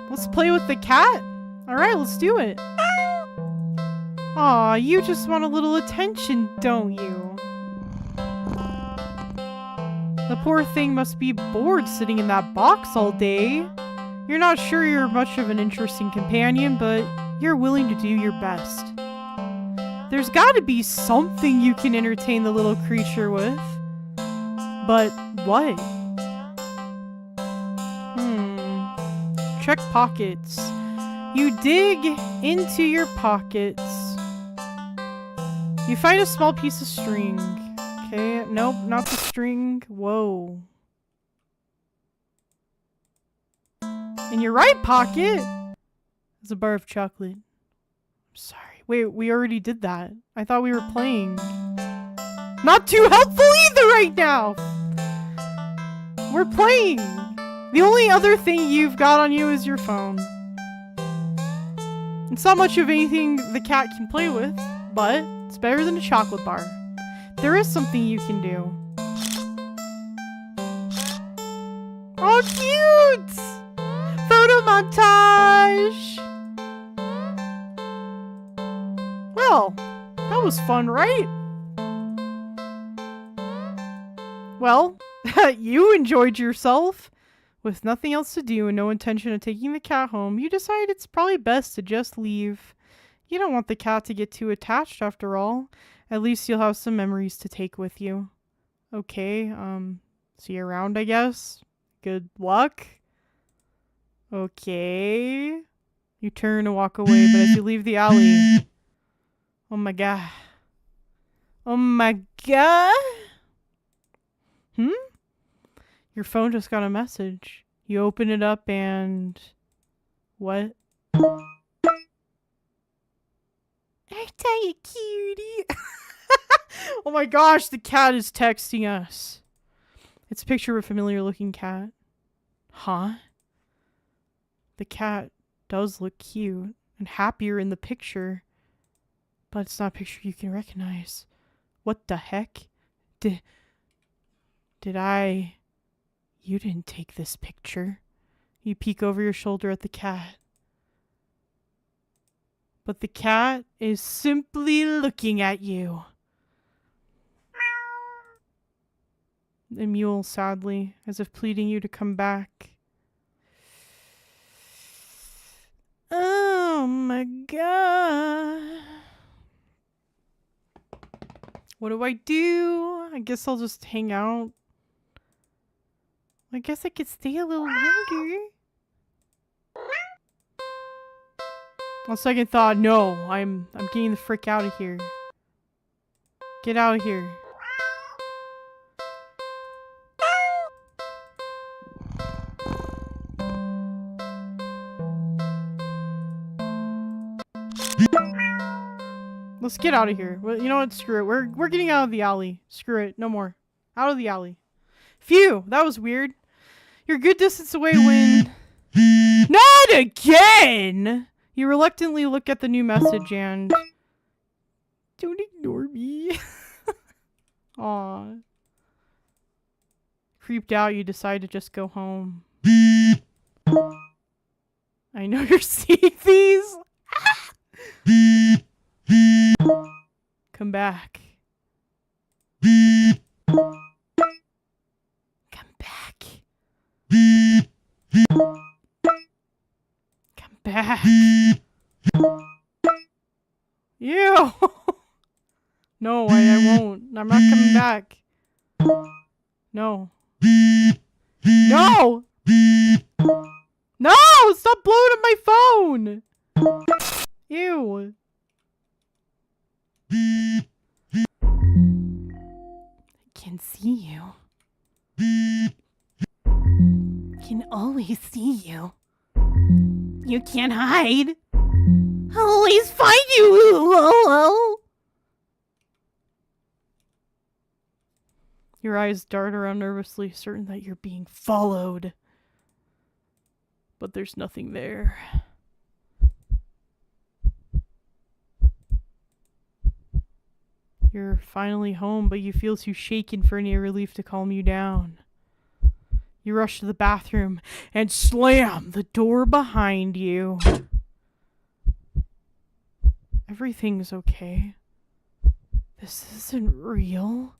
Speaker 1: Let's play with the cat. Alright, let's do it. Aw, you just want a little attention, don't you? The poor thing must be bored sitting in that box all day. You're not sure you're much of an interesting companion, but you're willing to do your best. There's gotta be something you can entertain the little creature with. But what? Check pockets. You dig into your pockets. You find a small piece of string. Okay, nope, not the string. Whoa. In your right pocket is a bar of chocolate. I'm sorry. Wait, we already did that. I thought we were playing. Not too helpful either right now! We're playing! The only other thing you've got on you is your phone. It's not much of anything the cat can play with, but it's better than a chocolate bar. There is something you can do. Oh, cute! Photo montage! Well, that was fun, right? Well, you enjoyed yourself. With nothing else to do and no intention of taking the cat home, you decide it's probably best to just leave. You don't want the cat to get too attached after all. At least you'll have some memories to take with you. Okay, see you around, I guess. Good luck. Okay. You turn to walk away, but as you leave the alley... Oh my god. Oh my god! Your phone just got a message. You open it up and... What? I tell you, cutie. Oh my gosh, the cat is texting us. It's a picture of a familiar looking cat. Huh? The cat does look cute and happier in the picture. But it's not a picture you can recognize. What the heck? Did I... You didn't take this picture. You peek over your shoulder at the cat. But the cat is simply looking at you. The mule sadly, as if pleading you to come back. Oh my god. What do I do? I guess I'll just hang out. I guess I could stay a little longer. On second thought, no. I'm getting the frick out of here. Get out of here. Let's get out of here. Well, you know what? Screw it. We're getting out of the alley. Screw it. No more. Out of the alley. Phew, that was weird. You're a good distance away when... Not again! You reluctantly look at the new message and... Don't ignore me. Aw. Creeped out, you decide to just go home. I know you're seeing these. Come back. Come back. Come back. Ew. No, I won't. I'm not coming back. No. No! No! Stop blowing up my phone! Ew. I can see you. I can always see you. You can't hide. I'll always find you. Your eyes dart around nervously, certain that you're being followed. But there's nothing there. You're finally home, but you feel too shaken for any relief to calm you down. You rush to the bathroom and slam the door behind you. Everything's okay. This isn't real.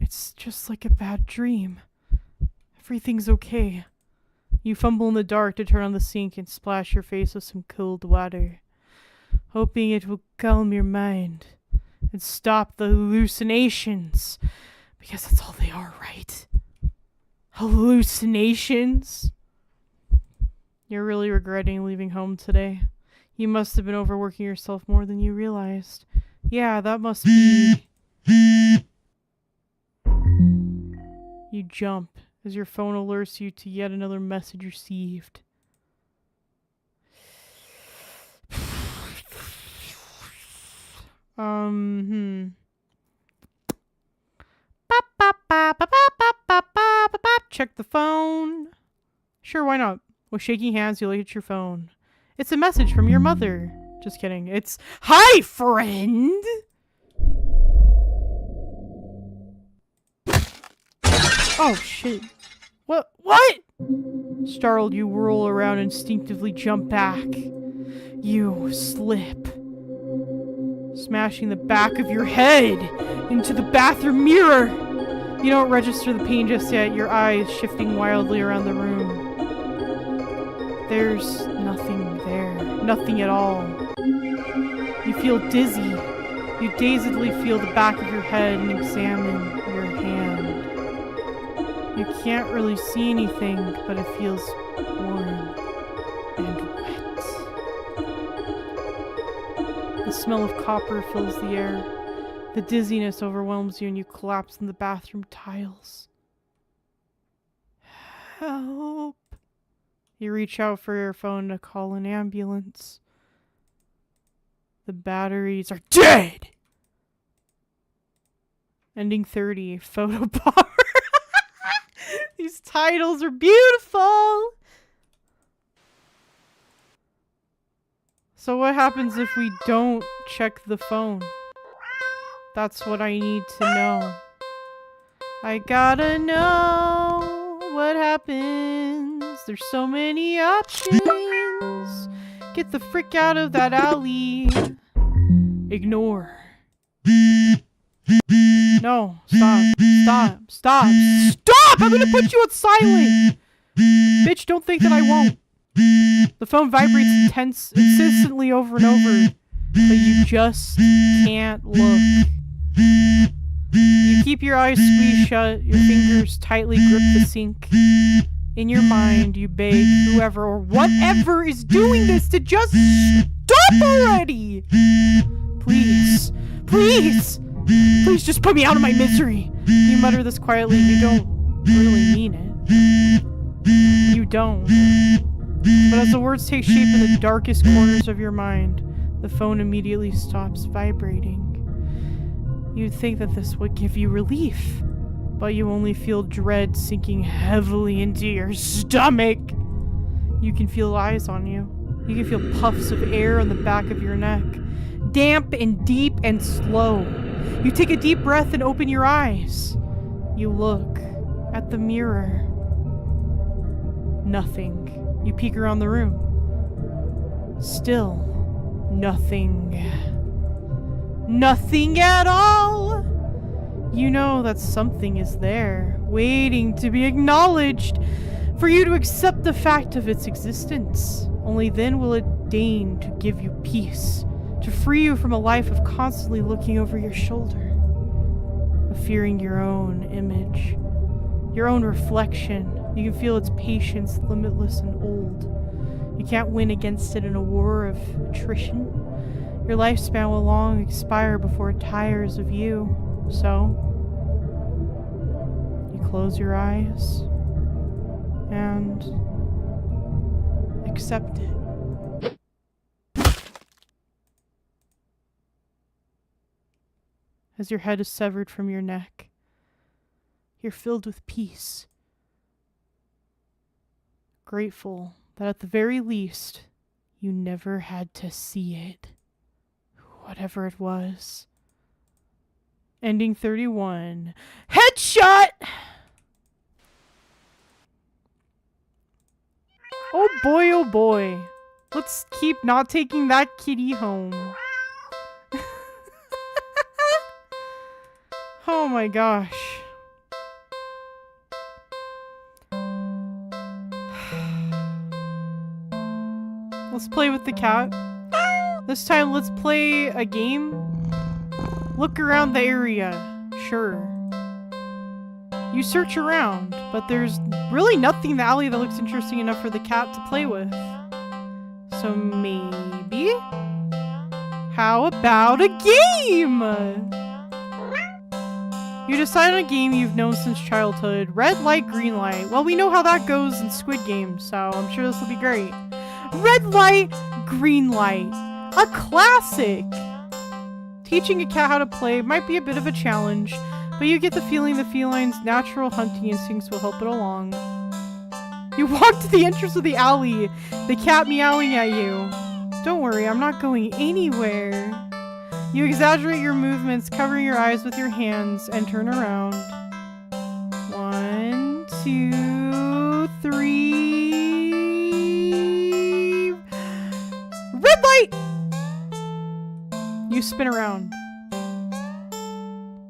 Speaker 1: It's just like a bad dream. Everything's okay. You fumble in the dark to turn on the sink and splash your face with some cold water, hoping it will calm your mind and stop the hallucinations, because that's all they are, right? Hallucinations? You're really regretting leaving home today. You must have been overworking yourself more than you realized. Yeah, that must be... You jump as your phone alerts you to yet another message received. Check the phone. Sure, why not? With shaking hands, you look at your phone. It's a message from your mother. Just kidding. It's, "Hi, friend!" Oh, shit. What? Startled, you whirl around and instinctively jump back. You slip, smashing the back of your head into the bathroom mirror. You don't register the pain just yet, your eyes shifting wildly around the room. There's nothing there. Nothing at all. You feel dizzy. You dazedly feel the back of your head and examine your hand. You can't really see anything, but it feels warm and wet. The smell of copper fills the air. The dizziness overwhelms you and you collapse in the bathroom tiles. Help. You reach out for your phone to call an ambulance. The batteries are dead! Ending 30, photo bar. These titles are beautiful! So what happens if we don't check the phone? That's what I need to know. I gotta know what happens There's so many options. Get the frick out of that alley. Ignore. No, stop. Stop. Stop. Stop! I'm gonna put you on silent! Bitch, don't think that I won't. The phone vibrates insistently over and over, but you just can't look. You keep your eyes squeezed shut, your fingers tightly grip the sink. In your mind, you beg whoever or whatever is doing this to just stop already! Please, please, please just put me out of my misery. You mutter this quietly, you don't really mean it. You don't. But as the words take shape in the darkest corners of your mind, the phone immediately stops vibrating. You'd think that this would give you relief, but you only feel dread sinking heavily into your stomach. You can feel eyes on you. You can feel puffs of air on the back of your neck. Damp and deep and slow. You take a deep breath and open your eyes. You look at the mirror. Nothing. You peek around the room. Still nothing. Nothing at all! You know that something is there, waiting to be acknowledged, for you to accept the fact of its existence. Only then will it deign to give you peace, to free you from a life of constantly looking over your shoulder, of fearing your own image, your own reflection. You can feel its patience, limitless and old. You can't win against it in a war of attrition. Your lifespan will long expire before it tires of you. So, you close your eyes and accept it. As your head is severed from your neck, you're filled with peace. Grateful that at the very least, you never had to see it. Whatever it was. Ending 31. Headshot! Oh boy, oh boy. Let's keep not taking that kitty home. Oh my gosh. Let's play with the cat. This time, let's play a game. Look around the area. Sure. You search around, but there's really nothing in the alley that looks interesting enough for the cat to play with. So maybe... how about a game? You decide on a game you've known since childhood. Red light, green light. Well, we know how that goes in Squid Game, so I'm sure this will be great. Red light, green light. A classic! Teaching a cat how to play might be a bit of a challenge, but you get the feeling the feline's natural hunting instincts will help it along. You walk to the entrance of the alley, the cat meowing at you. Don't worry, I'm not going anywhere. You exaggerate your movements, covering your eyes with your hands, and turn around. 1, 2, 3... Red light! You spin around.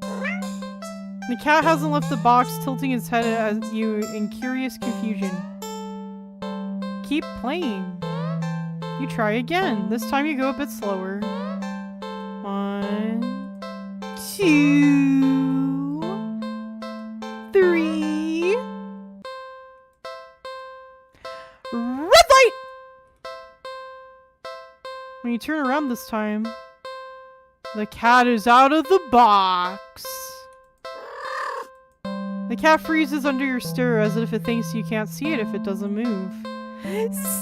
Speaker 1: The cat hasn't left the box, tilting its head at you in curious confusion. Keep playing. You try again. This time you go a bit slower. 1, 2, 3. Red light! When you turn around this time, the cat is out of the box. The cat freezes under your stare as if it thinks you can't see it if it doesn't move.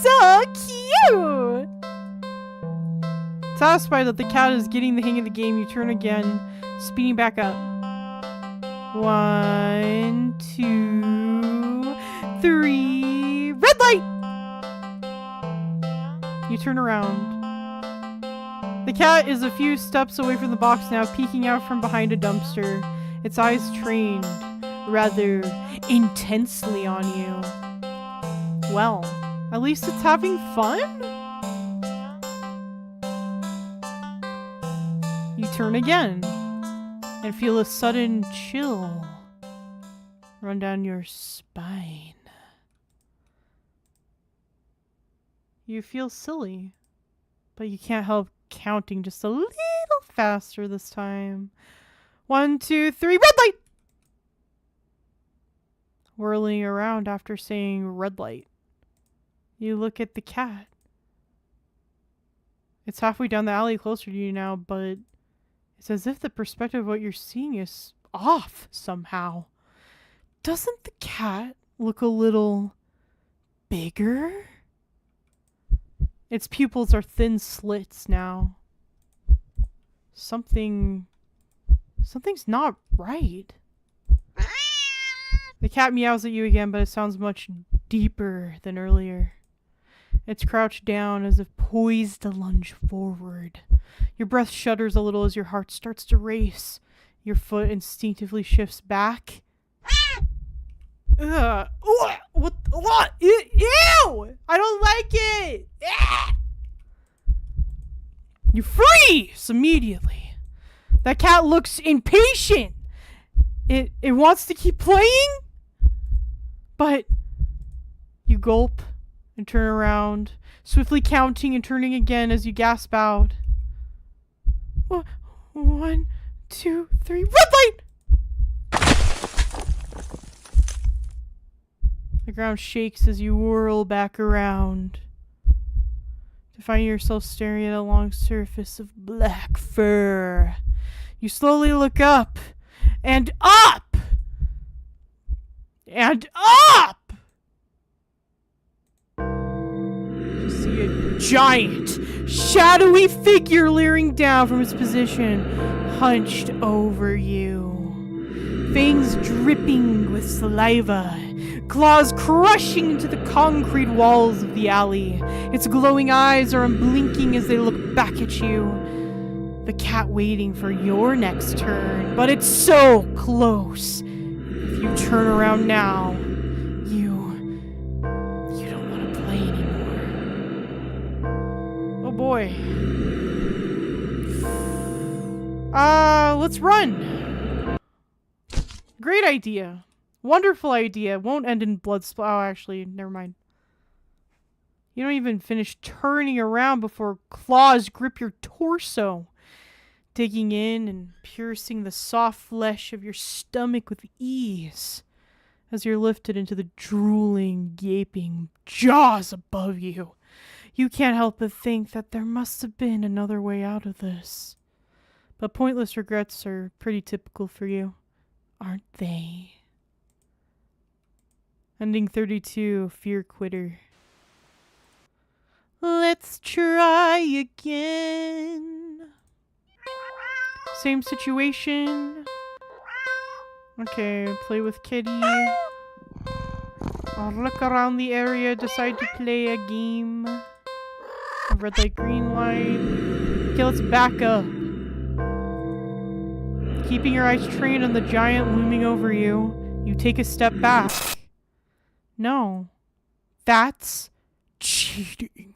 Speaker 1: So cute! Satisfied that the cat is getting the hang of the game, you turn again, speeding back up. 1, 2, 3. Red light! You turn around. The cat is a few steps away from the box now, peeking out from behind a dumpster. Its eyes trained rather intensely on you. Well, at least it's having fun? You turn again and feel a sudden chill run down your spine. You feel silly, but you can't help counting just a little faster this time. 1, 2, 3, red light! Whirling around after saying red light, you look at the cat. It's halfway down the alley closer to you now, but it's as if the perspective of what you're seeing is off somehow. Doesn't the cat look a little bigger? Its pupils are thin slits now. Something's not right. The cat meows at you again, but it sounds much deeper than earlier. It's crouched down as if poised to lunge forward. Your breath shudders a little as your heart starts to race. Your foot instinctively shifts back. Ugh. What? Ew! I don't like it! You freeze immediately. That cat looks impatient. It wants to keep playing, but you gulp and turn around, swiftly counting and turning again as you gasp out. 1, 2, 3, red light! The ground shakes as you whirl back around to find yourself staring at a long surface of black fur. You slowly look up and up and up. You see a giant, shadowy figure leering down from its position, hunched over you. Fangs dripping with saliva, claws crushing into the concrete walls of the alley. Its glowing eyes are unblinking as they look back at you. The cat waiting for your next turn, but it's so close. If you turn around now, you don't want to play anymore. Oh boy. Let's run. Great idea. Wonderful idea. Won't end in blood splat. Oh, actually, never mind. You don't even finish turning around before claws grip your torso, digging in and piercing the soft flesh of your stomach with ease as you're lifted into the drooling, gaping jaws above you. You can't help but think that there must have been another way out of this. But pointless regrets are pretty typical for you, aren't they? Ending 32, Fear Quitter. Let's try again. Same situation. Okay, play with kitty. I'll look around the area, decide to play a game. A red light, green light. Okay, let's back up. Keeping your eyes trained on the giant looming over you, you take a step back. No. That's cheating.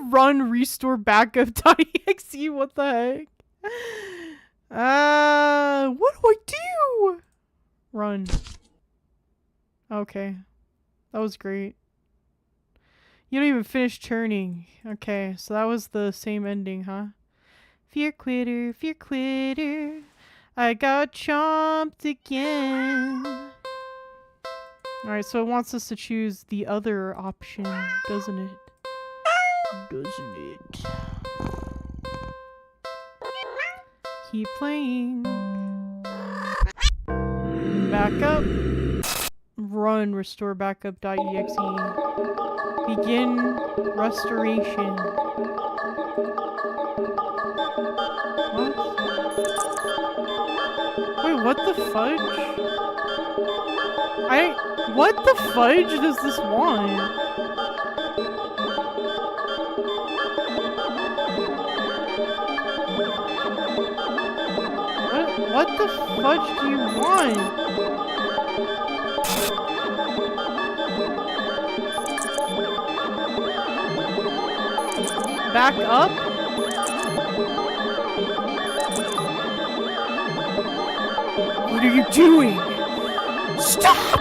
Speaker 1: Run, restore, backup.exe. What the heck? What do I do? Run. Okay. That was great. You don't even finish turning. Okay, so that was the same ending, huh? Fear quitter, fear quitter. I got chomped again. Alright, so it wants us to choose the other option, doesn't it? Doesn't it? Keep playing. Back up. Run, restore backup.exe. Begin restoration. What? Wait, what the fudge? What the fudge does this want? What the fudge do you want? back up? What are you doing? Stop!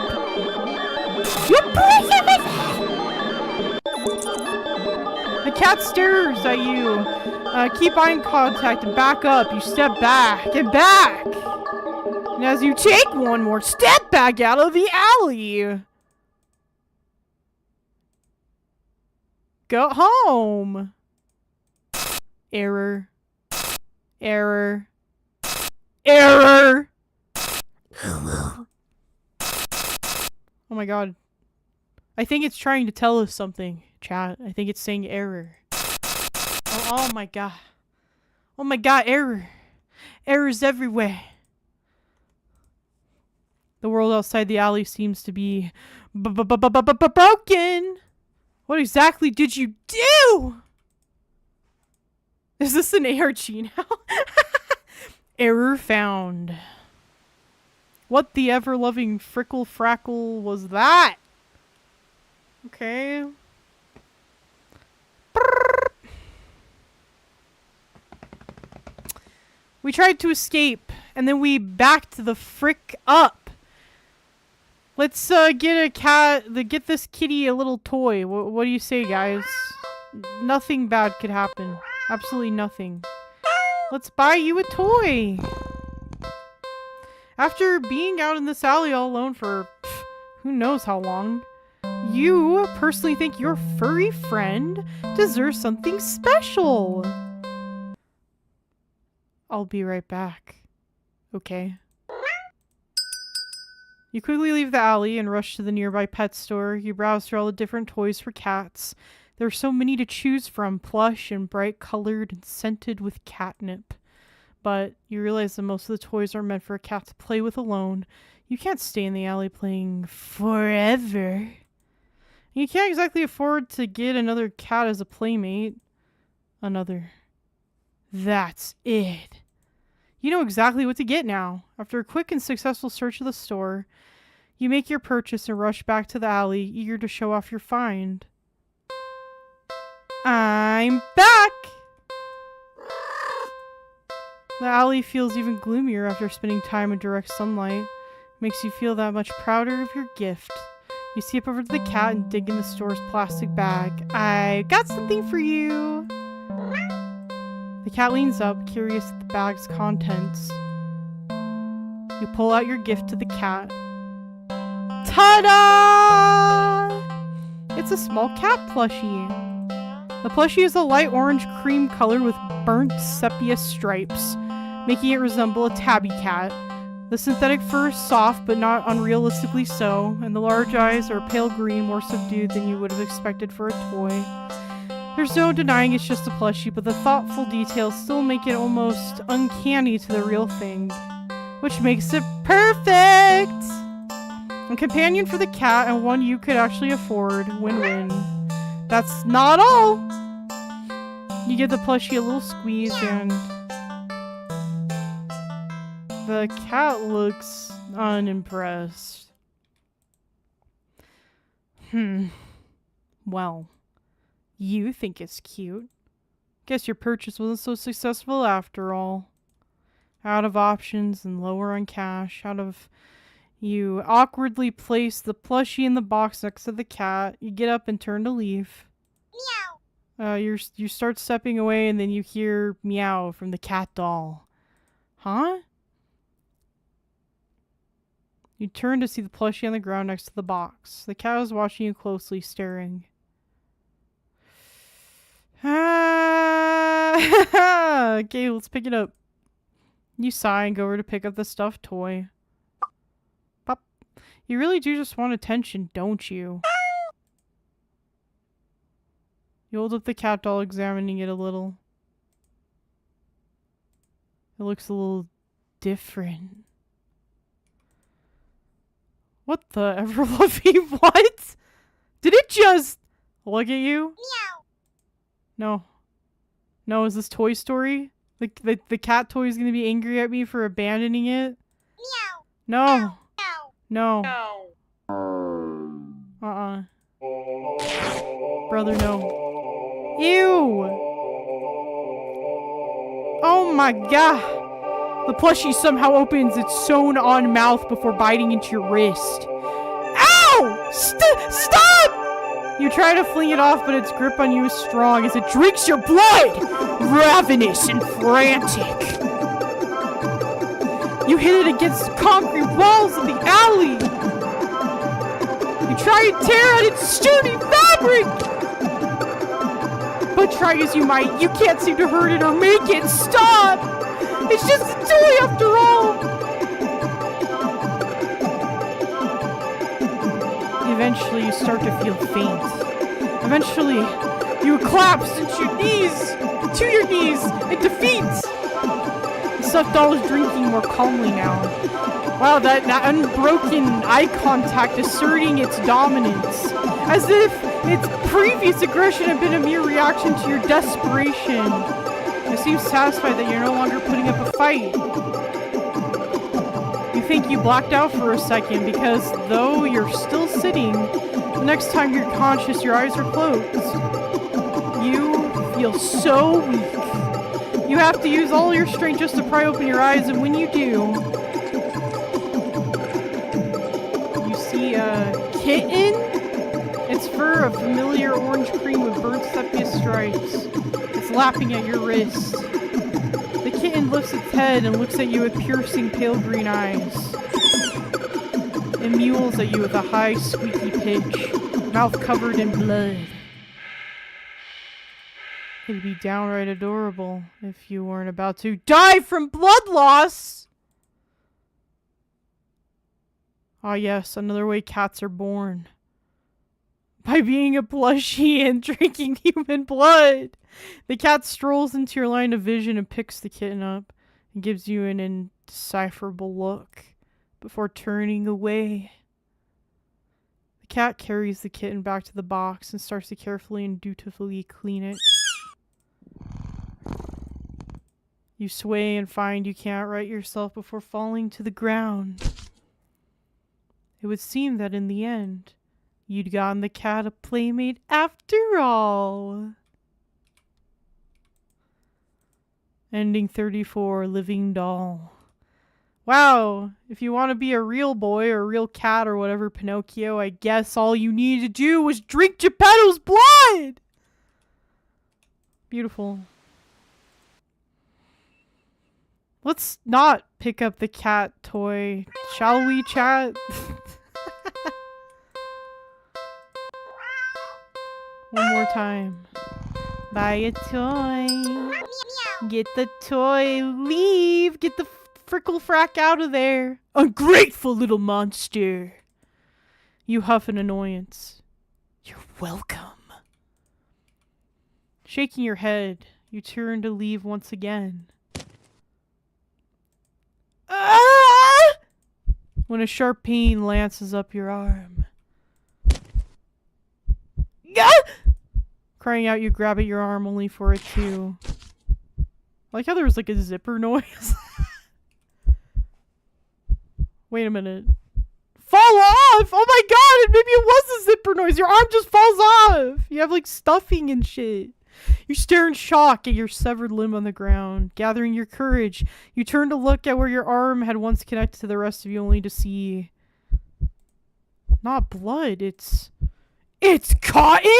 Speaker 1: You're breaking my head! The cat stares at you. Keep eye contact and back up. You step back and back. And as you take one more step back out of the alley. Go home. Error. Error. Error! Oh my god. I think it's trying to tell us something, chat. I think it's saying error. Oh my god. Oh my god, error. Errors everywhere. The world outside the alley seems to be broken. What exactly did you do? Is this an ARG now? Error found. What the ever-loving frickle frackle was that? Okay. We tried to escape, and then we backed the frick up. Let's get this kitty a little toy. What do you say, guys? Nothing bad could happen. Absolutely nothing. Let's buy you a toy. After being out in this alley all alone for who knows how long, you personally think your furry friend deserves something special. I'll be right back. Okay. You quickly leave the alley and rush to the nearby pet store. You browse through all the different toys for cats. There are so many to choose from, plush and bright colored and scented with catnip. But you realize that most of the toys are meant for a cat to play with alone. You can't stay in the alley playing forever. You can't exactly afford to get another cat as a playmate. Another. That's it. You know exactly what to get now. After a quick and successful search of the store, you make your purchase and rush back to the alley, eager to show off your find. I'm back! The alley feels even gloomier after spending time in direct sunlight. Makes you feel that much prouder of your gift. You skip over to the cat and dig in the store's plastic bag. I got something for you! The cat leans up, curious at the bag's contents. You pull out your gift to the cat. Ta-da! It's a small cat plushie. The plushie is a light orange cream color with burnt sepia stripes, making it resemble a tabby cat. The synthetic fur is soft, but not unrealistically so, and the large eyes are pale green, more subdued than you would have expected for a toy. There's no denying it's just a plushie, but the thoughtful details still make it almost uncanny to the real thing, which makes it perfect! A companion for the cat and one you could actually afford. Win-win. That's not all! You give the plushie a little squeeze and the cat looks unimpressed. Well, you think it's cute. Guess your purchase wasn't so successful after all. Out of options and lower on cash, you awkwardly place the plushie in the box next to the cat. You get up and turn to leave. Meow. You start stepping away and then you hear meow from the cat doll. Huh? You turn to see the plushie on the ground next to the box. The cat is watching you closely, staring. Okay, let's pick it up. You sigh and go over to pick up the stuffed toy. Pop. You really do just want attention, don't you? You hold up the cat doll, examining it a little. It looks a little different. What the ever-loving what? Did it just look at you? Meow. No. No, is this Toy Story? The cat toy is gonna be angry at me for abandoning it? Meow. No. Meow. No. Brother, no. Ew! Oh my god! The plushie somehow opens its sewn-on mouth before biting into your wrist. Ow! Stop! You try to fling it off, but its grip on you is strong as it drinks your blood! Ravenous and frantic. You hit it against the concrete walls of the alley! You try and tear at its sturdy fabric! But try as you might, you can't seem to hurt it or make it stop! It's just a toy after all! Eventually, you start to feel faint. Eventually, you collapse to your knees, in defeat! The stuffed doll is drinking more calmly now. Wow, that unbroken eye contact asserting its dominance. As if its previous aggression had been a mere reaction to your desperation. You seem satisfied that you're no longer putting up a fight. You think you blacked out for a second because though you're still sitting, the next time you're conscious, your eyes are closed. You feel so weak. You have to use all your strength just to pry open your eyes, and when you do, you see a kitten. Its fur of familiar orange cream with burnt sepia stripes. It's lapping at your wrist. The kitten lifts its head and looks at you with piercing pale green eyes. It mewls at you with a high squeaky pitch, mouth covered in blood. It'd be downright adorable if you weren't about to die from blood loss! Ah yes, another way cats are born. By being a plushie and drinking human blood. The cat strolls into your line of vision and picks the kitten up and gives you an indecipherable look before turning away. The cat carries the kitten back to the box and starts to carefully and dutifully clean it. You sway and find you can't right yourself before falling to the ground. It would seem that in the end, you'd gotten the cat a playmate after all. Ending 34, Living Doll. Wow, if you want to be a real boy or a real cat or whatever, Pinocchio, I guess all you needed to do was drink Geppetto's blood! Beautiful. Let's not pick up the cat toy, shall we, chat? One more time. Buy a toy. Get the toy. Leave. Get the frickle frack out of there. Ungrateful little monster. You huff in annoyance. You're welcome. Shaking your head, you turn to leave once again. Ah! When a sharp pain lances up your arm. Gah! Crying out, you grab at your arm only for it to... I like how there was like a zipper noise. Wait a minute. Fall off! Oh my god! Maybe it was a zipper noise. Your arm just falls off. You have like stuffing and shit. You stare in shock at your severed limb on the ground. Gathering your courage, you turn to look at where your arm had once connected to the rest of you only to see... not blood, it's cotton?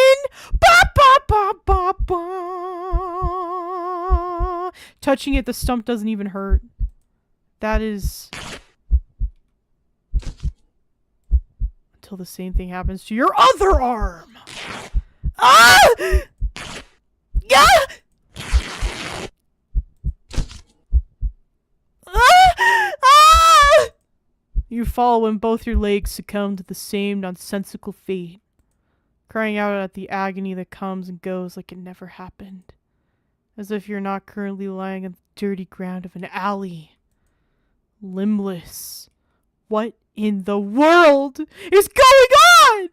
Speaker 1: Ba ba ba ba ba. Touching it, the stump doesn't even hurt. That is... until the same thing happens to your other arm. Ah! Yeah! Ah! Ah! You fall when both your legs succumb to the same nonsensical fate, crying out at the agony that comes and goes like it never happened, as if you're not currently lying on the dirty ground of an alley, limbless. What in the world is going on?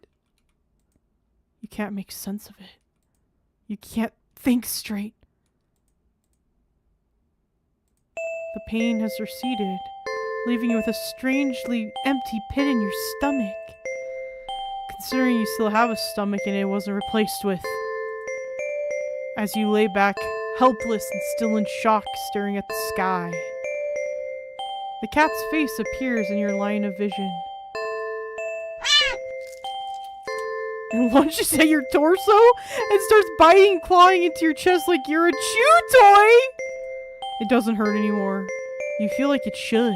Speaker 1: You can't make sense of it. You can't think straight. The pain has receded, leaving you with a strangely empty pit in your stomach. Considering you still have a stomach and it wasn't replaced with. As you lay back, helpless and still in shock, staring at the sky. The cat's face appears in your line of vision. It lunges at your torso and starts biting and clawing into your chest like you're a chew toy! It doesn't hurt anymore. You feel like it should.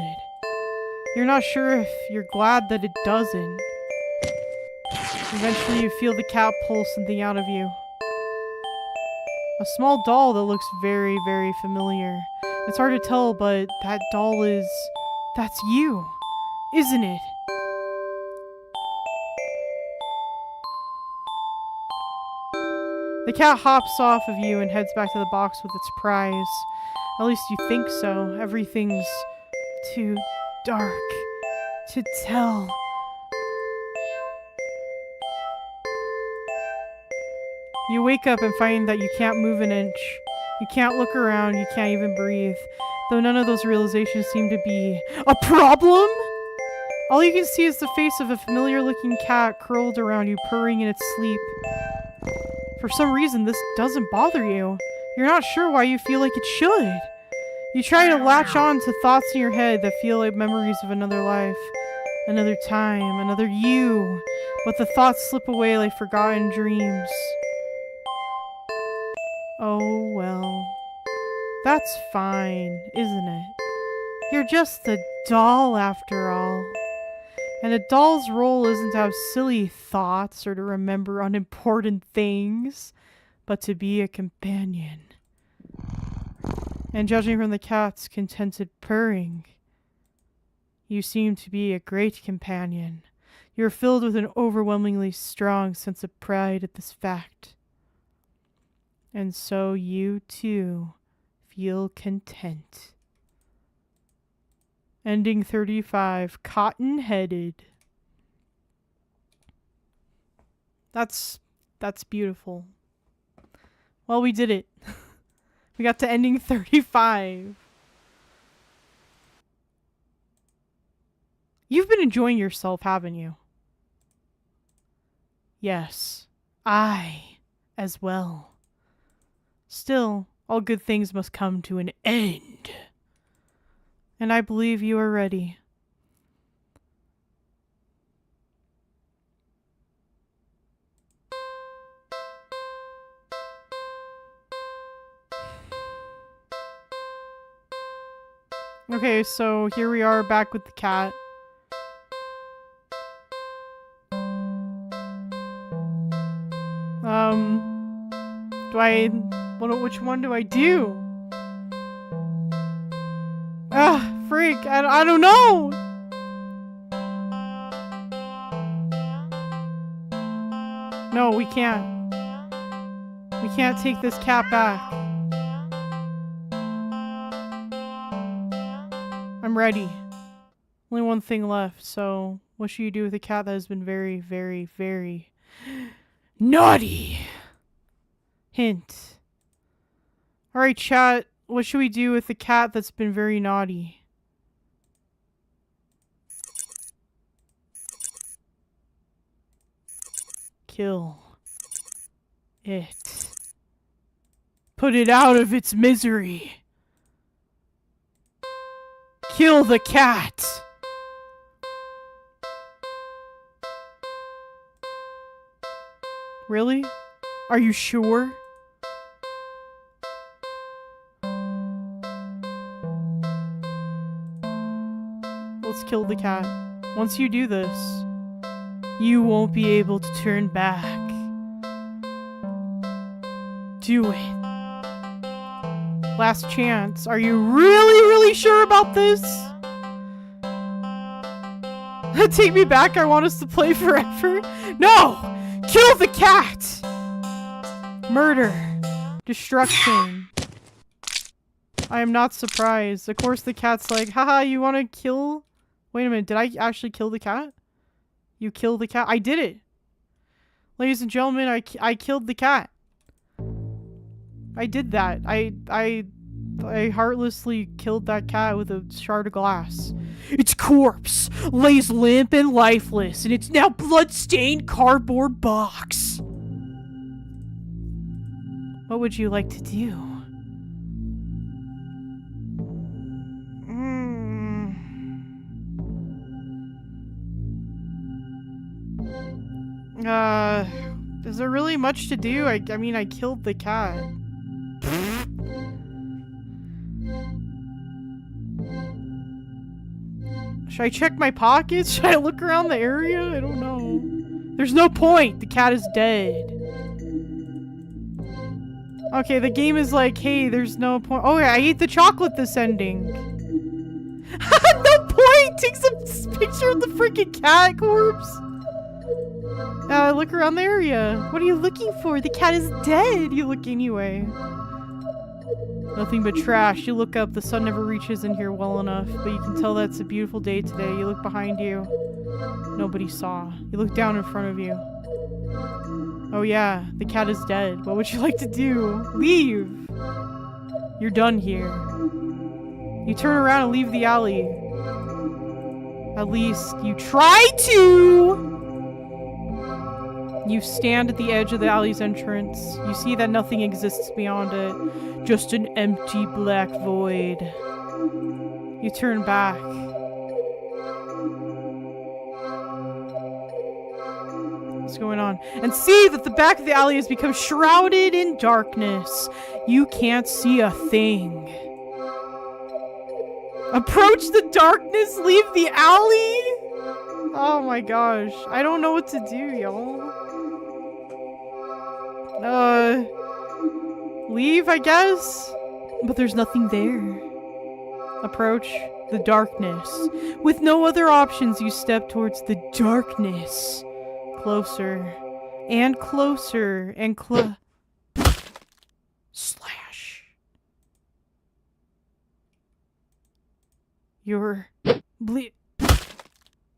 Speaker 1: You're not sure if you're glad that it doesn't. Eventually you feel the cat pull something out of you. A small doll that looks very, very familiar. It's hard to tell, but that doll is... that's you, isn't it? The cat hops off of you and heads back to the box with its prize. At least you think so. Everything's too dark to tell. You wake up and find that you can't move an inch. You can't look around, you can't even breathe. Though none of those realizations seem to be a problem! All you can see is the face of a familiar-looking cat curled around you, purring in its sleep. For some reason, this doesn't bother you. You're not sure why you feel like it should. You try to latch on to thoughts in your head that feel like memories of another life, another time, another you, but the thoughts slip away like forgotten dreams. Oh well. That's fine, isn't it? You're just a doll after all. And a doll's role isn't to have silly thoughts or to remember unimportant things, but to be a companion. And judging from the cat's contented purring, you seem to be a great companion. You're filled with an overwhelmingly strong sense of pride at this fact. And so you too feel content. Ending 35, cotton-headed. That's beautiful. Well, we did it. We got to ending 35. You've been enjoying yourself, haven't you? Yes, I as well. Still, all good things must come to an end. And I believe you are ready. Okay, so here we are back with the cat. Which one do I do? Ah, freak, I don't know! No, we can't. We can't take this cat back. I'm ready. Only one thing left, so what should you do with a cat that has been very, very, very naughty? Hint. Alright, chat, what should we do with the cat that's been very naughty? Kill it. Put it out of its misery. Kill the cat! Really? Are you sure? Let's kill the cat. Once you do this, you won't be able to turn back. Do it. Last chance. Are you really sure about this? Take me back. I want us to play forever. No! Kill the cat! Murder. Destruction. I am not surprised. Of course the cat's like, haha, you want to kill? Wait a minute, did I actually kill the cat? You killed the cat? I did it! Ladies and gentlemen, I killed the cat. I did that. I heartlessly killed that cat with a shard of glass. Its corpse lays limp and lifeless in its now blood-stained cardboard box. What would you like to do? Is there really much to do? I mean, I killed the cat. Should I check my pockets? Should I look around the area? I don't know. There's no point. The cat is dead. Okay, the game is like, hey, there's no point. Oh, I ate the chocolate this ending. No point! Takes a picture of the freaking cat corpse. Look around the area. What are you looking for? The cat is dead. You look anyway. Nothing but trash. You look up. The sun never reaches in here well enough, but you can tell that it's a beautiful day today. You look behind you. Nobody saw. You look down in front of you. Oh yeah, the cat is dead. What would you like to do? Leave! You're done here. You turn around and leave the alley. At least you try to! You stand at the edge of the alley's entrance. You see that nothing exists beyond it. Just an empty black void. You turn back. What's going on? And see that the back of the alley has become shrouded in darkness. You can't see a thing. Approach the darkness, leave the alley? Oh my gosh. I don't know what to do, y'all. Leave, I guess? But there's nothing there. Approach the darkness. With no other options, you step towards the darkness. Closer. And closer. And slash. You're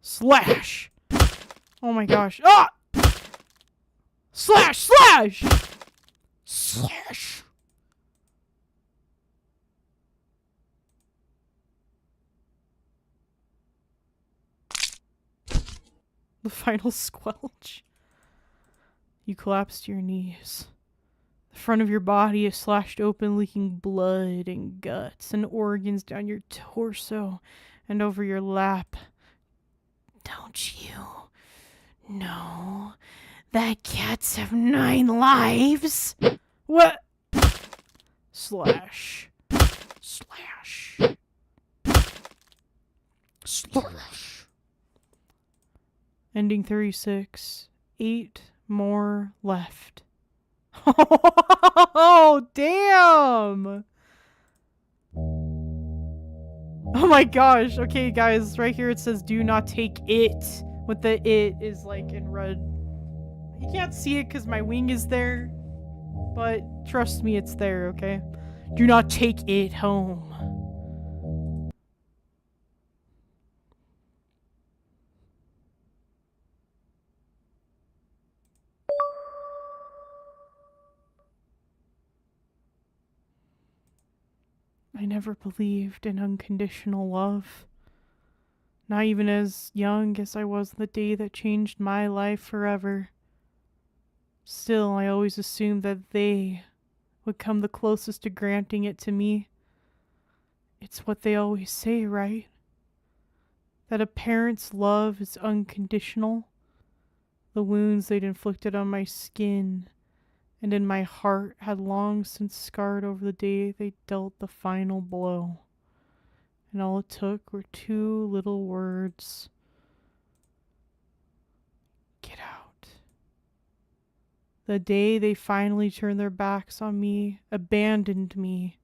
Speaker 1: slash. Oh my gosh. Ah! Slash! Slash! Slash! The final squelch. You collapse to your knees. The front of your body is slashed open, leaking blood and guts and organs down your torso and over your lap. Don't you know that cats have 9 lives? What? Slash. Slash. Slash. Ending 36. 8 more left. Oh, damn! Oh my gosh. Okay, guys, right here it says do not take it. What the it is like in red. You can't see it because my wing is there. But trust me, it's there, okay? Do not take it home. I never believed in unconditional love. Not even as young as I was the day that changed my life forever. Still, I always assumed that they would come the closest to granting it to me. It's what they always say, right? That a parent's love is unconditional. The wounds they'd inflicted on my skin and in my heart had long since scarred over the day they dealt the final blow. And all it took were 2 little words. Get out. The day they finally turned their backs on me, abandoned me.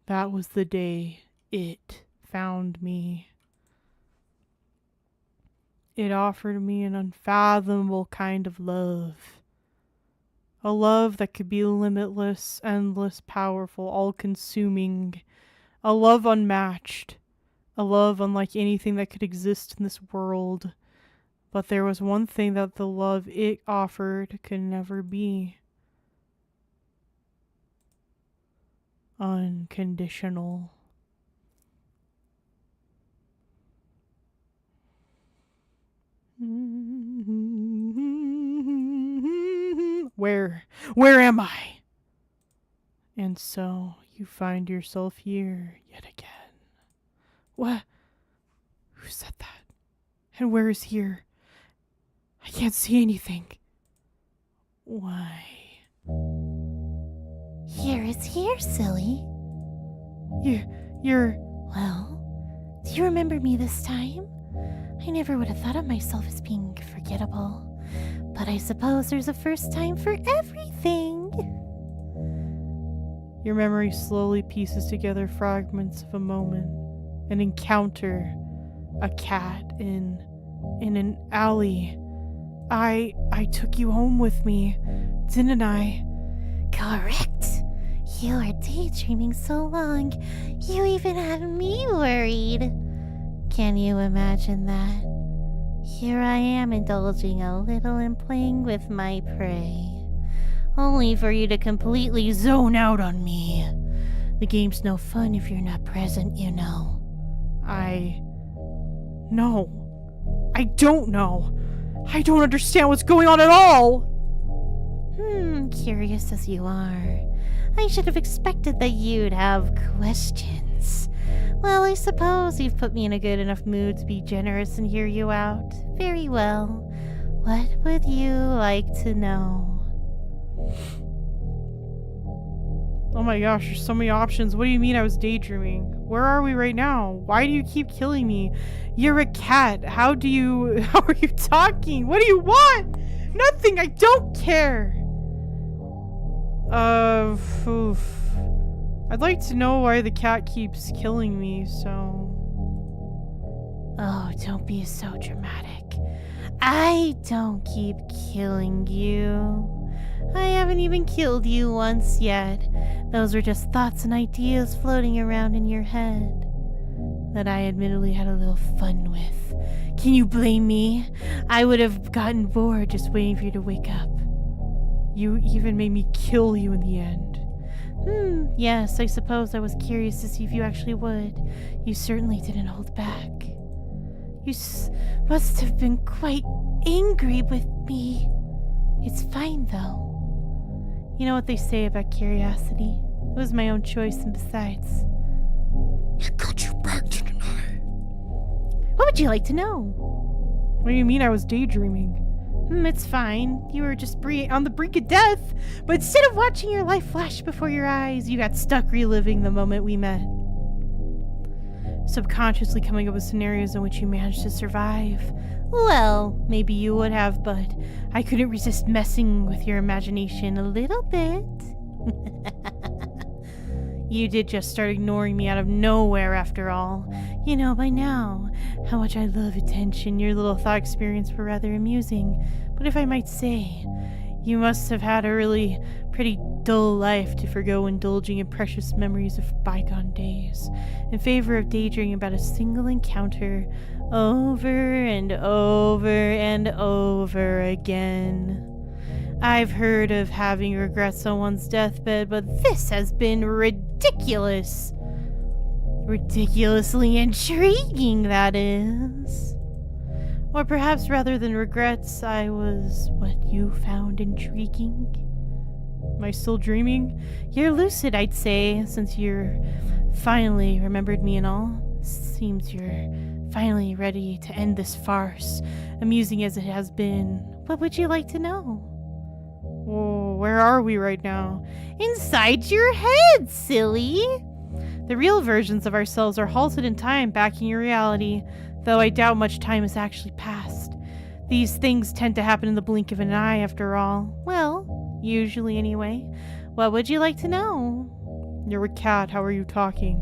Speaker 1: That was the day it found me. It offered me an unfathomable kind of love. A love that could be limitless, endless, powerful, all-consuming. A love unmatched. A love unlike anything that could exist in this world. But there was one thing that the love it offered could never be. Unconditional. Where am I? And so you find yourself here yet again. What? Who said that? And where is here? I can't see anything. Why?
Speaker 2: Here is here, silly.
Speaker 1: You're...
Speaker 2: Well, do you remember me this time? I never would have thought of myself as being forgettable. But I suppose there's a first time for everything.
Speaker 1: Your memory slowly pieces together fragments of a moment. An encounter. A cat in an alley. I took you home with me, didn't I?
Speaker 2: Correct. You were daydreaming so long, you even had me worried. Can you imagine that? Here I am indulging a little and playing with my prey. Only for you to completely zone out on me. The game's no fun if you're not present, you know.
Speaker 1: No. I don't know. I don't understand what's going on at all!
Speaker 2: Curious as you are. I should have expected that you'd have questions. Well, I suppose you've put me in a good enough mood to be generous and hear you out. Very well. What would you like to know?
Speaker 1: Oh my gosh, there's so many options. What do you mean I was daydreaming? Where are we right now? Why do you keep killing me? You're a cat. How are you talking? What do you want? Nothing. I don't care. Oof. I'd like to know why the cat keeps killing me, so...
Speaker 2: Oh, don't be so dramatic. I don't keep killing you. I haven't even killed you once yet. Those were just thoughts and ideas floating around in your head that I admittedly had a little fun with. Can you blame me? I would have gotten bored just waiting for you to wake up.
Speaker 1: You even made me kill you in the end.
Speaker 2: Yes, I suppose I was curious to see if you actually would. You certainly didn't hold back. You must have been quite angry with me. It's fine, though. You know what they say about curiosity? It was my own choice, and besides...
Speaker 3: I got you back tonight.
Speaker 2: What would you like to know?
Speaker 1: What do you mean I was daydreaming?
Speaker 2: It's fine. You were just on the brink of death, but instead of watching your life flash before your eyes, you got stuck reliving the moment we met. Subconsciously coming up with scenarios in which you managed to survive. Well, maybe you would have, but I couldn't resist messing with your imagination a little bit. You did just start ignoring me out of nowhere after all. You know by now how much I love attention. Your little thought experience were rather amusing, but if I might say, you must have had a really pretty dull life to forgo indulging in precious memories of bygone days in favor of daydreaming about a single encounter over and over and over again. I've heard of having regrets on one's deathbed, but this has been ridiculous. Ridiculously intriguing, that is. Or perhaps rather than regrets, I was what you found intriguing. Am I still dreaming? You're lucid, I'd say, since you're finally remembered me and all. Seems you're finally ready to end this farce, amusing as it has been. What would you like to know?
Speaker 1: Whoa, where are we right now?
Speaker 2: Inside your head, silly!
Speaker 1: The real versions of ourselves are halted in time back in your reality, though I doubt much time has actually passed. These things tend to happen in the blink of an eye, after all. Well, usually anyway. What would you like to know? You're a cat, how are you talking?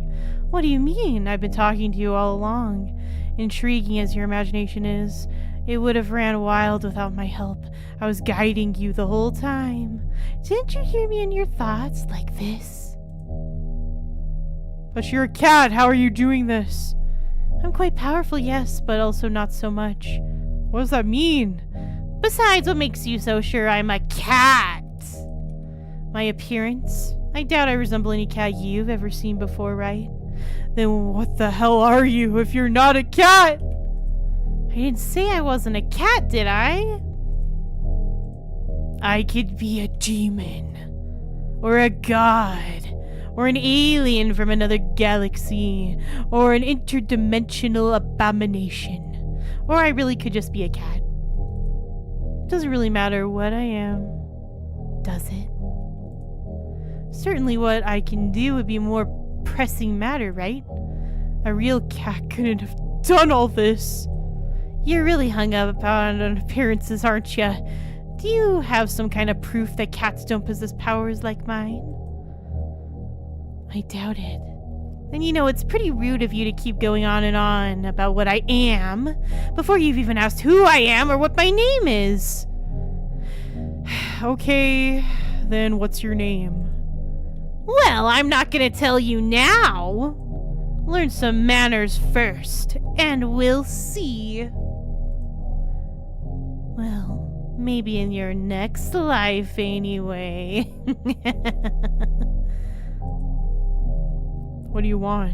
Speaker 1: What do you mean? I've been talking to you all along. Intriguing as your imagination is, it would have ran wild without my help. I was guiding you the whole time. Didn't you hear me in your thoughts like this? But you're a cat, how are you doing this? I'm quite powerful, yes, but also not so much. What does that mean? Besides, what makes you so sure I'm a cat? My appearance? I doubt I resemble any cat you've ever seen before, right? Then what the hell are you if you're not a cat? I didn't say I wasn't a cat, did I? I could be a demon, or a god, or an alien from another galaxy, or an interdimensional abomination. Or I really could just be a cat. Doesn't really matter what I am, does it? Certainly what I can do would be more pressing matter, right? A real cat couldn't have done all this. You're really hung up on appearances, aren't you? Do you have some kind of proof that cats don't possess powers like mine? I doubt it. And you know, it's pretty rude of you to keep going on about what I am before you've even asked who I am or what my name is. Okay, then what's your name? Well, I'm not gonna tell you now. Learn some manners first, and we'll see. Well, maybe in your next life anyway. What do you want?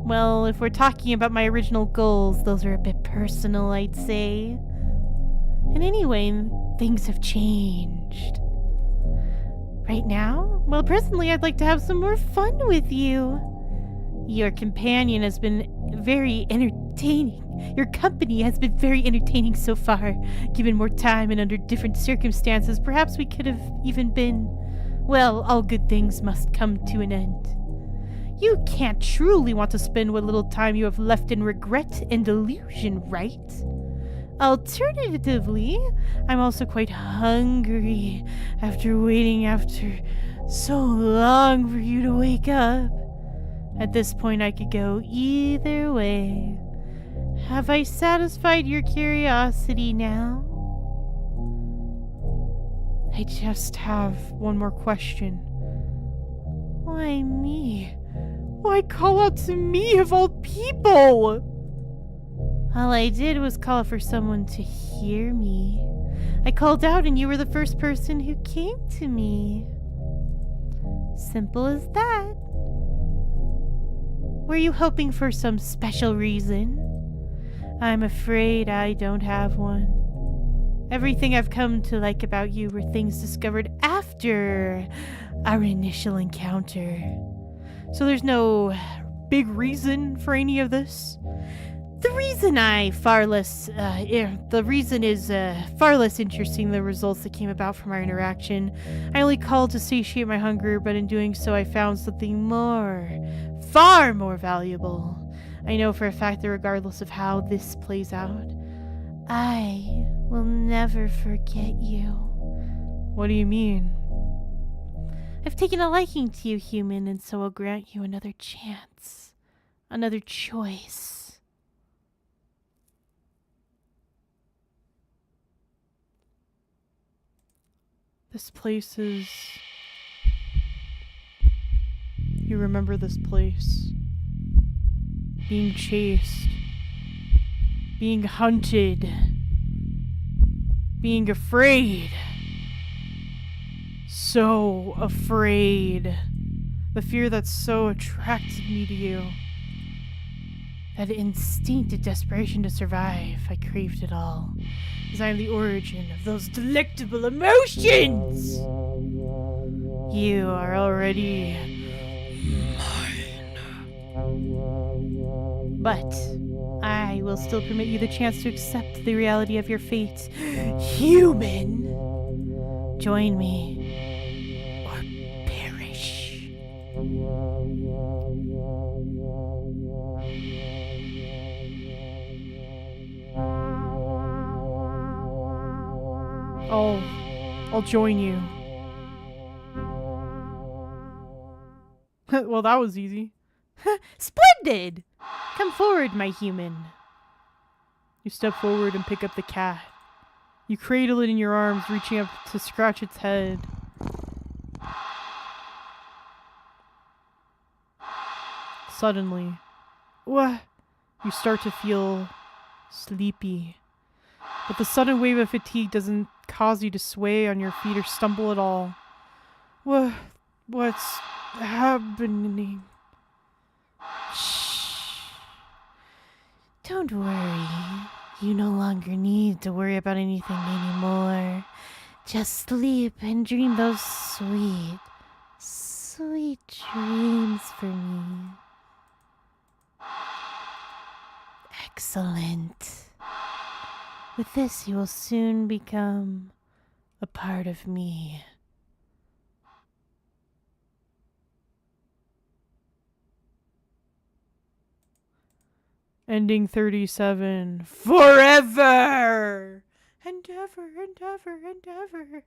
Speaker 1: Well, if we're talking about my original goals, those are a bit personal, I'd say. And anyway, things have changed. Right now? Well, personally, I'd like to have some more fun with you. Your companion has been very entertaining. Your company has been very entertaining so far. Given more time and under different circumstances, perhaps we could have even been... Well, all good things must come to an end. You can't truly want to spend what little time you have left in regret and delusion, right? Alternatively, I'm also quite hungry after waiting so long for you to wake up. At this point, I could go either way. Have I satisfied your curiosity now? I just have one more question. Why me? Why call out to me of all people? All I did was call for someone to hear me. I called out and you were the first person who came to me. Simple as that. Were you hoping for some special reason? I'm afraid I don't have one. Everything I've come to like about you were things discovered after our initial encounter. So there's no big reason for any of this? The reason is far less interesting the results that came about from our interaction. I only called to satiate my hunger, but in doing so I found something far more valuable. I know for a fact that regardless of how this plays out, I will never forget you. What do you mean? I've taken a liking to you, human, and so will grant you another chance. Another choice. This place is... You remember this place. Being chased. Being hunted. Being afraid. So afraid. The fear that so attracted me to you. That instinctive desperation to survive. I craved it all. As I am the origin of those delectable emotions! You are already mine. But I will still permit you the chance to accept the reality of your fate. Human! Join me, or perish. I'll join you. Well, that was easy. Splendid! Come forward, my human. You step forward and pick up the cat. You cradle it in your arms, reaching up to scratch its head. Suddenly, you start to feel sleepy. But the sudden wave of fatigue doesn't cause you to sway on your feet or stumble at all. What's happening? Shh. Don't worry. You no longer need to worry about anything anymore. Just sleep and dream those sweet, sweet dreams for me. Excellent.
Speaker 2: With this, you will soon become a part of me.
Speaker 1: Ending 37. Forever! And ever, and ever, and ever.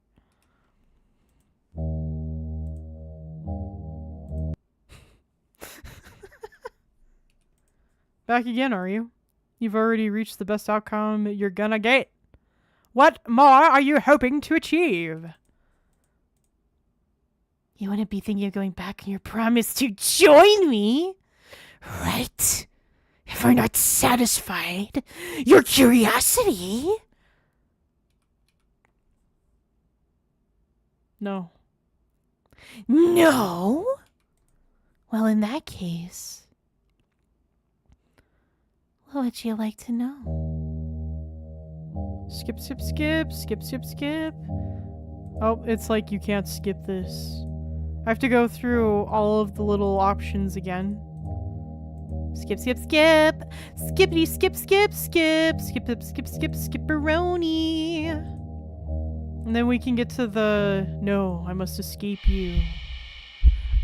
Speaker 1: Back again, are you? You've already reached the best outcome you're gonna get. What more are you hoping to achieve?
Speaker 2: You wouldn't be thinking of going back on your promise to join me, right? If we're not satisfied, your curiosity?
Speaker 1: No.
Speaker 2: No? Well, in that case, what would you like to know?
Speaker 1: Skip, skip, skip, skip, skip, skip. Oh, it's like you can't skip this. I have to go through all of the little options again. Skip, skip, skip. Skippity, skip, skip, skip. Skip, skip, skip, skip, skipperoni. And then we can get to the, no, I must escape you.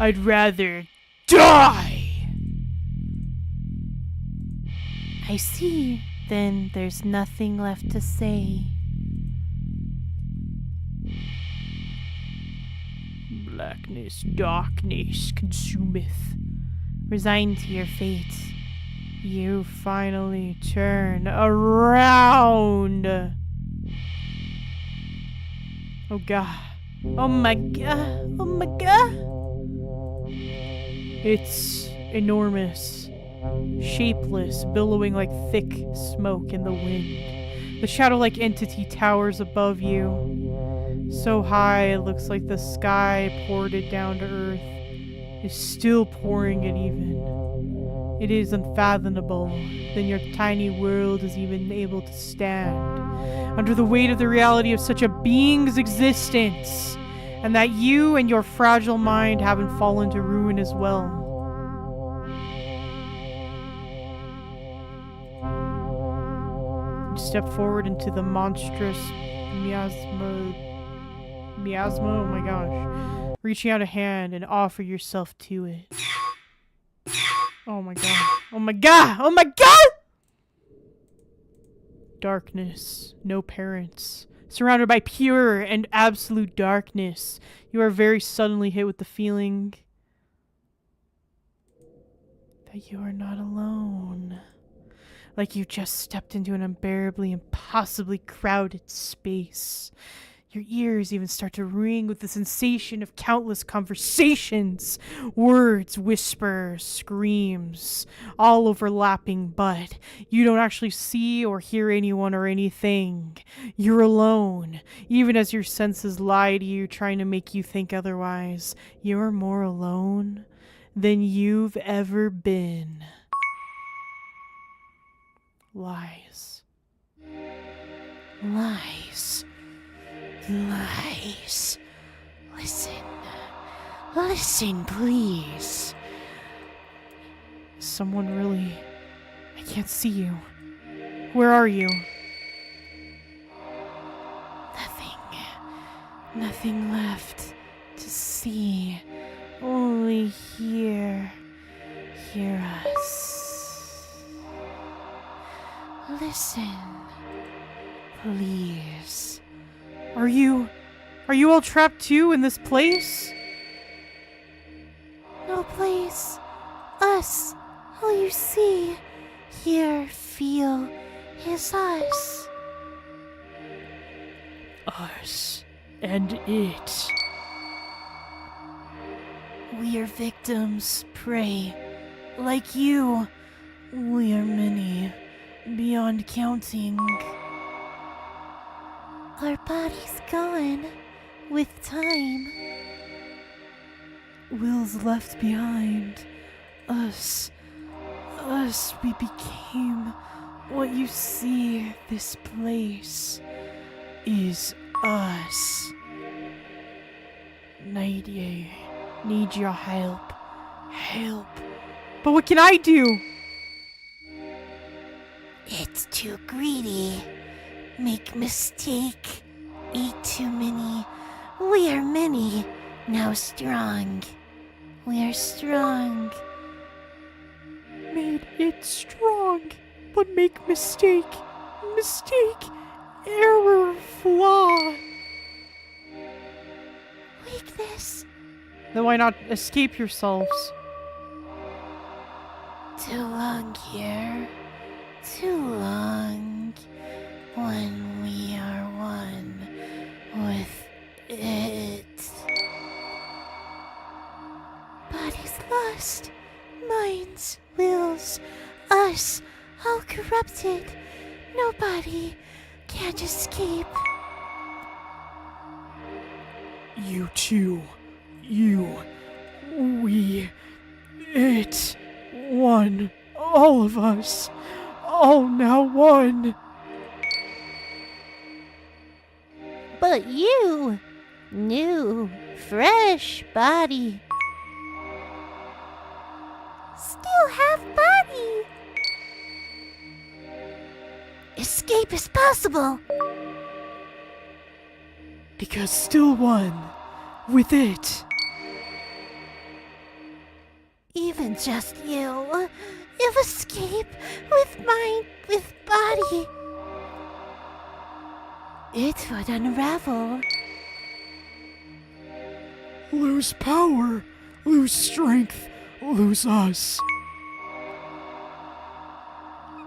Speaker 1: I'd rather die.
Speaker 2: I see. Then there's nothing left to say.
Speaker 1: Blackness, darkness consumeth.
Speaker 2: Resigned to your fate.
Speaker 1: You finally turn around. Oh god.
Speaker 2: Oh my god. Oh my god.
Speaker 1: It's enormous. Shapeless, billowing like thick smoke in the wind. The shadow-like entity towers above you. So high it looks like the sky poured it down to earth. Is still pouring it even. It is unfathomable than your tiny world is even able to stand under the weight of the reality of such a being's existence, and that you and your fragile mind haven't fallen to ruin as well. You step forward into the monstrous miasma, oh my gosh. Reaching out a hand and offer yourself to it. Oh my god. Oh my god! Oh my god! Darkness. No parents. Surrounded by pure and absolute darkness. You are very suddenly hit with the feeling that you are not alone. Like you just stepped into an unbearably, impossibly crowded space. Your ears even start to ring with the sensation of countless conversations, words, whispers, screams, all overlapping, but you don't actually see or hear anyone or anything. You're alone, even as your senses lie to you, trying to make you think otherwise. You're more alone than you've ever been. Lies.
Speaker 2: Lies. Lies. Listen. Listen, please.
Speaker 1: Someone really... I can't see you. Where are you?
Speaker 2: Nothing left to see. Only hear us. Listen. Please.
Speaker 1: Are you all trapped too in this place?
Speaker 2: No place. Us. All you see, hear, feel is us.
Speaker 1: Us and it.
Speaker 2: We are victims, prey. Like you, we are many, beyond counting. Our bodies gone, with time.
Speaker 1: Wills left behind. Us, we became what you see. This place is us. Need your help. But what can I do?
Speaker 2: It's too greedy. Make mistake. Eat too many. We are many. Now strong. We are strong.
Speaker 1: Made it strong, but make mistake. Mistake. Error. Flaw.
Speaker 2: Weakness.
Speaker 1: Then why not escape yourselves?
Speaker 2: Too long here. Too long. When we are one with it. Bodies lost. Minds, wills, us, all corrupted. Nobody can't escape.
Speaker 1: You two. You. We. It. One. All of us. All now one.
Speaker 2: But you, new, fresh body, still have body. Escape is possible.
Speaker 1: Because still one. With it.
Speaker 2: Even just you, if escape with mind, with body, it would unravel.
Speaker 1: Lose power. Lose strength. Lose us.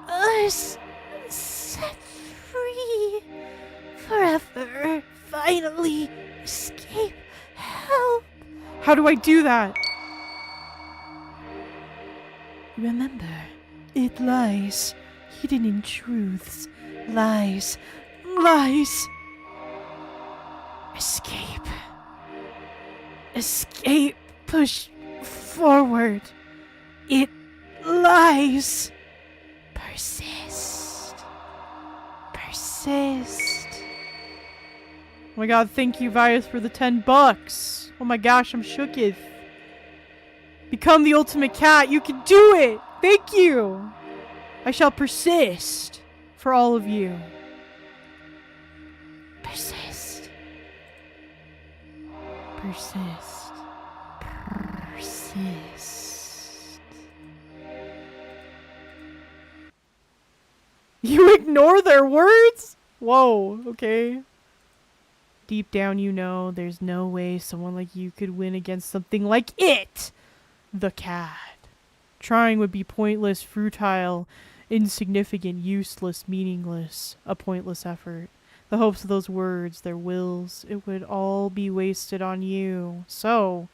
Speaker 2: Us set free. Forever. Finally. Escape. Help.
Speaker 1: How do I do that?
Speaker 2: Remember, it lies. Hidden in truths. Lies.
Speaker 1: Lies.
Speaker 2: Escape. Escape. Push forward. It lies. Persist. Persist.
Speaker 1: Oh my god, thank you, Vias, for the $10. Oh my gosh, I'm shooketh. Become the ultimate cat. You can do it. Thank you. I shall persist for all of you.
Speaker 2: Persist.
Speaker 1: Persist. Persist. You ignore their words? Whoa, okay. Deep down you know there's no way someone like you could win against something like it. The cat. Trying would be pointless, futile, insignificant, useless, meaningless, a pointless effort. The hopes of those words, their wills, it would all be wasted on you. So,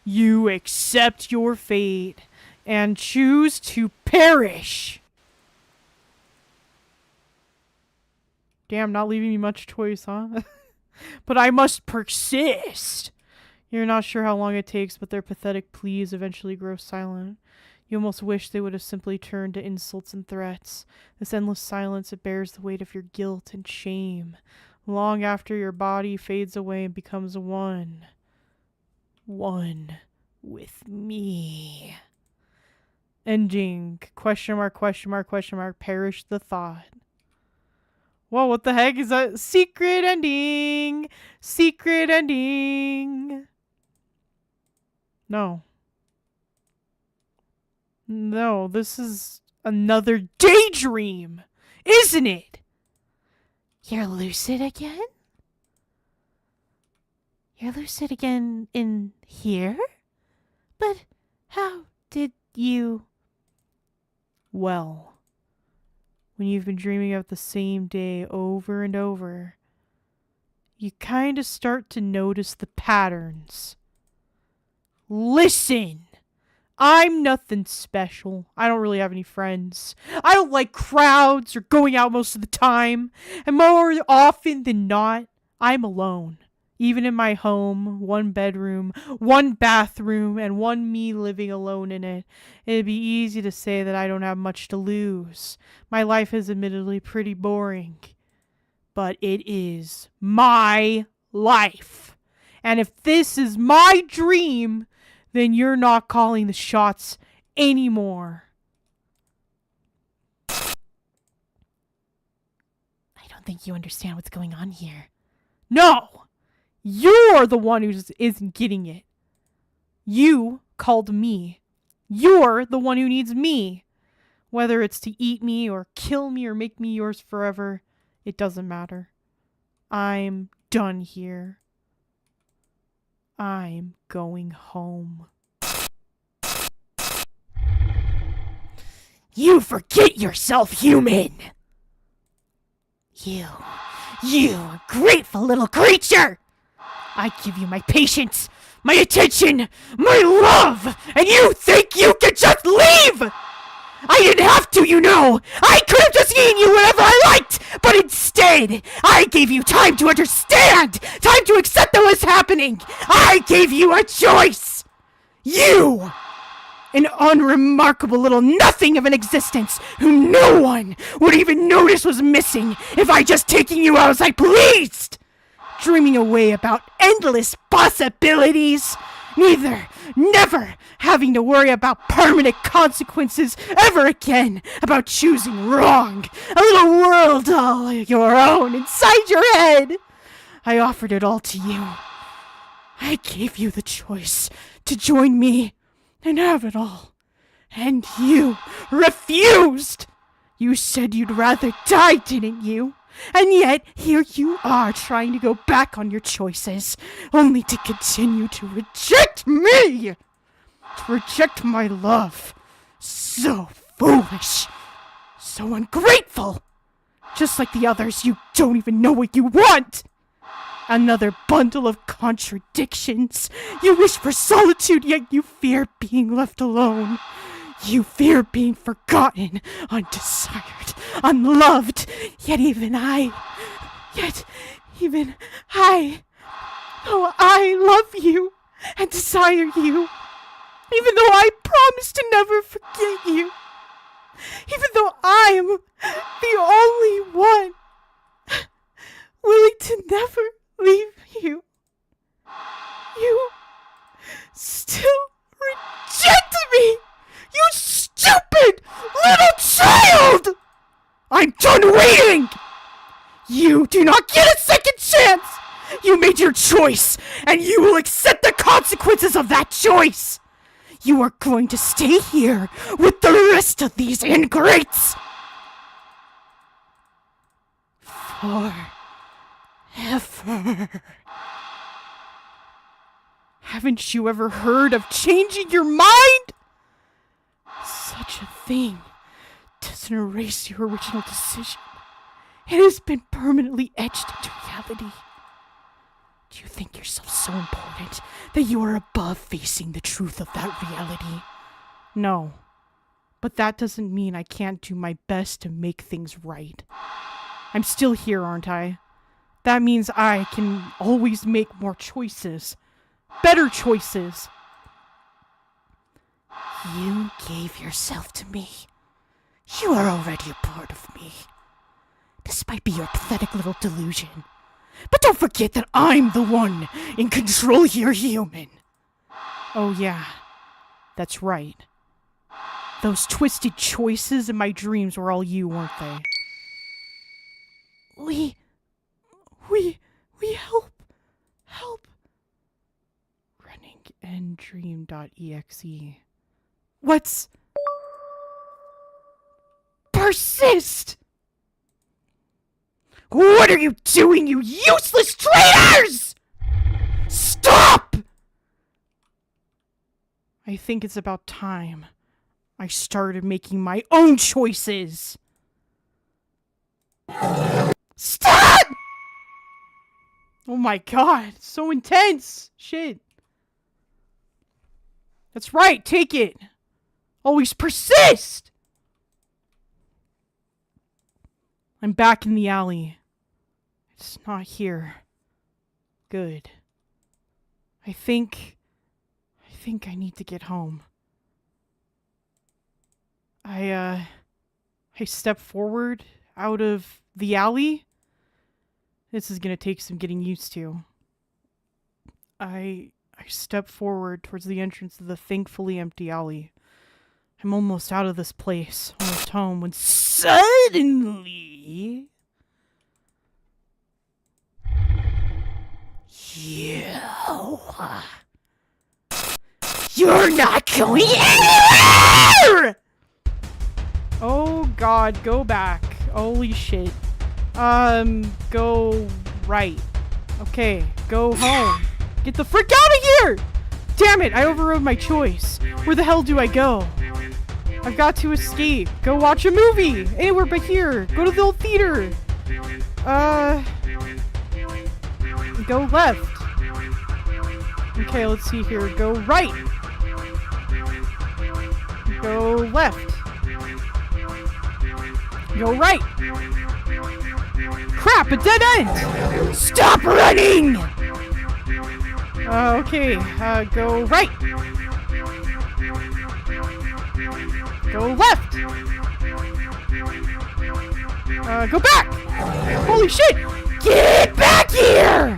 Speaker 1: you accept your fate and choose to perish. Damn, not leaving me much choice, huh? But I must persist. You're not sure how long it takes, but their pathetic pleas eventually grow silent. You almost wish they would have simply turned to insults and threats. This endless silence, it bears the weight of your guilt and shame. Long after your body fades away and becomes one. One with me. Ending. Question mark, question mark, question mark. Perish the thought. Whoa, what the heck is that? Secret ending! Secret ending! No. No, this is another daydream! Isn't it?
Speaker 2: You're lucid again? You're lucid again in here? But how did you...
Speaker 1: Well, when you've been dreaming of the same day over and over, you kind of start to notice the patterns. Listen! I'm nothing special. I don't really have any friends. I don't like crowds or going out most of the time. And more often than not, I'm alone. Even in my home, one bedroom, one bathroom, and one me living alone in it. It'd be easy to say that I don't have much to lose. My life is admittedly pretty boring. But it is my life. And if this is my dream, then you're not calling the shots anymore.
Speaker 2: I don't don't think you understand what's going on here.
Speaker 1: No! You're the one who isn't getting it. You called me. You're the one who needs me. Whether it's to eat me or kill me or make me yours forever, it doesn't matter. I'm done here. I'm going home.
Speaker 2: You forget yourself, human! You ungrateful little creature! I give you my patience, my attention, my love, and you think you can just leave! I didn't have to, you know! I could have just eaten you whenever I liked! But instead, I gave you time to understand! Time to accept what was happening! I gave you a choice! You! An unremarkable little nothing of an existence who no one would even notice was missing if I just taken you out as I pleased! Dreaming away about endless possibilities! Never having to worry about permanent consequences ever again, about choosing wrong. A little world all your own inside your head. I offered it all to you. I gave you the choice to join me and have it all. And you refused! You said you'd rather die, didn't you? And yet, here you are trying to go back on your choices, only to continue to reject me! To reject my love. So foolish. So ungrateful. Just like the others, you don't even know what you want! Another bundle of contradictions. You wish for solitude, yet you fear being left alone. You fear being forgotten, undesired, unloved, yet even I, though I love you and desire you, even though I promise to never forget you, even though I am the only one willing to never leave you, you still reject me! You stupid little child! I'm done waiting! You do not get a second chance! You made your choice, and you will accept the consequences of that choice! You are going to stay here with the rest of these ingrates! Forever. Haven't you ever heard of changing your mind? Such a thing doesn't erase your original decision. It has been permanently etched into reality. Do you think yourself so important that you are above facing the truth of that reality? No. But that doesn't mean I can't do my best to make things right. I'm still here, aren't I? That means I can always make more choices. Better choices. You gave yourself to me. You are already a part of me. This might be your pathetic little delusion. But don't forget that I'm the one in control here, human. Oh yeah, that's right. Those twisted choices in my dreams were all you, weren't they? We help. Runningendream.exe. What's... Persist! What are you doing, you useless traitors?! Stop! I think it's about time I started making my own choices. Stop! Oh my god, so intense! Shit. That's right, take it! Always persist! I'm back in the alley. It's not here. Good. I think I need to get home. I step forward out of the alley. This is gonna take some getting used to. I step forward towards the entrance of the thankfully empty alley. I'm almost out of this place, almost home, when suddenly You're not going anywhere!
Speaker 1: Oh god, go back. Holy shit. Go right. Okay, go home. Get the frick out of here! Damn it, I overrode my choice. Where the hell do I go? I've got to escape. Go watch a movie! Anywhere but here. Go to the old theater. Go left. Okay, let's see here. Go right. Go left. Go right. Crap, a dead end! Stop running! Okay, go right. Go left. Go back! Holy shit! Get back here!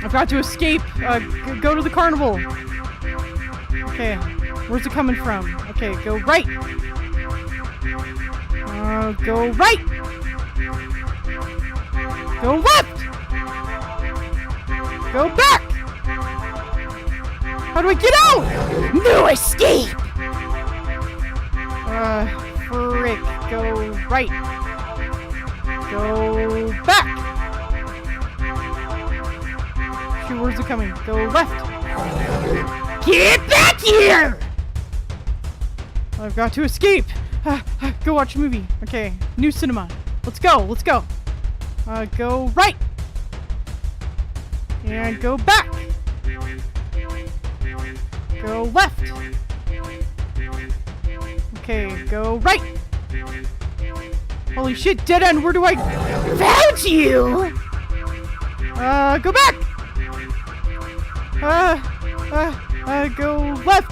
Speaker 1: I've got to escape. Go to the carnival. Okay, where's it coming from? Okay, go right. Go right. Go left. Go back. How do I get out?
Speaker 2: No escape!
Speaker 1: Frick. Go right. Go back. Shoot, where's it coming? Go left.
Speaker 2: Get back here!
Speaker 1: I've got to escape. Go watch a movie. Okay, new cinema. Let's go. Let's go. Go right. And go back. Go left. Okay, go right. Holy shit, dead end. Where do I...
Speaker 2: Found you!
Speaker 1: Go back. Go left.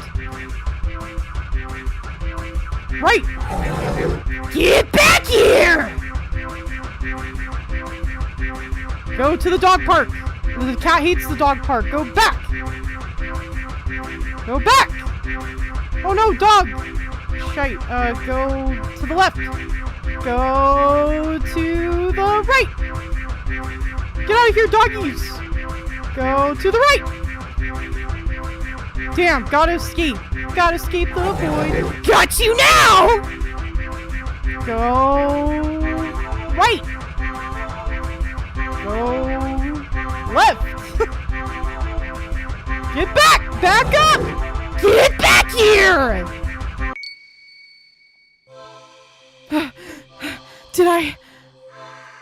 Speaker 1: Right.
Speaker 2: Get back here!
Speaker 1: Go to the dog park. The cat hates the dog park. Go back. Go back. Oh no, dog. Shite. Go to the left. Go to the right. Get out of here, doggies. Go to the right. Damn, gotta escape. Gotta escape the void.
Speaker 2: Got you now!
Speaker 1: Go right. Go left. Get back! Back up!
Speaker 2: Get back here!
Speaker 1: Did I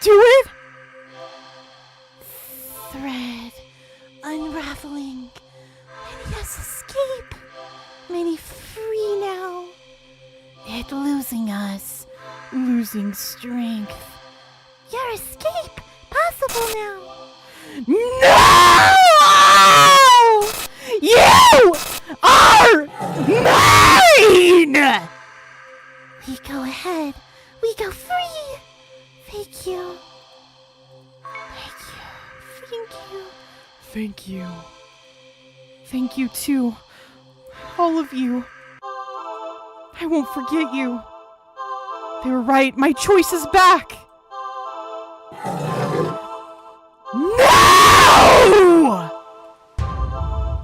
Speaker 1: do it?
Speaker 2: Thread unraveling. Yes, escape. Many free now. It losing us. Losing strength. Your escape possible now.
Speaker 1: No! You are mine!
Speaker 2: We go ahead. We go free. Thank you. Thank you. Thank you.
Speaker 1: Thank you. Thank you too. All of you. I won't forget you. They were right. My choice is back. No!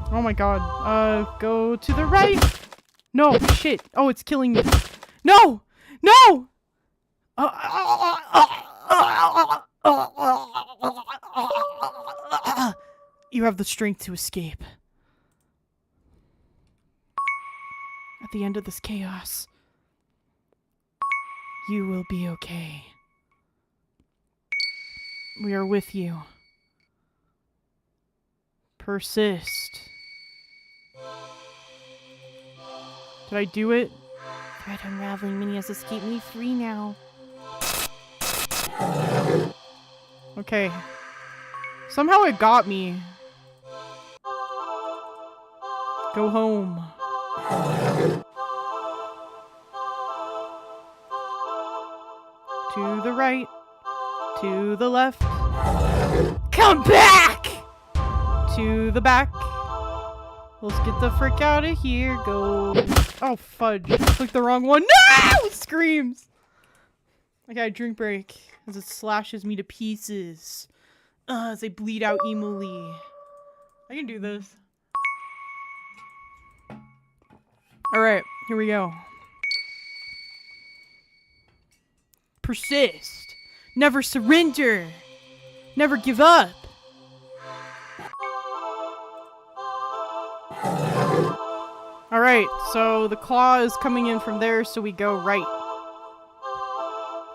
Speaker 1: Oh my god. Go to the right. No, shit. Oh, it's killing me. No! No! You have the strength to escape. At the end of this chaos, you will be okay. We are with you. Persist. Did I do it?
Speaker 2: Thread unraveling. Mini has escaped me free now.
Speaker 1: Okay. Somehow it got me. Go home. To the right. To the left.
Speaker 2: Come back!
Speaker 1: To the back. Let's get the frick out of here. Go. Oh, fudge. Clicked the wrong one. No! Screams. Okay, drink break. As it slashes me to pieces. as I bleed out Emily. I can do this. Alright, here we go. Persist. Never surrender. Never give up. Alright, so the claw is coming in from there, so we go right.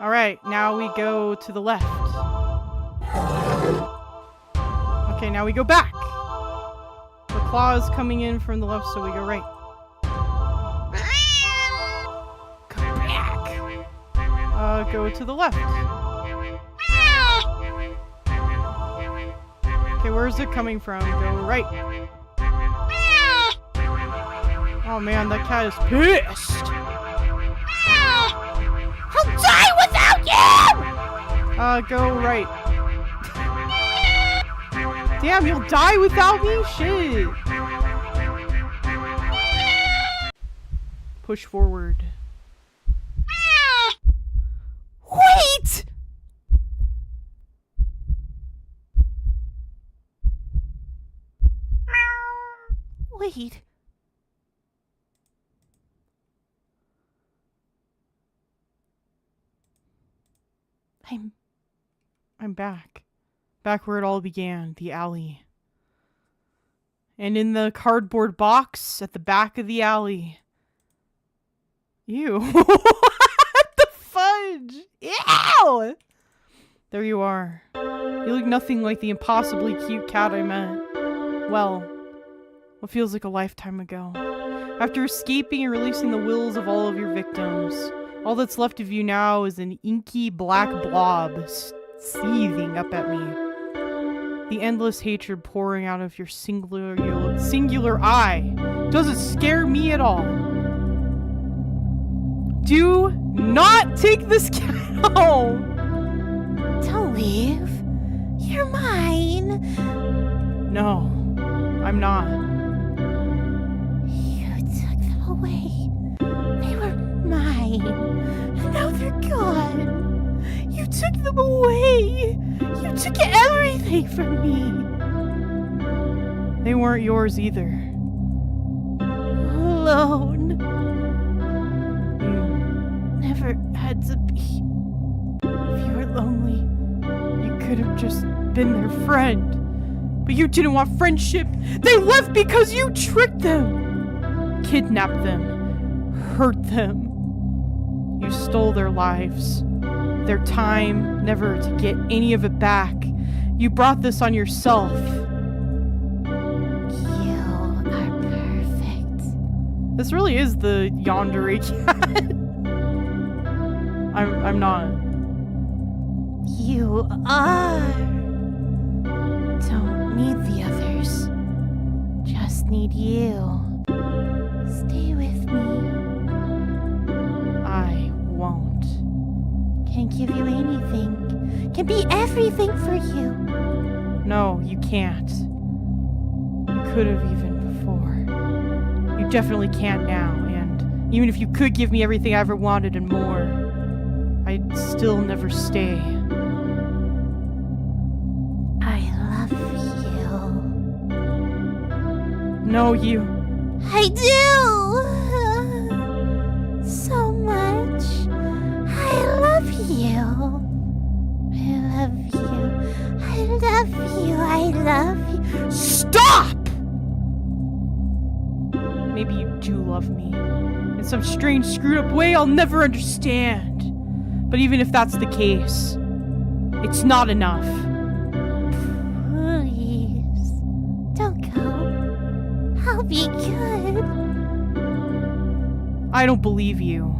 Speaker 1: Alright, now we go to the left. Okay, now we go back. The claw is coming in from the left, so we go right. Come back. Go to the left. Okay, where is it coming from? Go right. Oh man, that cat is pissed.
Speaker 2: I'll die without you!
Speaker 1: Go right. Damn, you'll die without me? Shit. Push forward. Wait!
Speaker 2: Wait.
Speaker 1: I'm back. Back where it all began, the alley. And in the cardboard box at the back of the alley. Ew. What the fudge? Ew! There you are. You look nothing like the impossibly cute cat I met. Well, what feels like a lifetime ago. After escaping and releasing the wills of all of your victims, all that's left of you now is an inky black blob seething up at me. The endless hatred pouring out of your singular eye doesn't scare me at all. Do not take this cat home!
Speaker 2: Don't leave. You're mine.
Speaker 1: No, I'm not.
Speaker 2: You took them away. They were mine. And now they're gone. You took them away. You took everything from me.
Speaker 1: They weren't yours either.
Speaker 2: Alone.
Speaker 1: You
Speaker 2: Never had to be.
Speaker 1: If you were lonely, you could have just been their friend. But you didn't want friendship. They left because you tricked them. Kidnapped them. Hurt them. You stole their lives. Their time, never to get any of it back. You brought this on yourself.
Speaker 2: You are perfect.
Speaker 1: This really is the yandere cat. I'm not.
Speaker 2: You are. Don't need the others. Just need you. Stay with me.
Speaker 1: I won't.
Speaker 2: Can't give you anything. Can be everything for you.
Speaker 1: No, you can't. You could have even before. You definitely can't now, and even if you could give me everything I ever wanted and more, I'd still never stay.
Speaker 2: I love you.
Speaker 1: No, you.
Speaker 2: I do. So much. I love you. I love you. I love you. I love you.
Speaker 1: Stop! Maybe you do love me. In some strange, screwed up way I'll never understand. But even if that's the case, it's not enough.
Speaker 2: Please. Don't go. I'll be good.
Speaker 1: I don't believe you.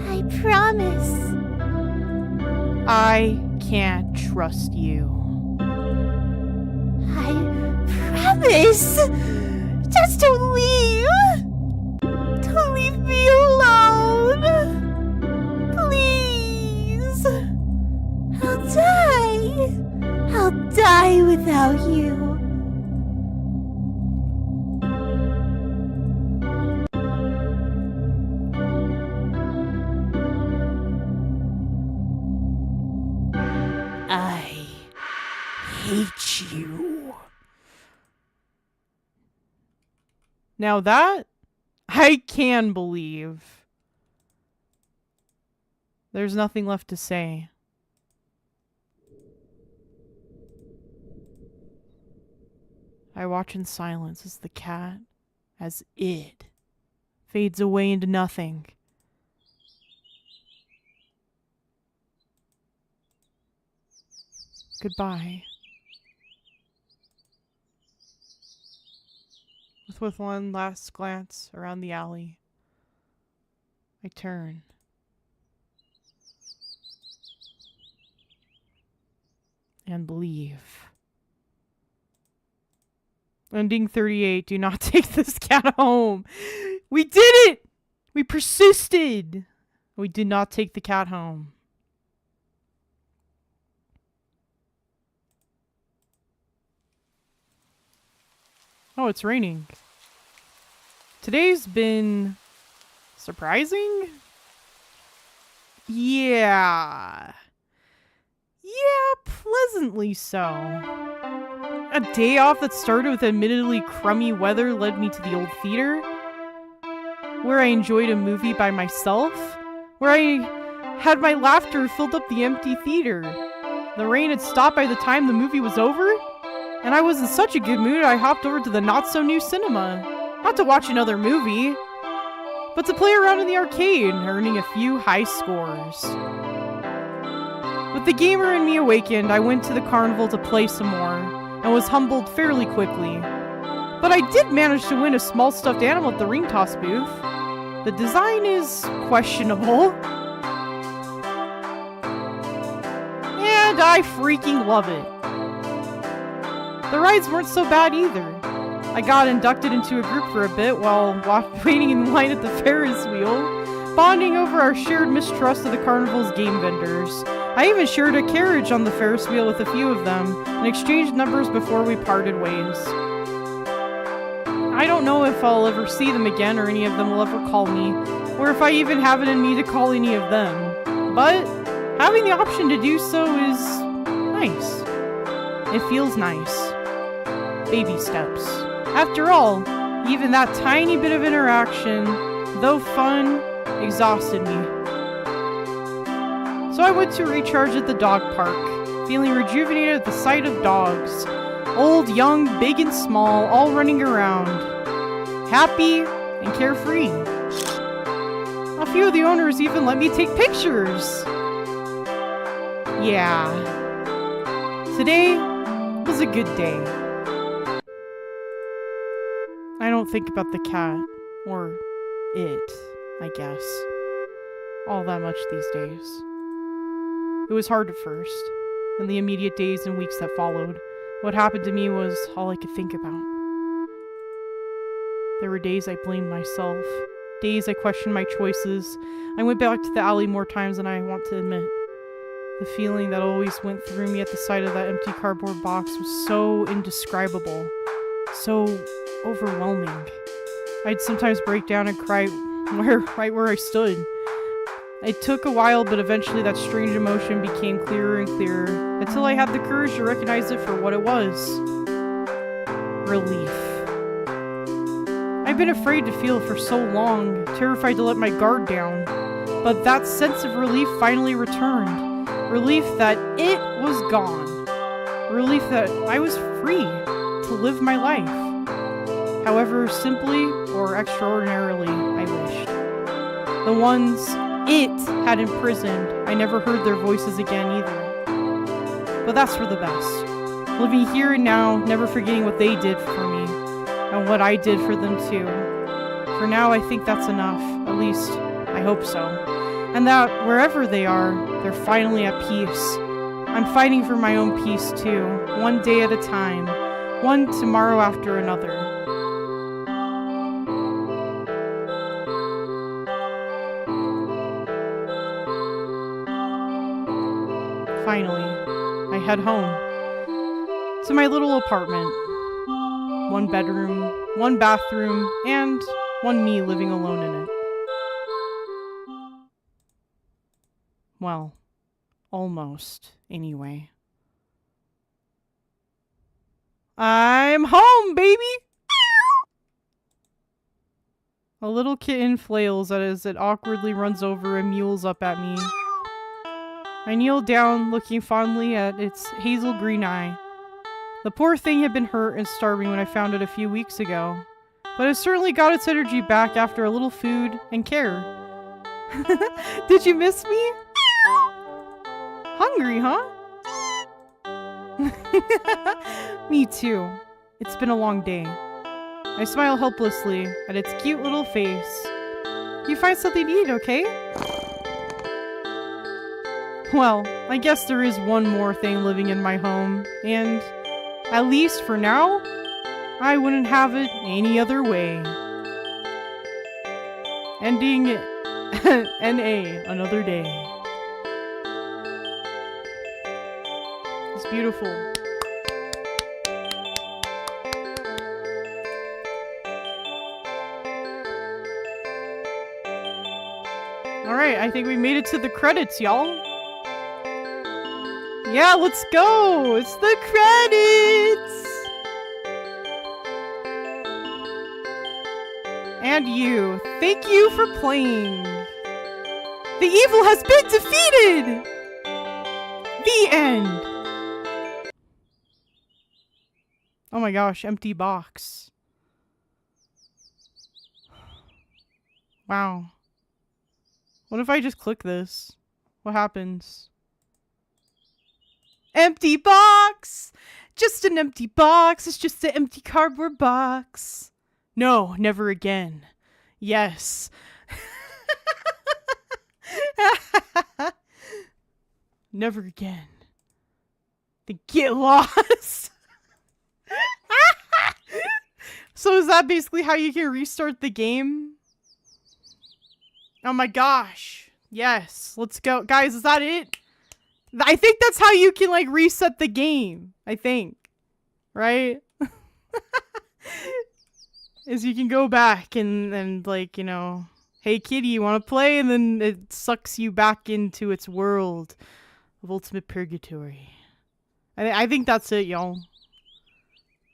Speaker 2: I promise.
Speaker 1: I can't trust you.
Speaker 2: I promise. Just don't leave. Don't leave me alone. Please. I'll die. I'll die without you. I
Speaker 3: hate you.
Speaker 1: Now that I can believe. There's nothing left to say. I watch in silence as the cat, as it, fades away into nothing. Goodbye. With one last glance around the alley, I turn. And leave. Ending 38. Do not take this cat home. We did it! We persisted. We did not take the cat home. Oh, it's raining. Today's been surprising? Yeah. Yeah, pleasantly so. A day off that started with admittedly crummy weather led me to the old theater, where I enjoyed a movie by myself, where I had my laughter filled up the empty theater. The rain had stopped by the time the movie was over, and I was in such a good mood I hopped over to the not-so-new cinema. Not to watch another movie, but to play around in the arcade, earning a few high scores. With the gamer in me awakened, I went to the carnival to play some more, and was humbled fairly quickly. But I did manage to win a small stuffed animal at the ring toss booth. The design is questionable, and I freaking love it. The rides weren't so bad either. I got inducted into a group for a bit while waiting in line at the Ferris wheel, bonding over our shared mistrust of the carnival's game vendors. I even shared a carriage on the Ferris wheel with a few of them, and exchanged numbers before we parted ways. I don't know if I'll ever see them again or any of them will ever call me, or if I even have it in me to call any of them. But having the option to do so is nice. It feels nice. Baby steps. After all, even that tiny bit of interaction, though fun, exhausted me. So I went to recharge at the dog park, feeling rejuvenated at the sight of dogs. Old, young, big and small, all running around. Happy and carefree. A few of the owners even let me take pictures. Yeah. Today was a good day. I don't think about the cat, or it, I guess, all that much these days. It was hard at first. In the immediate days and weeks that followed, what happened to me was all I could think about. There were days I blamed myself, days I questioned my choices. I went back to the alley more times than I want to admit. The feeling that always went through me at the sight of that empty cardboard box was so indescribable, so overwhelming. I'd sometimes break down and cry right where I stood. It took a while, but eventually that strange emotion became clearer and clearer, until I had the courage to recognize it for what it was. Relief. I've been afraid to feel it for so long, terrified to let my guard down. But that sense of relief finally returned. Relief that it was gone. Relief that I was free to live my life. However simply or extraordinarily I wished. The ones it had imprisoned, I never heard their voices again either. But that's for the best. Living here and now, never forgetting what they did for me, and what I did for them too. For now, I think that's enough. At least, I hope so. And that, wherever they are, they're finally at peace. I'm fighting for my own peace too, one day at a time, one tomorrow after another. Finally, I head home. To my little apartment. One bedroom, one bathroom, and one me living alone in it. Well, almost, anyway. I'm home, baby! A little kitten flails as it awkwardly runs over and mews up at me. I kneel down, looking fondly at its hazel green eye. The poor thing had been hurt and starving when I found it a few weeks ago, but it certainly got its energy back after a little food and care. Did you miss me? Hungry, huh? Me too. It's been a long day. I smile helplessly at its cute little face. You find something to eat, okay? Well, I guess there is one more thing living in my home, and, at least for now, I wouldn't have it any other way. Ending N.A. another day. It's beautiful. Alright, I think we made it to the credits, y'all. Yeah, let's go! It's the credits! And you, thank you for playing. The evil has been defeated! The end. Oh my gosh, empty box. Wow. What if I just click this? What happens? Empty box! Just an empty box. It's just an empty cardboard box. No, never again. Yes. Never again. Then get lost. So is that basically how you can restart the game? Oh my gosh. Yes. Let's go. Guys, is that it? I think that's how you can, like, reset the game. I think. Right? Is you can go back and like, you know, hey kitty, you want to play? And then it sucks you back into its world of ultimate purgatory. I think that's it, y'all.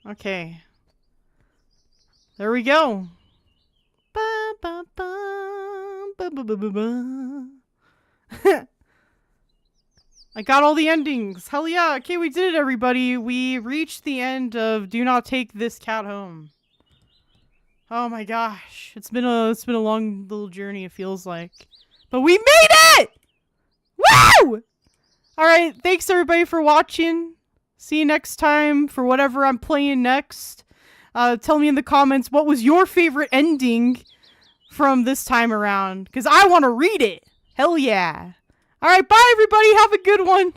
Speaker 1: Okay. There we go. Ba, ba, ba, ba, ba, ba, ba, ba. I got all the endings. Hell yeah. Okay, we did it, everybody. We reached the end of Do Not Take This Cat Home. Oh my gosh. It's been a long little journey, it feels like. But we made it! Woo! Alright, thanks everybody for watching. See you next time for whatever I'm playing next. Tell me in the comments what was your favorite ending from this time around. Because I want to read it. Hell yeah. Alright, bye everybody. Have a good one.